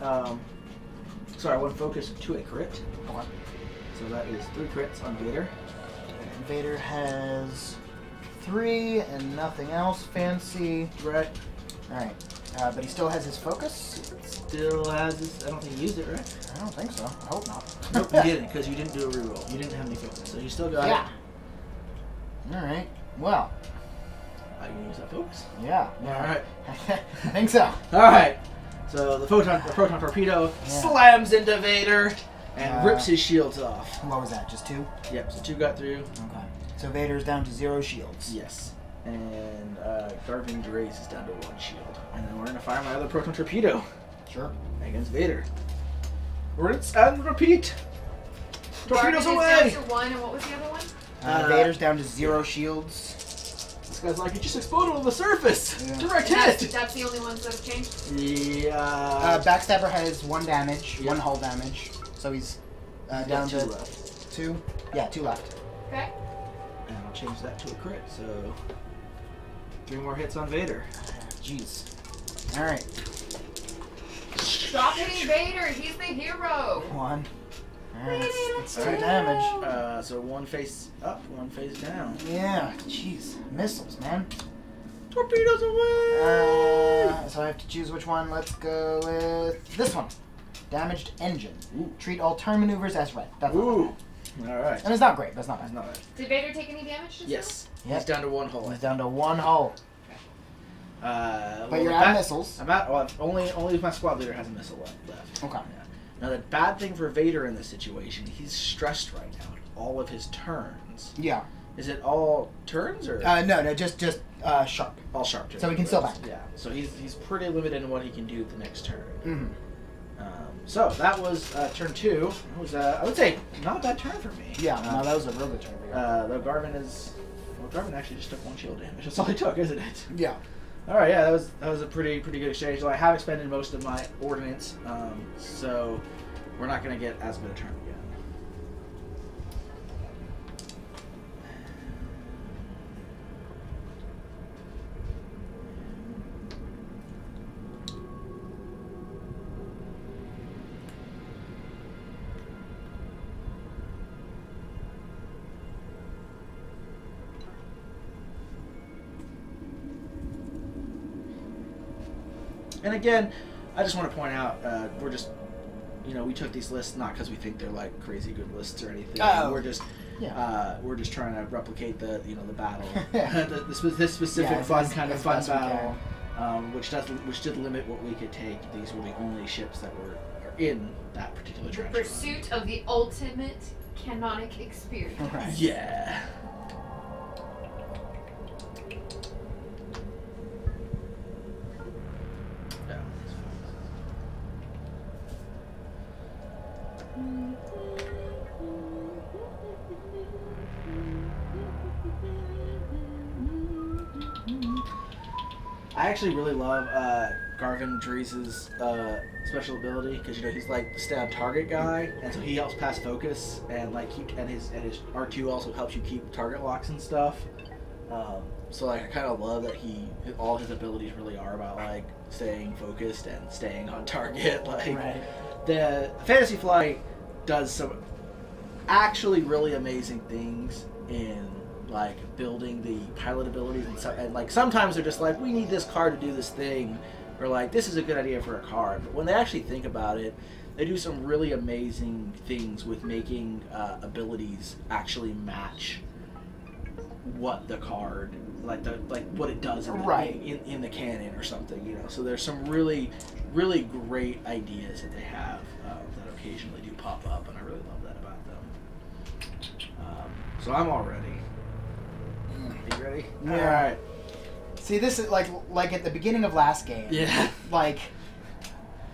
focus to a crit. Okay. So that is 3 crits on Vader. And Vader has 3 and nothing else fancy. Right. Alright. But he still has his focus? Still has this. I don't think he used it, right? I don't think so. I hope not. Nope, you didn't, because you didn't do a reroll. You didn't have any focus, so you still got Yeah. Alright. Well. it. You can use that focus. Yeah. Alright. I think so. Alright. So the proton torpedo slams into Vader and rips his shields off. What was that? Just 2? Yep, so 2 got through. Okay. So Vader's down to 0 shields. Yes. And Garvin Grace is down to 1 shield. And then we're going to fire my other proton torpedo Sure. against Vader. Rinse and repeat. Torpedoes Garvin away! is down to 1, and what was the other one? Vader's down to 0 shields. This guy's like, it just exploded on the surface. Yeah. Direct That's, hit. that's the only ones that have changed? Yeah. Backstabber has 1 damage, Yeah. 1 hull damage. So he's down Got 2 to left. 2. Yeah, 2 left. Okay. And I'll change that to a crit, so 3 more hits on Vader. Jeez. Alright. Stop hitting Vader. He's the hero. 1. Alright, that's 2 damage. So 1 face up, 1 face down. Yeah, jeez. Missiles, man. Torpedoes away! So I have to choose which one. Let's go with this one. Damaged engine. Ooh. Treat all turn maneuvers as red. That's not Ooh. bad. Alright. And it's not great, but it's not That's bad. not bad. Did Vader take any damage just Yes. Yep. He's down to 1 hull. He's down to 1 hull. But you're out of missiles. I'm out. Well, only my squad leader has a missile left. Okay. Yeah. Now the bad thing for Vader in this situation, he's stressed right now. All of his turns. Yeah. Is it all turns or No, just sharp. all sharp turns? So he can still Right. back. Yeah. So he's pretty limited in what he can do the next turn. Mm-hmm. So that was turn 2. It was, I would say, not a bad turn for me. Yeah, no, that was a real good turn for you. Though Garvin actually just took 1 shield damage. That's all he took, isn't it? Yeah. All right, yeah, that was a pretty good exchange. So I have expended most of my ordnance, so we're not going to get as good a turn again. And again, I just want to point out, we're just, we took these lists not because we think they're like crazy good lists or anything. Oh. We're just trying to replicate the battle, this specific Yeah, fun as battle, which did limit what we could take. These were the only ships that are in that particular The trench. pursuit of the ultimate canonic experience. Right. Yeah. I actually really love Garvin Drees' special ability because he's like the stab target guy, and so he helps pass focus and his R2 also helps you keep target locks and stuff. So like I kind of love that all his abilities really are about like staying focused and staying on target. Like the Fantasy Flight does some actually really amazing things in like building the pilot abilities and like sometimes they're just like, we need this card to do this thing, or like this is a good idea for a card. But when they actually think about it, they do some really amazing things with making abilities actually match what the card like what it does in the canon or something, So there's some really great ideas that they have that occasionally do pop up, and I really love that about them. So I'm all ready. You ready? Yeah. All right. See, this is like at the beginning of last game. Yeah. Like,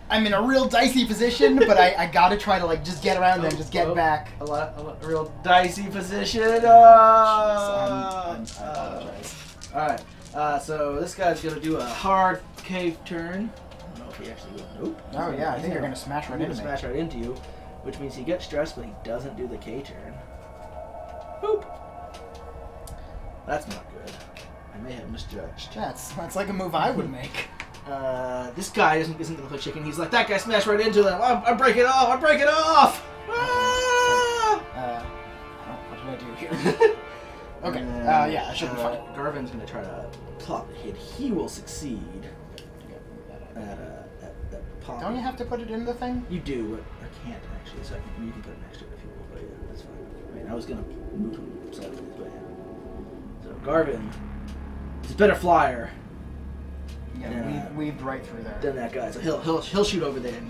I'm in a real dicey position, but I gotta try to like just get around them, just get back. A real dicey position. I apologize. All right. So this guy's gonna do a hard cave turn. I don't know if he actually will. Nope. Oh yeah, I think you're gonna smash right into me. Smash right into you, which means he gets stressed, but he doesn't do the K turn. Boop. That's not good. I may have misjudged. That's like a move I would make. This guy isn't gonna play chicken. He's like, that guy smashed right into them. I'm breaking off. I'm breaking off. What did I do here? Okay. Yeah, I should be fine. Garvin's gonna try to plot the hit. He will succeed. At pop. Don't you have to put it in the thing? You do, but I can't actually. So you can put it next to it if you will. But yeah, that's fine. I mean, I was gonna move him sideways, but yeah. So Garvin is a better flyer. Yeah, weaved right through there. Than that guy. So he'll shoot over there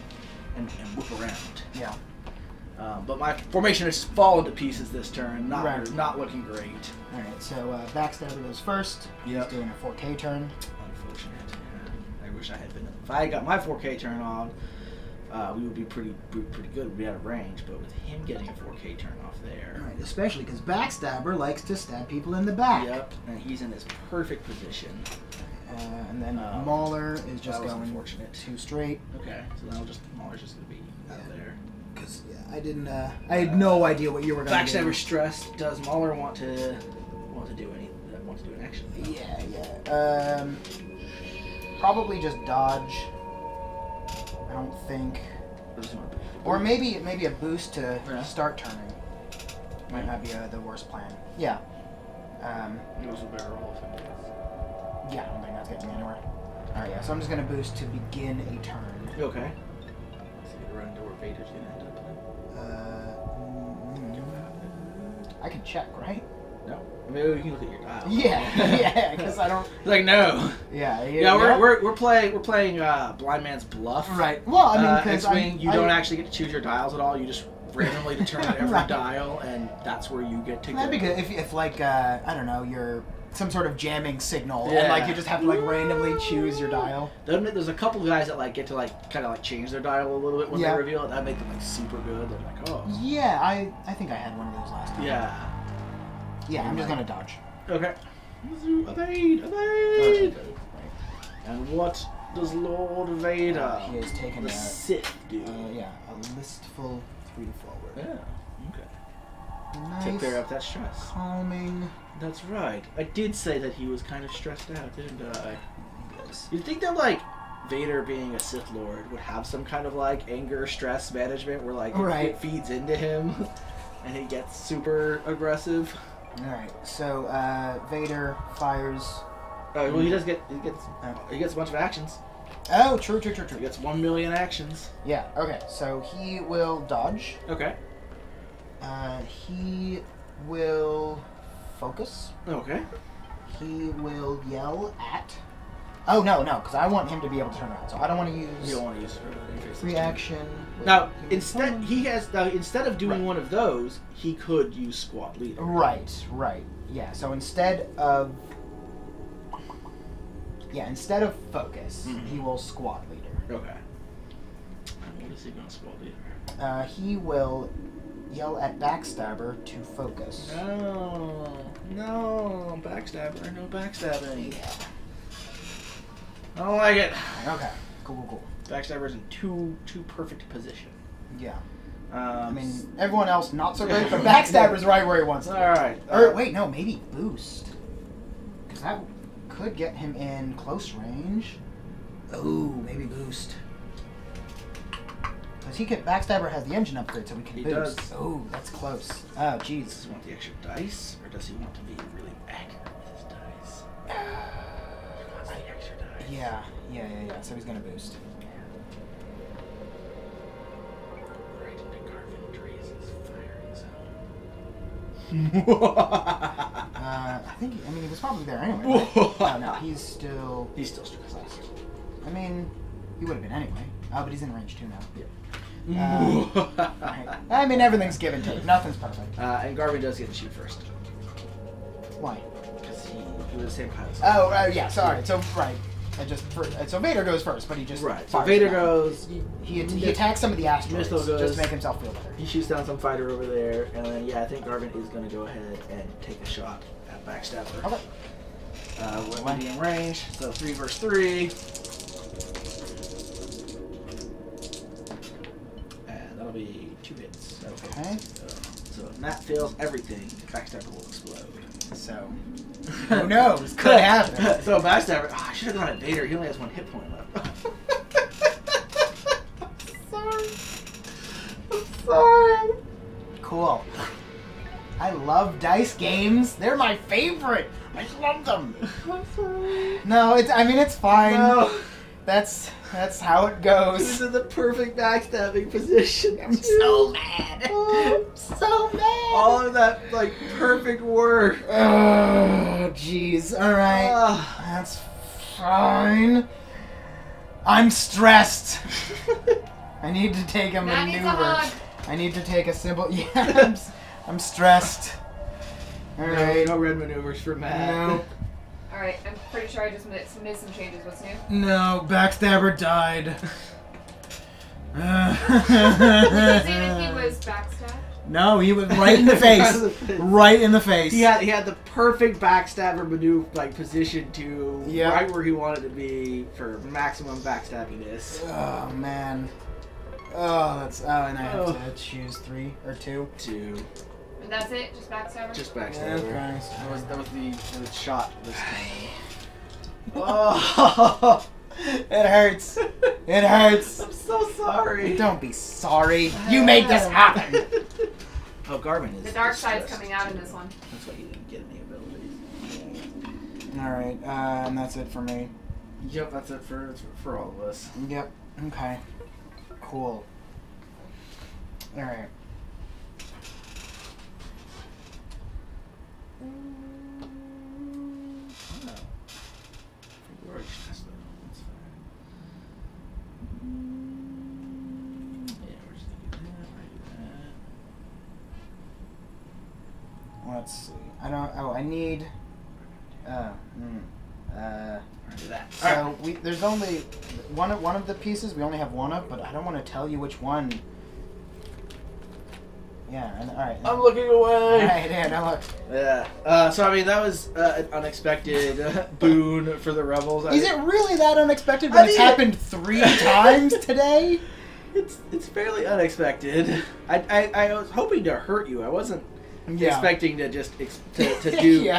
and whip around. Yeah. But my formation has fallen to pieces this turn. Not looking great. All right. So Backstabber goes first. Yep. He's doing a 4K turn. Unfortunate. Yeah. I wish I had been. If I had got my 4K turn on, we would be pretty good. We'd be out of range. But with him getting a 4K turn off there. All right. Especially because Backstabber likes to stab people in the back. Yep. And he's in this perfect position. And then Mauler is just going unfortunate. 2 straight. Okay. So now Mauler's just gonna be out there. Because I had no idea what you were going to do. Backstabber stressed. Does Mauler want to do an action? Yeah. Probably just dodge. I don't think. Or maybe a boost to start turning. Might not be the worst plan. Yeah. It was a better roll. Yeah, I don't think that's getting me anywhere. All right, yeah. So I'm just gonna boost to begin a turn. Okay. So you run into where Vader's gonna end up. I can check, right? No. Maybe you can look at your dial. Yeah, because I don't. Like no. Yeah. We're playing Blind Man's Bluff. Right. Well, I mean, because you don't actually get to choose your dials at all. You just randomly determine every dial, and that's where you get to go. That'd be good if like I don't know, you're some sort of jamming signal, and Yeah. like you just have to like randomly choose your dial. There's a couple guys that like get to like kind of like change their dial a little bit when Yeah. they reveal it. That make them like super good. They're like, oh. Yeah, I think I had one of those last time. Yeah. Yeah, I'm just gonna dodge. Okay. Evade! Okay. And what does Lord Vader, He has taken the a Sith, do? yeah, a listful 3 forward. Yeah. Okay. Nice. To clear up that stress. Calming. That's right. I did say that he was kind of stressed out, didn't I? Yes. You'd think that like Vader being a Sith Lord would have some kind of like anger stress management where like Right. it feeds into him and he gets super aggressive. Alright, so Vader fires. Well, he gets a bunch of actions. Oh, true. He gets 1 million actions. Yeah, okay, so he will dodge. Okay. He will focus. Okay. He will yell at. Oh, no, because I want him to be able to turn around, so I don't want to use. You don't want to use reaction. Now, instead of doing one of those, he could use squad leader. Right. Yeah, so instead of focus, he will squad leader. Okay. And what is he going to squad leader? He will yell at Backstabber to focus. No, backstabber, no backstabbing. I don't like it. Okay, cool. Backstabber's in too perfect position. Yeah. I I mean, everyone else not so great, but Backstabber's right where he wants to be. Alright. Or, wait, no, maybe Boost. Because that could get him in close range. Oh, maybe Boost. Because Backstabber has the engine upgrade, so we can He boost. does. Oh, that's close. Oh, Does jeez. he want the extra dice, or does he want to be really accurate with his dice? He wants the extra dice. Yeah. So he's gonna boost. Right into Garvin Drees' firing zone. I think. He was probably there anyway. Right? Oh no, he's still. He's still stressed. I mean, he would have been anyway. Oh, but he's in range 2 now. Yeah. Right. I mean, everything's give and take. Nothing's perfect. And Garvin does get to shoot first. Why? Because he was the same pilot. Oh, yeah. Sorry. So so Vader goes first, but he just Right. So fires Vader back. goes. He attacks some of the asteroids Missile goes. just to make himself feel better. He shoots down some fighter over there, and then I think Garvin is going to go ahead and take a shot at Backstabber. Okay. We're medium range, so 3 versus 3. And that'll be 2 hits. Okay. So if Matt fails everything, Backstabber will explode. So who knows? Could happen. So Backstabber, I should have gone at Vader. He only has 1 hit point left. I'm sorry. Cool. I love dice games. They're my favorite. I love them. I'm sorry. No, it's fine. No. That's how it goes. This is the perfect backstabbing position. I'm so mad. I'm so mad. All of that, like, perfect work. Oh, jeez. All right. Ah. That's fine. I'm stressed. I need to take a Matt needs a maneuver. hug. I need to take a simple. Yeah, I'm stressed. All right. No red maneuvers for Matt. No. Alright, I'm pretty sure I just made some changes. What's new? No, Backstabber died. Did you say that he was backstabbed? No, he was right in the face. Right in the face. He had the perfect backstabber maneuver, like, position to Yeah. right where he wanted to be for maximum backstabbiness. Oh man. Oh, and I have to choose 3 or 2. 2. And that's it? Just backstabber? Just backstabber. Okay. That was the shot this time. Oh, It hurts. It hurts. I'm so sorry. Don't be sorry. You made this happen. Oh, Garvin is. The dark side's stressed. coming out in this one. That's why he didn't get any abilities. All right, and that's it for me. Yep, that's it for all of us. Yep. Okay. Cool. All right. Let's see. I don't. Oh, I need Do that. So there's only one of the pieces we only have one of, but I don't want to tell you which one. Yeah, and all right. I'm looking away. All right, yeah, now look. Yeah. So I mean that was an unexpected boon for the rebels. Is it really that unexpected when it's happened 3 times today? It's fairly unexpected. I was hoping to hurt you. I wasn't expecting to just to do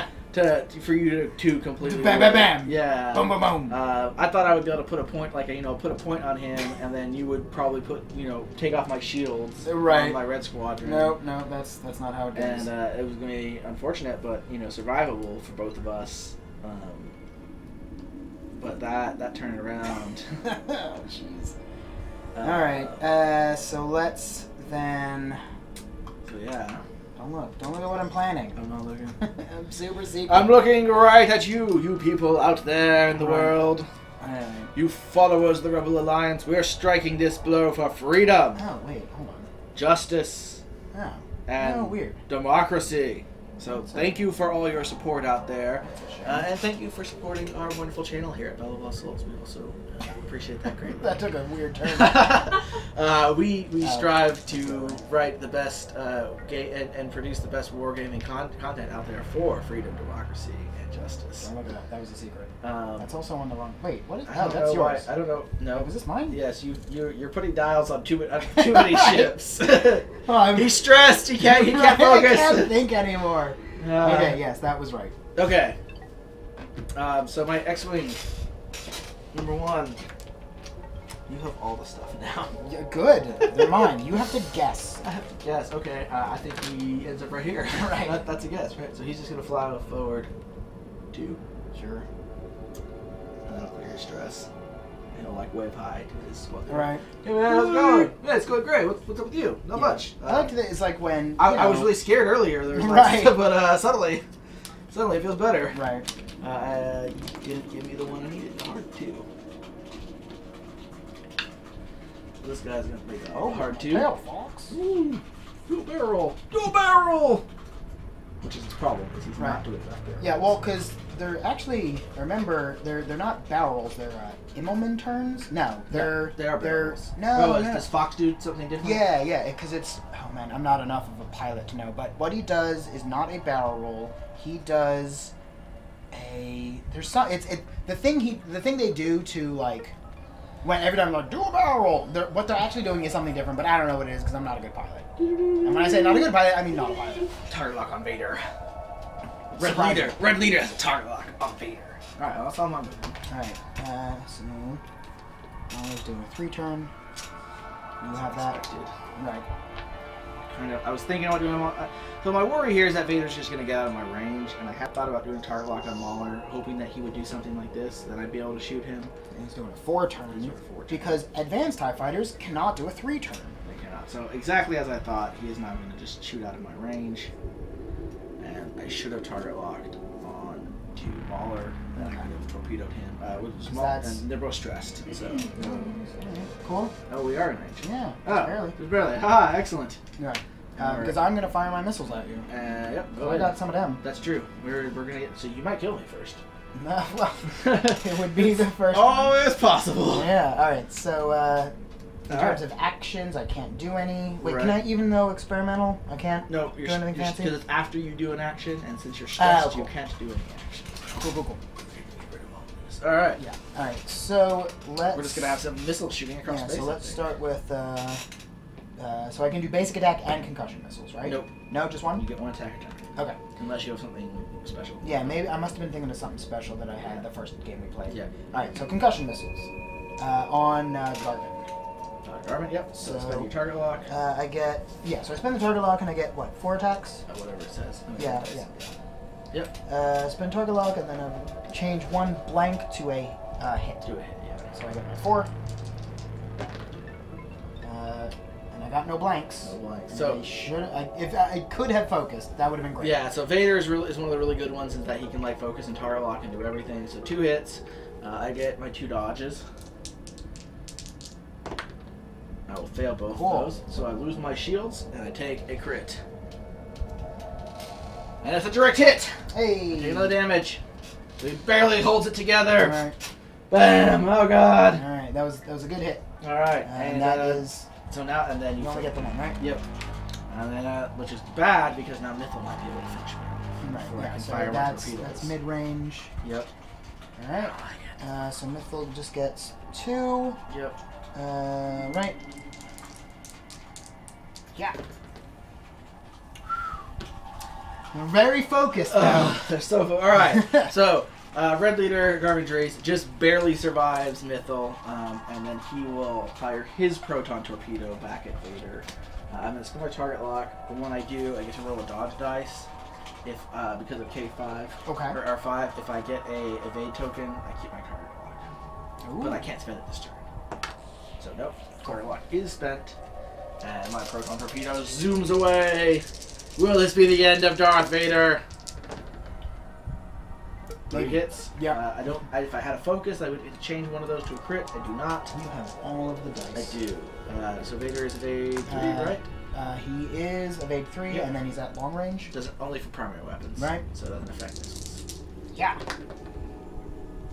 for you to completely bam bam bam. Yeah. Boom boom boom. I thought I would be able to put a point put a point on him, and then you would probably take off my shields on my red squadron. No, that's not how it goes. And it was going to be unfortunate, but survivable for both of us. But that turned around. Oh jeez. All right. So let's then. So yeah. Don't look at what I'm planning. I'm not looking. I'm super secret. I'm looking right at you people out there in the world. Right. You followers of the Rebel Alliance, we're striking this blow for freedom. Oh wait, hold on. Justice. Oh. And weird. Democracy. So thank you for all your support out there. And thank you for supporting our wonderful channel here at Bell of All Souls. We also appreciate that greatly. That took a weird turn. We strive to write the best and produce the best wargaming content out there for freedom, democracy, and justice. Don't look at that. That was a secret. That's also on the wrong. Wait, what is? I don't that's know yours. I don't know. No, was this mine? Yes, you're putting dials on too many ships. He's stressed. He can't focus. I can't think anymore. Okay, yes, that was right. Okay. So my X-wing number 1. You have all the stuff now. Yeah, good. They're mine. You have to guess. I have to guess. Okay. I think he ends up right here. Right. That's a guess, right? So he's just gonna fly forward 2. Sure. And that'll clear your stress. He'll wave high to his squadron. Right. Hey man, how's it going? Yeah, it's going great. What's up with you? Not much. I like that. It's like when I was really scared earlier. There was but suddenly it feels better. Right. You didn't give me the one I needed. The hard 2. This guy's gonna make that hard 2. Hell, Fox. Ooh, do a barrel. Which is his problem because he's not doing enough barrels. Yeah, well, because they're actually. Remember, they're not barrels. They're Immelman turns. No, they are barrels. No. Does Fox do something different? Yeah, because it's. Oh man, I'm not enough of a pilot to know. But what he does is not a barrel roll. He does there's some. The thing they do to when every time they're like, do a barrel roll, what they're actually doing is something different, but I don't know what it is because I'm not a good pilot. And when I say not a good pilot, I mean not a pilot. Target lock on Vader. Red leader has a target lock on Vader. Alright, well, that's all I'm doing. Alright, so I was doing a 3-turn. You have that. Expected. Right. I was thinking about doing so my worry here is that Vader's just going to get out of my range, and I have thought about doing target lock on Mauler, hoping that he would do something like this, then I'd be able to shoot him. And he's doing a 4-turn, because advanced TIE fighters cannot do a 3-turn. They cannot. So exactly as I thought, he is not going to just shoot out of my range, and I should have target locked on to Mauler, and I could have torpedoed him. With small, and they're both stressed. So. Cool. Oh, we are in range. Yeah. Barely. Just barely. Haha, excellent. Right. Because I'm gonna fire my missiles at you. Yep. I got some of them. That's true. We're gonna get. So you might kill me first. Well, it would be the first. Always possible. Yeah. All right. So in terms of actions, I can't do any. Wait, can I even though experimental? I can't. No, do anything fancy. Because it's after you do an action, and since you're stressed, you can't do any action. Cool. All right. Yeah. All right. So we're just gonna have some missile shooting across space. So let's start with. So I can do basic attack and concussion missiles, right? Nope. No, just one? You get 1 attack attempt. Okay. Unless you have something special. Yeah, maybe I must have been thinking of something special that I had the first game we played. Yeah. Alright, so concussion missiles. On Garmin. Garmin, yep. So spend your target lock. I get... Yeah, so I spend the target lock and I get, what, 4 attacks? Whatever it says. Yeah. Yep. Spend target lock and then I change 1 blank to a hit. To a hit, yeah. So I get my 4. And I got no blanks. No blanks. So if I could have focused, that would have been great. Yeah, so Vader is one of the really good ones, is that he can focus and target lock and do everything. So 2 hits. I get my 2 dodges. I will fail both of those. So I lose my shields and I take a crit. And it's a direct hit! Hey! Take another damage. He barely holds it together. All right. Bam! Oh god. All right. That was a good hit. All right, And that is. so now and then You only get the one, right? Yep. And then which is bad because now Mythil might be able to finish me off. Right. Before I Yeah. can So fire my that's torpedoes. mid-range. Yep. All right. So Mythil just gets 2. Yep. Right. Yeah. We're very focused now. They're so all right. So red leader Garvin Drace just barely survives Mythil, and then he will fire his proton torpedo back at Vader. I'm gonna spend my target lock. But when I do, I get to roll a dodge dice. If because of K5 Okay. or R5, if I get a evade token, I keep my target lock. Ooh. But I can't spend it this turn. So nope, target lock is spent, and my proton torpedo zooms away. Will this be the end of Darth Vader? 3 hits. Yeah. I don't. If I had a focus, I would change one of those to a crit. I do not. You have all of the dice. I do. So Vader is evade 3, right? He is evade 3, Yep. and then he's at long range. Doesn't only for primary weapons. Right. So it doesn't affect this. Yeah.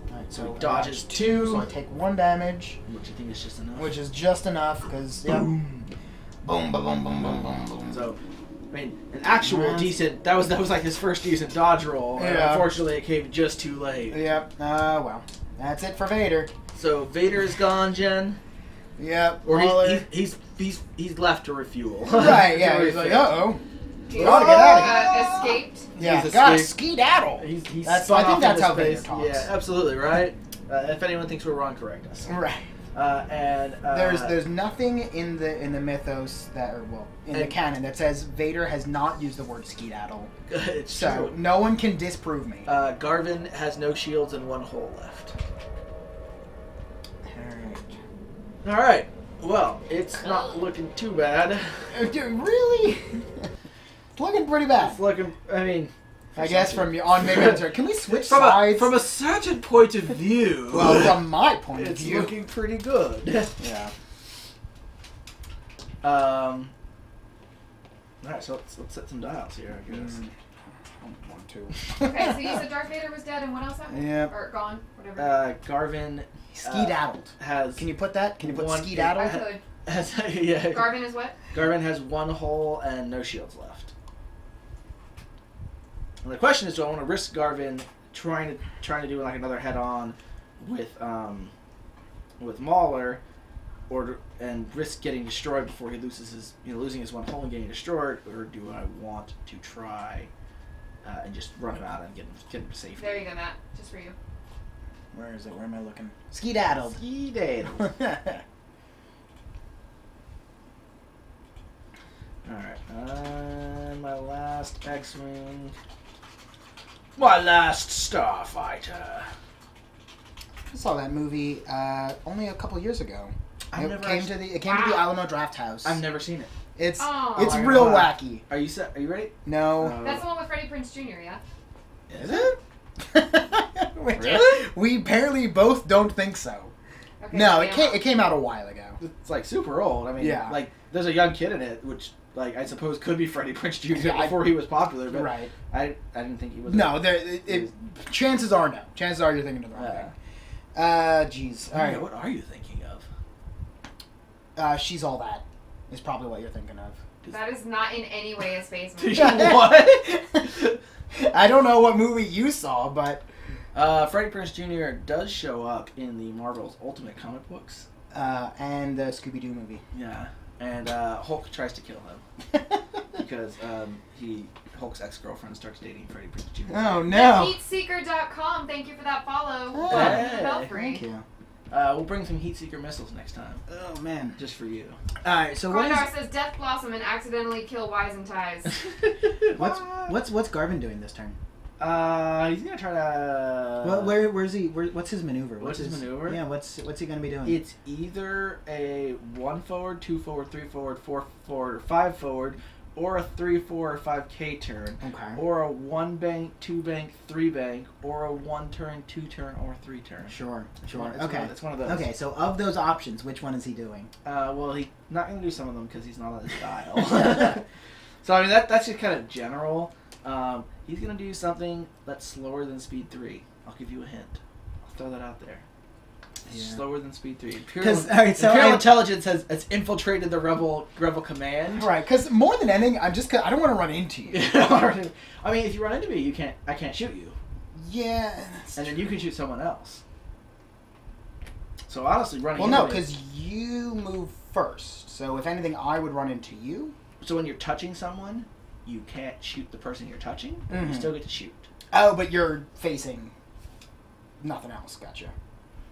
Alright, So so he dodges so 2, I take 1 damage, which I think is just enough. which is just enough because boom, boom, boom, boom, boom, boom, boom, boom. So, I mean, an actual Yeah. decent. That was like his first decent dodge roll. And Yeah. unfortunately, it came just too late. Yep. Well, that's it for Vader. So Vader is gone, Jen. Yep. Or Mauler. he's left to refuel. Right. Yeah. To He's like, refuel. uh-oh. He's Gotta get outta escaped. Yeah. He's Gotta escaped. skedaddle. He's That's- spun I think off that's into how Vader space. talks. Yeah, absolutely right. If anyone thinks we're wrong, correct us. Right. And There's nothing in the mythos that, or well, in the And- canon that says Vader has not used the word skedaddle. it's So true. no one can disprove me. Garvin has no shields and 1 hole left. All right. Well, it's not looking too bad. Really? It's looking pretty bad. It's looking. I mean, I guess from your on maybe answer. Can we switch from sides? a certain point of view, well, from my point of it's view. looking pretty good. Yeah. All right, so let's set some dials here, I guess. I want to. Okay, so you said Darth Vader was dead, and what else happened? Yep. Or gone, whatever. Garvin Skedaddled. has. Can you put that? Can you put one- I skedaddle? could. Has, yeah. Garvin is what? Garvin has 1 hole and no shields left. And the question is, do I want to risk Garvin trying to do like another head-on with Mauler, and risk getting destroyed before he loses his losing his 1 hole and getting destroyed, or do I want to try and just run him out and get him to safety? There you go, Matt. Just for you. Where is it? Where am I looking? Skedaddled. Skedaddled. Alright, my last X-Wing. My last Starfighter. I saw that movie only a couple years ago. I've It never came actually- to the Alamo Draft House. I've never seen it. It's Oh. it's Oh my real God. wacky. Are you set? Are you ready? No. That's the one with Freddie Prinze Jr., yeah? Is it? Which- We apparently both don't think so. Okay, No, so it came out a while ago. It's like super old. I mean, Yeah. like there's a young kid in it, which like I suppose could be Freddie Prinze Jr. Yeah, before he was popular, but Right. I didn't think he was. No, chances are no. Chances are you're thinking of the wrong thing. Jeez. All right. What are you thinking of? She's All That is probably what you're thinking of. That is not in any way a space movie. What? I don't know what movie you saw, but Freddie Prinze Jr. does show up in the Marvel's Ultimate comic books. and the Scooby-Doo movie. Yeah, and Hulk tries to kill him because Hulk's ex-girlfriend starts dating Freddie Prinze Jr. Oh no! Heatseeker.com, thank you for that follow. Oh, Hey, Belfry. Thank you. We'll bring some Heatseeker missiles next time, Oh man! just for you. All right. So what Condor is says Death Blossom and accidentally kill Wise and Ties. what's Garvin doing this turn? He's gonna try to. Where's he? What's his maneuver? What's his maneuver? Yeah. What's he gonna be doing? It's either a 1 forward, 2 forward, 3 forward, 4 forward, or 5 forward, or a 3, 4, or 5 K turn, Okay. or a 1 bank, 2 bank, 3 bank, or a 1 turn, 2 turn, or 3 turn. Sure. It's Sure. one- Okay. It's one of those. Okay. So of those options, which one is he doing? Well, he's not gonna do some of them because he's not on his dial. So I mean that's just kind of general. He's gonna do something that's slower than speed 3. I'll give you a hint. I'll throw that out there. It's slower than speed 3. Imperial intelligence has infiltrated the rebel command. Right, because more than anything, I don't want to run into you. I mean, if you run into me, I can't shoot you. Yeah. And then you can shoot someone else. So honestly, running. Well, no, because you move first. So if anything, I would run into you. So when you're touching someone, you can't shoot the person you're touching, but you still get to shoot. Oh, but you're facing nothing else. Gotcha.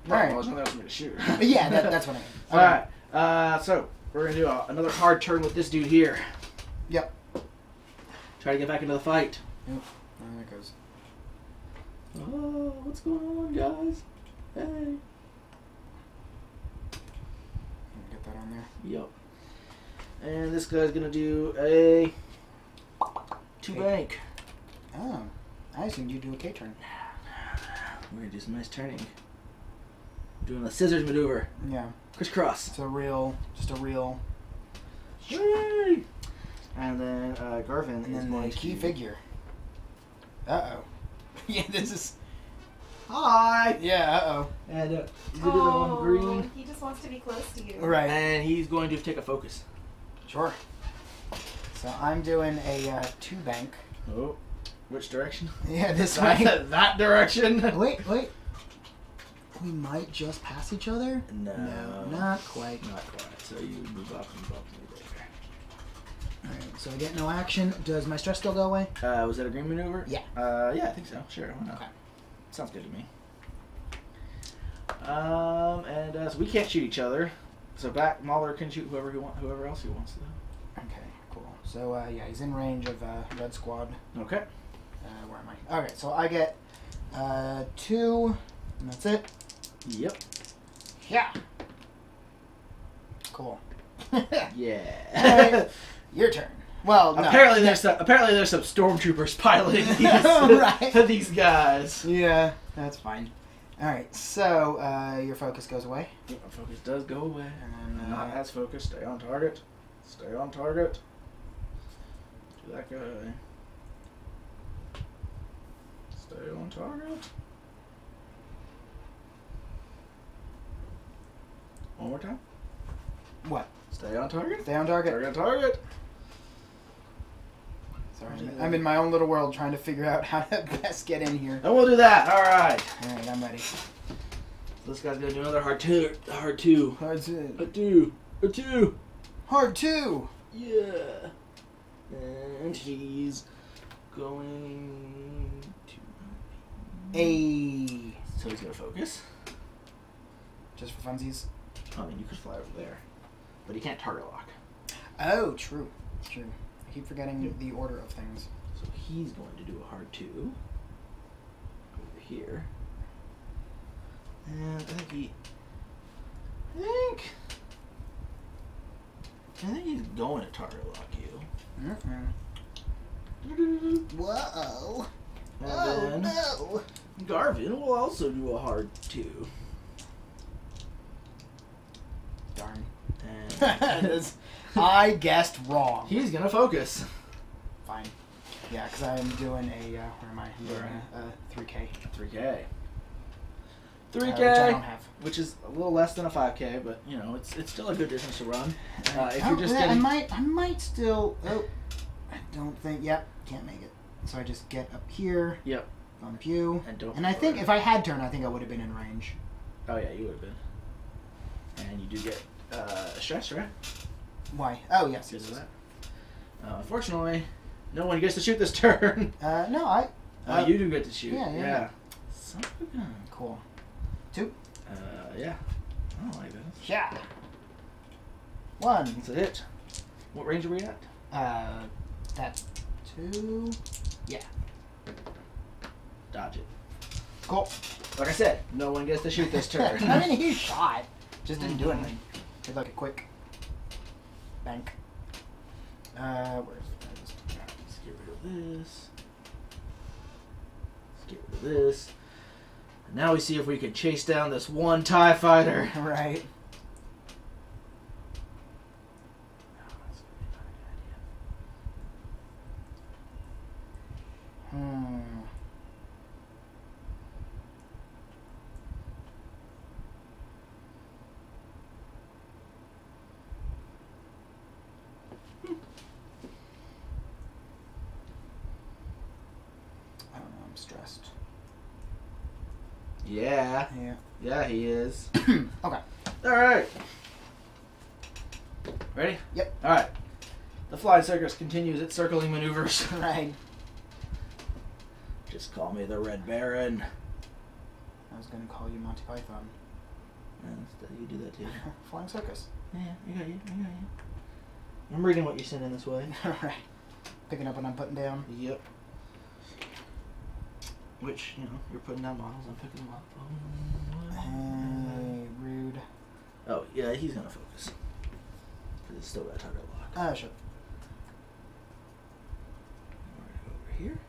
No, All right. there's nothing else for me to shoot. Yeah, that's what I mean. Okay. All right. So we're gonna do another hard turn with this dude here. Yep. Try to get back into the fight. Yep. There it goes. Oh, what's going on, guys? Hey. Get that on there. Yep. And this guy's gonna do a 2 bank. Oh, I assumed you'd do a K turn. We're gonna do some nice turning. Doing a scissors maneuver. Yeah. Crisscross. It's just a real. Yay! And then Garvin And is then going the key to... figure. Uh-oh. Yeah, this is... Hi! Yeah, uh-oh. And he's gonna do the one green. He just wants to be close to you. Right. And he's going to take a focus. Sure. So I'm doing a 2 bank. Oh. Which direction? Yeah, this way. That direction? Wait. We might just pass each other? No. Not quite. Not quite. So you move up and bump me there. Alright, so I get no action. Does my stress still go away? Was that a green maneuver? Yeah. Yeah, I think so. Sure, why not? Okay. Sounds good to me. So we can't shoot each other. So Mahler can shoot whoever else he wants to. Okay, cool. So, yeah, he's in range of Red Squad. Okay. Where am I? Okay, so I get 2, and that's it. Yep. Yeah. Cool. Yeah. Alright, your turn. Well, no. Apparently there's some stormtroopers piloting these Right. these guys. Yeah, that's fine. Alright, so your focus goes away. Yep, my focus does go away. And then, Not as focused. Stay on target. Stay on target. To that guy. Stay on target. One more time. What? Stay on target. Stay on target. Target, target. Sorry, I'm in my own little world trying to figure out how to best get in here. And we'll do that. All right. Alright, I'm ready. So this guy's gonna do another hard two. Hard two. Hard 2. A two. A two. Hard 2. Yeah. And he's going to. A. So he's gonna focus. Just for funsies. I mean, you could fly over there, but he can't target lock. Oh, true. True. I keep forgetting the order of things. So he's going to do a hard 2 over here. And I think he's going to target lock you. Whoa. And then no. Garvin will also do a hard 2. Darn. And I guessed wrong. he's gonna focus. Fine. Yeah, because I'm doing a, where am I? I'm doing a 3K. 3K. Which I 3K, don't have. which is a little less than a 5K, but you know it's still a good distance to run. If Oh, you're just yeah, getting, I might still. Oh, I don't think. Yep, can't make it. So I just get up here. Yep. Bump you. And don't. And I think if I had turn, I think I would have been in range. Oh yeah, you would have been. And you do get a stress, right? Why? Oh yes. Because yes, of yes. that. Unfortunately, no one gets to shoot this turn. No, I. You do get to shoot. Yeah. Son of a gun. Cool. 2. Yeah. I don't like this. Yeah. 1. That's a hit. What range are we at? That 2. Yeah. Dodge it. Cool. Like I said, no one gets to shoot this turn. I mean, he shot. Just didn't do anything. Did like a quick bank. Where's Let's get rid of this. Let's get rid of this. And now we see if we can chase down this one TIE fighter. Right. stressed. Yeah. Yeah. Yeah, he is. Okay. Alright. Ready? Yep. Alright. The flying circus continues its circling maneuvers. Right. Just call me the Red Baron. I was going to call you Monty Python. You do that too. Flying circus. Yeah, I got you. I'm reading what you're sending this way. Alright. Picking up what I'm putting down. Yep. Which, you're putting down models, I'm picking them up. Hey, rude. Oh, yeah, he's gonna focus. Because it's still got target lock. Sure. We're gonna go over here.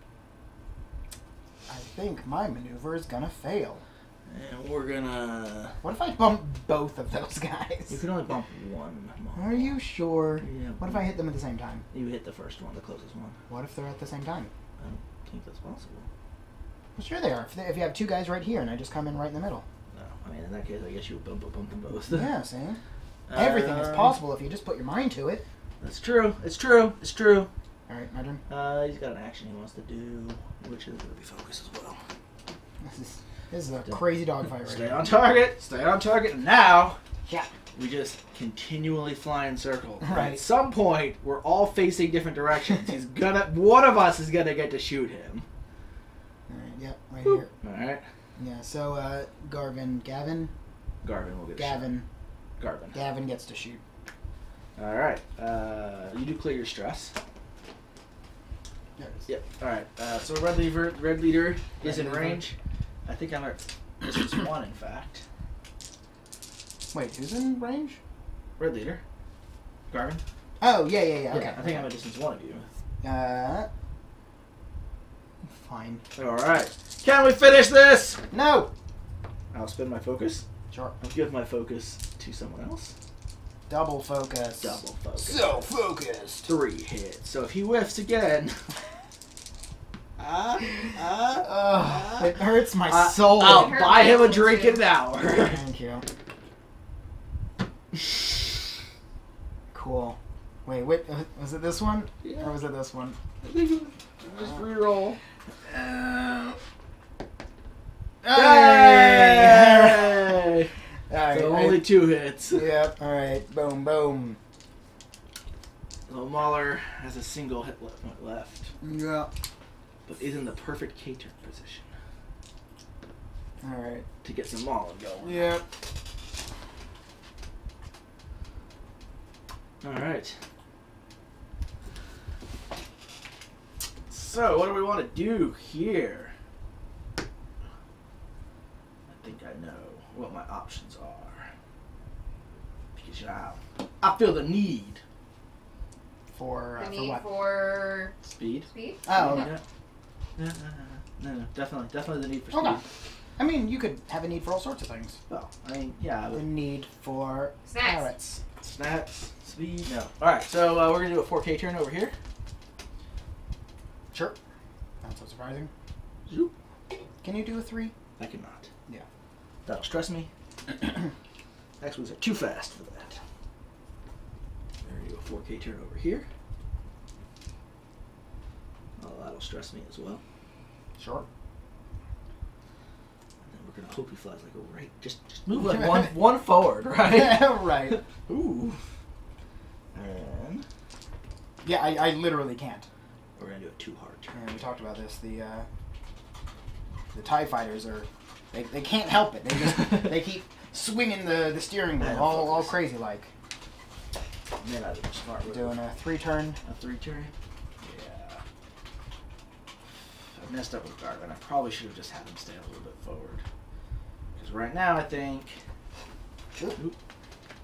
I think my maneuver is gonna fail. And we're gonna... What if I bump both of those guys? You can only bump one model. Are you sure? Yeah. What if I hit them at the same time? You hit the first one, the closest one. What if they're at the same time? I don't think that's possible. Well, sure they are. If you have two guys right here and I just come in right in the middle. No, I mean, in that case, I guess you would bump them both. Yeah, see? Everything is possible if you just put your mind to it. That's true. It's true. It's true. Alright, my turn. He's got an action he wants to do, which is going to be focus as well. This is a crazy dogfight right Stay here. on target. Stay on target. And now, Yeah. we just continually fly in circles. Right. At some point, we're all facing different directions. One of us is gonna get to shoot him. Alright, yep, right Boop. here. All right. Yeah, so, Gavin Garvin will get a Gavin shot. Gavin gets to shoot. All right. You do clear your stress. There it is. Yep. All right. So red leader is in range. I think I'm at distance 1, in fact. Wait, who's in range? Red leader. Garvin. Oh, yeah, okay. I think I'm at distance 1 of you. Fine. All right. Can we finish this? No! I'll spend my focus. Sure. I'll give my focus to someone else. Double focus. Double focus. So focused. 3 hits. So if he whiffs again... It hurts my soul. I'll It buy him a hurts my drink soul, in an hour. Thank you. Cool. Wait, was it this one? Yeah. Or was it this one? I think it was just reroll. Hey! Alright. So only 2 hits. Yep, alright. Boom, boom. So Mahler has a single hit left, Yeah. but is in the perfect K-turn position Alright. to get some Mahler going. Yep. Alright. So, what do we want to do here? I think I know what my options are. Because I feel the need. For The need what? for Speed? speed? Oh, Yeah. No, definitely the need for speed. okay. I mean, you could have a need for all sorts of things. Well, I mean, yeah, The but need for Snacks. carrots. snacks, speed, no. Alright, so we're going to do a 4K turn over here. Sure. Not so surprising. Zoop. Can you do a 3? I cannot. Yeah. That'll stress me. Next moves are too fast for that. We're going to do a 4K turn over here. Oh, that'll stress me as well. Sure. And then we're going to hope he flies like a right. Just move like one forward, right? Right. Ooh. And Yeah, I literally can't. we're going to do a 2 hard turn. And we talked about this. The TIE fighters are they can't help it. They just they keep swinging the steering wheel Yeah, all focus. crazy like. And then I did a smart move. Doing a 3 turn. A 3 turn? Yeah. I messed up with Garvin. I probably should have just had him stay a little bit forward. Because right now I think... Oop.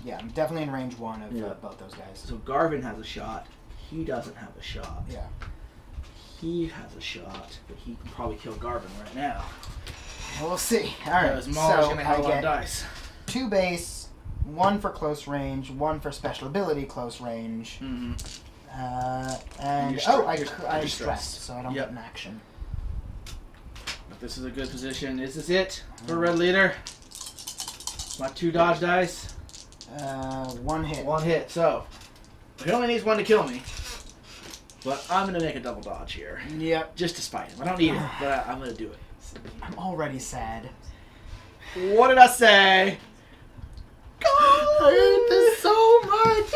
Yeah, I'm definitely in range 1 of Yeah. both those guys. So Garvin has a shot. He doesn't have a shot. Yeah. He has a shot, but he can probably kill Garvin right now. Well, we'll see. All right. Because Mahler's So going to have a I lot of get dice. 2 base, 1 for close range, 1 for special ability close range, Mm-hmm. and You're I'm stressed. stressed, so I don't Yep. get an action. But this is a good position. Is this it for Red Leader? My 2 dodge dice. 1 hit. 1 hit. So, he only needs 1 to kill me. But I'm going to make a double dodge here. Yep. Just to spite him. I don't need it, but I'm going to do it. I'm already sad. What did I say? I hate this so much.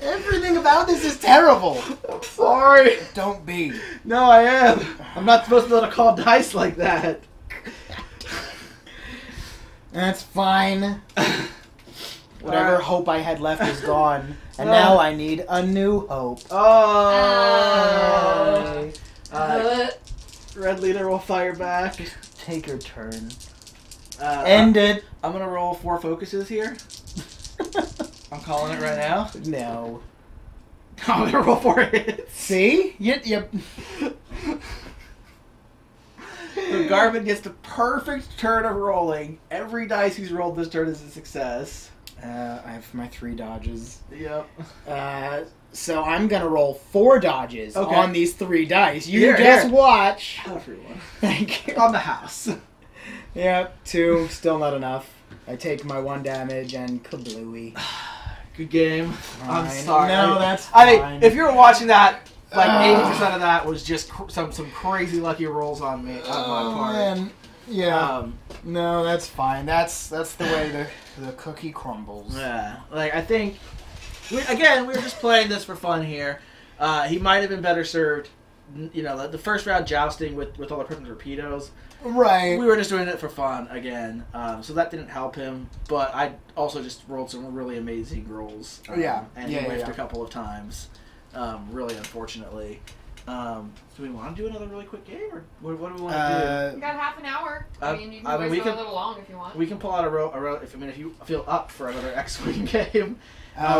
Everything about this is terrible. I'm sorry. Don't be. No, I am. I'm not supposed to be able to call dice like that. That's fine. Whatever Alright. hope I had left is gone. And Oh. now I need a new hope. Oh. Uh, Red leader will fire back. Take your turn. End End it. I'm going to roll 4 focuses here. I'm calling it right now. No. I'm going to roll 4 hits. See? Yep. So Garvin gets the perfect turn of rolling. Every dice he's rolled this turn is a success. I have my 3 dodges. Yep. So I'm gonna roll 4 dodges Okay. on these 3 dice. You Here, just here. watch. Everyone. Thank you. On the house. Yep, 2. Still not enough. I take my 1 damage and kablooey. Good game. I'm Fine. sorry. No, that's I fine. mean, if you were watching that, like 80% of that was just some crazy lucky rolls on me on my part. Man. Yeah. Um, No, that's fine. That's the way the cookie crumbles. Yeah, like I think we were just playing this for fun here. He might have been better served, you know, the first round jousting with all the Prince torpedoes. Right. We were just doing it for fun again, so that didn't help him. But I also just rolled some really amazing rolls. Yeah. And Yeah, he whiffed yeah. a couple of times, really unfortunately. Do we want to do another really quick game, or what do we want to we got half an hour. I mean, you can I mean, always we go can- a little long if you want. do? We can pull out a row. If you feel up for another X-wing game,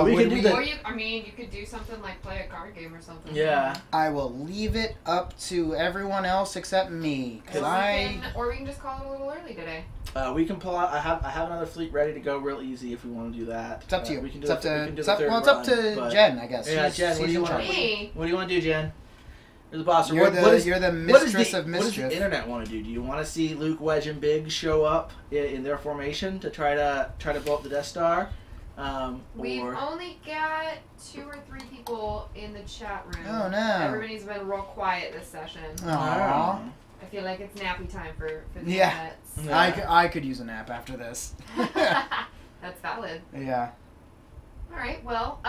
we would can do the. Or you could do something like play a card game or something. Yeah. I will leave it up to everyone else except me, Or because we can just call it a little early today. We can pull out. I have another fleet ready to go real easy if we want to do that. It's up to you. We can do It's up we to can do it's the up, third well, it's up run, to but- Jen, I guess. Yeah, She's- Jen, what do she's you in want? charge. Me. What do you want to do, Jen? You're the boss. You're What is- the what is mistress the- of What does mischief. the internet want to do? Do you want to see Luke, Wedge, and Big show up in their formation to try to blow up the Death Star? We've Or only got 2 or 3 people in the chat room. Oh, no. Everybody's been real quiet this session. Aww. I feel like it's nappy time for the Yeah. pets. Yeah. I could use a nap after this. That's valid. Yeah. All right. Well,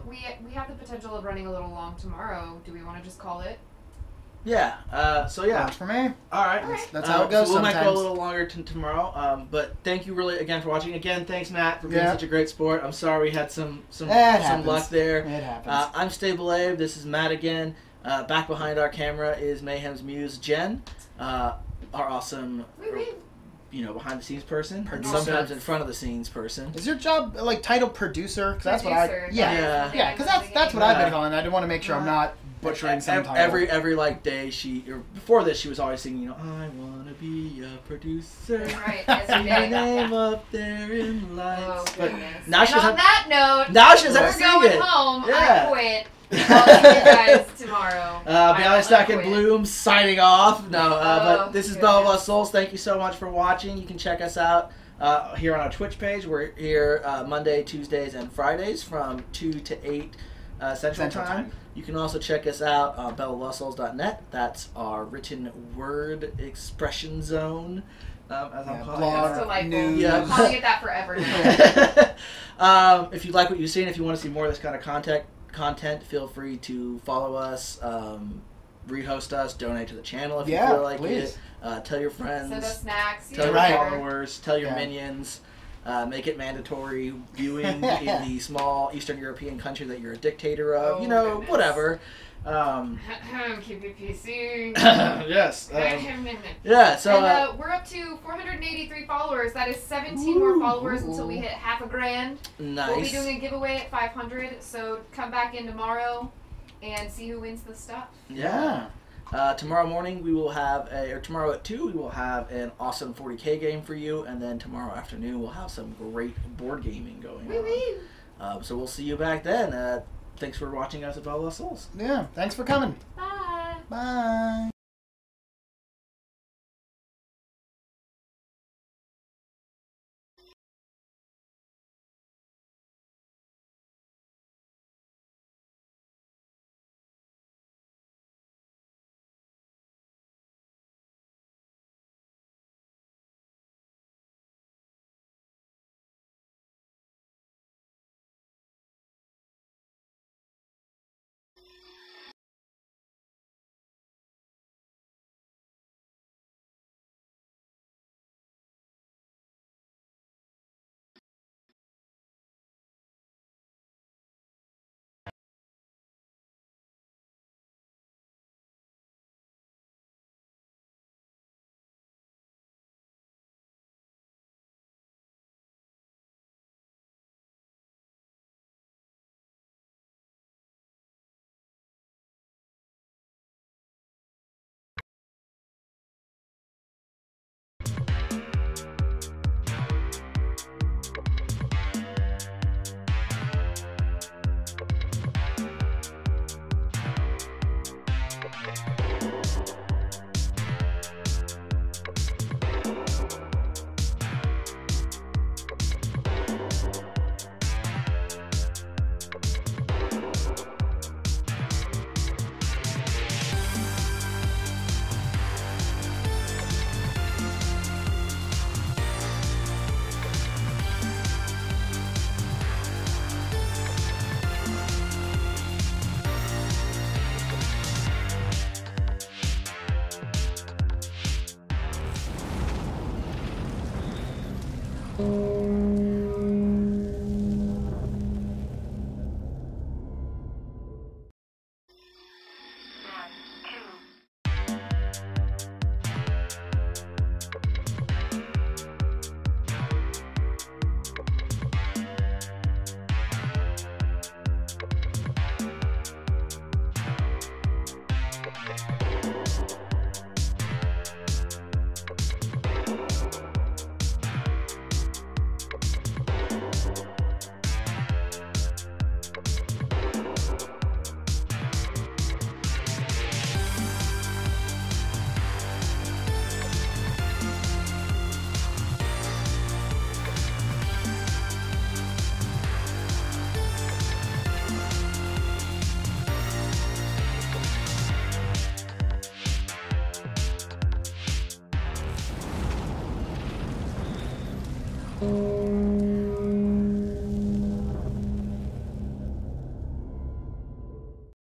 we have the potential of running a little long tomorrow. Do we want to just call it? yeah. So yeah. Works for me. All right. All right. That's how it goes so we might go a sometimes. little longer tomorrow. But thank you really again for watching. Again, thanks Matt for being Yeah. such a great sport. I'm sorry we had some happens. luck there. It happens. I'm Stable Abe. This is Matt again. Back behind our camera is Mayhem's muse Jen, our awesome, behind the scenes person, and Producer. sometimes in front of the scenes person. Is your job like title producer? 'Cause that's what Producer, I. Yeah. Yeah. Yeah. Because that's what I've been calling. I didn't want to make sure I'm not butchering some title. Every like day before this she was always singing, I wanna be a producer. Right. Yes, we See my did. name up there in Oh lights. But goodness. now she And doesn't- on that note, now she doesn't have we're to sing going it. home. Yeah. I quit. I'll see you guys tomorrow. Beyond Stack and quit. Bloom signing off. No, but Oh, this is goodness. Bell of Us Souls. Thank you so much for watching. You can check us out here on our Twitch page. We're here Monday, Tuesdays, and Fridays from 2 to 8 Central Time. You can also check us out on bellofussouls.net. That's our written word expression zone, as I'm calling blog, it. That's delightful. news. Yeah. I'm calling it that forever now. If you like what you've seen, if you want to see more of this kind of content, feel free to follow us, rehost us, donate to the channel if you feel like please. it. Tell your friends, Send us snacks. tell your Right. followers, tell your Yeah. minions. Make it mandatory viewing in the small Eastern European country that you're a dictator of. Oh, you know, goodness. whatever. Keep it PC. Yes. Yeah. So. And we're up to 483 followers. That is 17 more followers until we hit half a grand. Nice. We'll be doing a giveaway at 500. So come back in tomorrow and see who wins the stuff. Yeah. Tomorrow morning we will have tomorrow at 2 we will have an awesome 40K game for you, and then tomorrow afternoon we'll have some great board gaming going on. So we'll see you back then. Thanks for watching us at Bell of Souls. Yeah. Thanks for coming. Bye. Bye. Thank you.